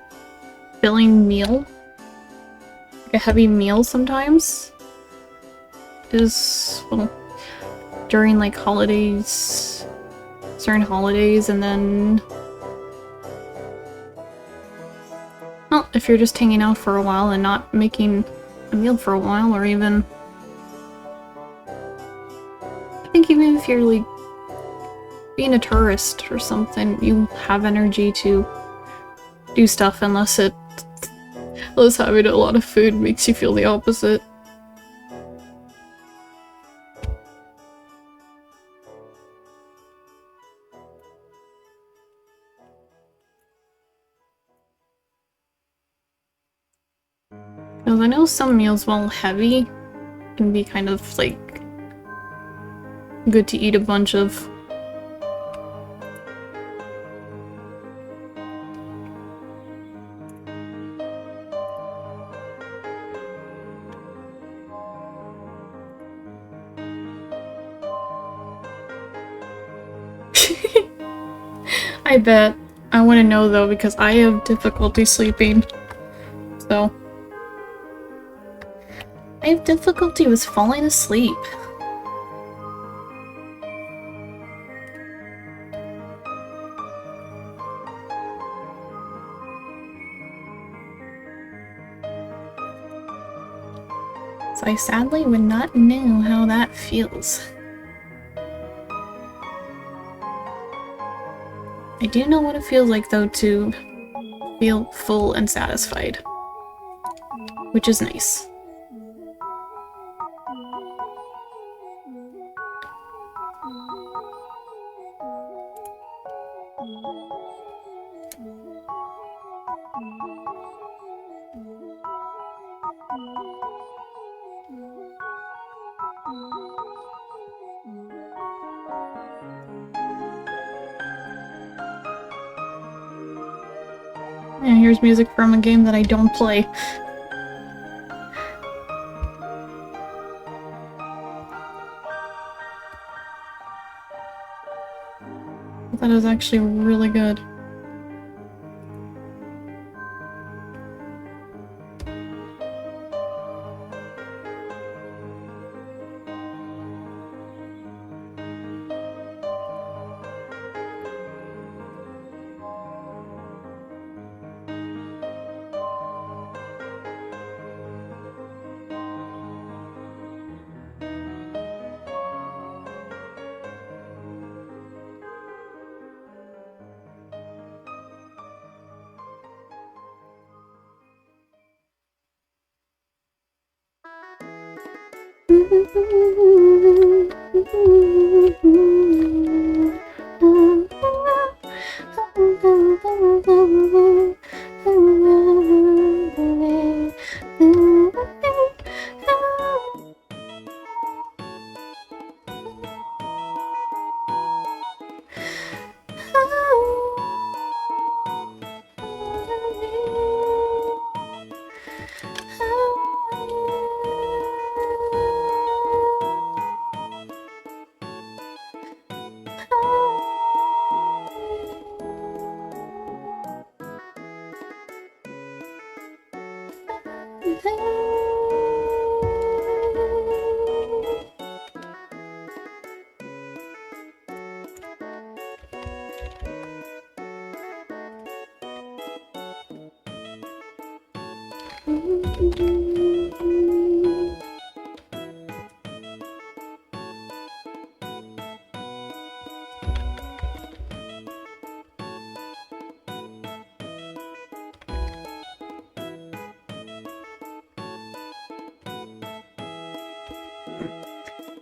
filling meal, like a heavy meal sometimes, is, well, during like holidays, certain holidays, and then, well, if you're just hanging out for a while and not making a meal for a while, or even, I think even if you're like being a tourist or something, you have energy to do stuff unless having a lot of food makes you feel the opposite. Because I know some meals, while heavy, can be kind of like good to eat a bunch of. I bet. I want to know though, because I have difficulty sleeping. So. I have difficulty with falling asleep. So I sadly would not know how that feels. I do know what it feels like though to feel full and satisfied, which is nice. Yeah, here's music from a game that I don't play. That is actually really good.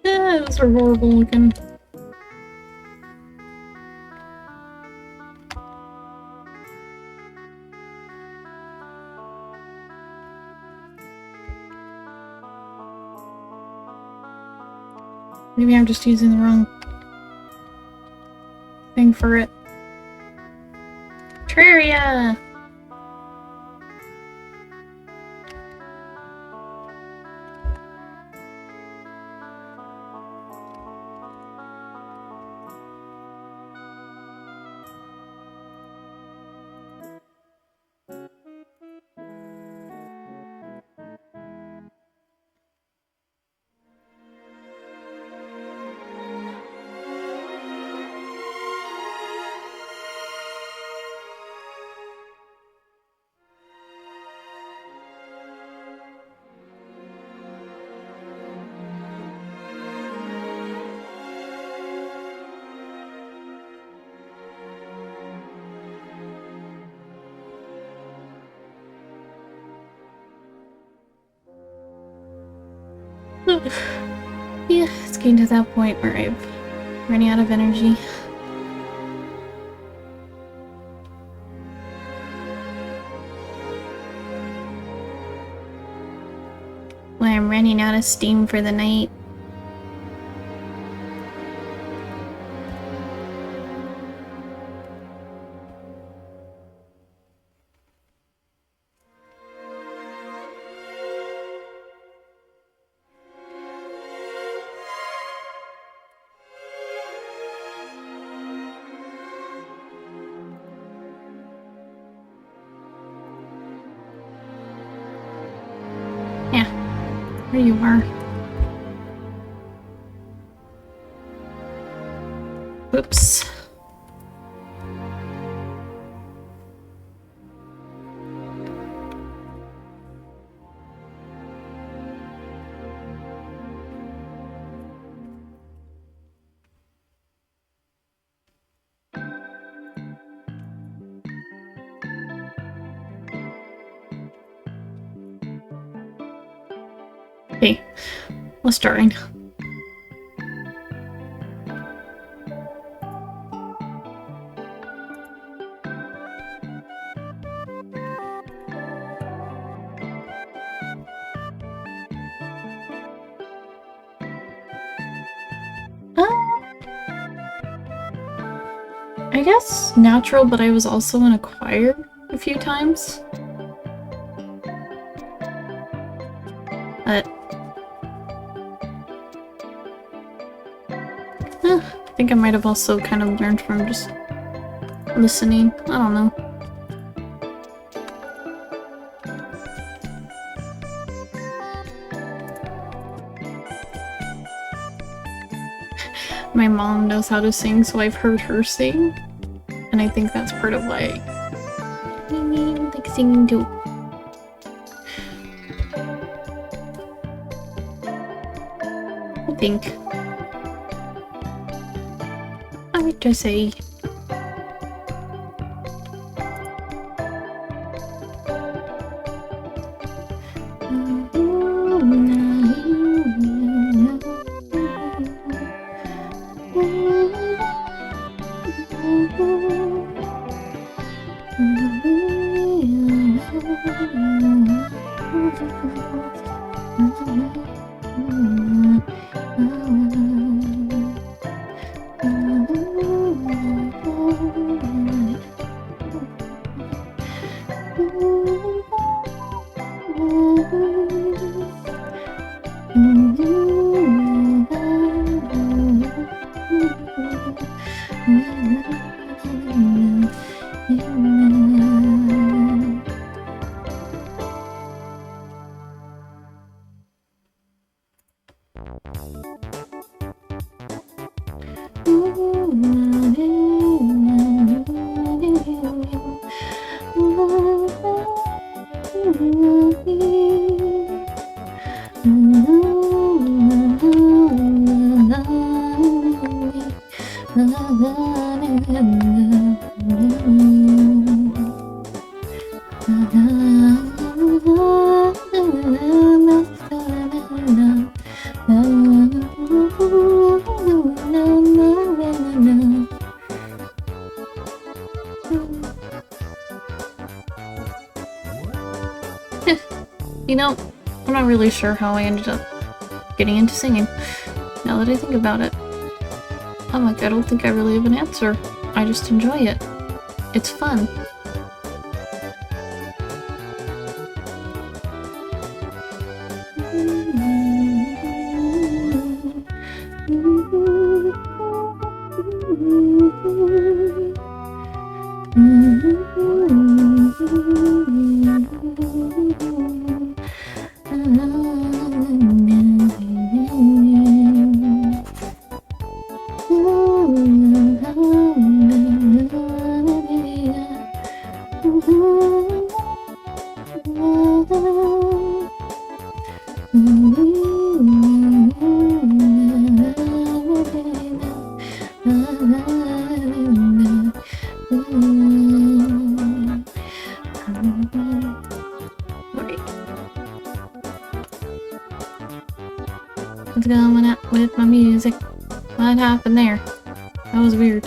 Yeah, those are horrible looking. Maybe I'm just using the wrong thing for it. Terraria! Yeah, it's getting to that point where I'm running out of energy. When I'm running out of steam for the night. There you are. Oops. Hey, what's starting? I guess natural, but I was also in a choir a few times. But I think I might have also kind of learned from just listening. I don't know. My mom knows how to sing, so I've heard her sing. And I think that's part of why I like singing too. I think. I would just say. You know, I'm not really sure how I ended up getting into singing, now that I think about it. I'm like, I don't think I really have an answer. I just enjoy it. It's fun. What's going on with my music? What happened there? That was weird.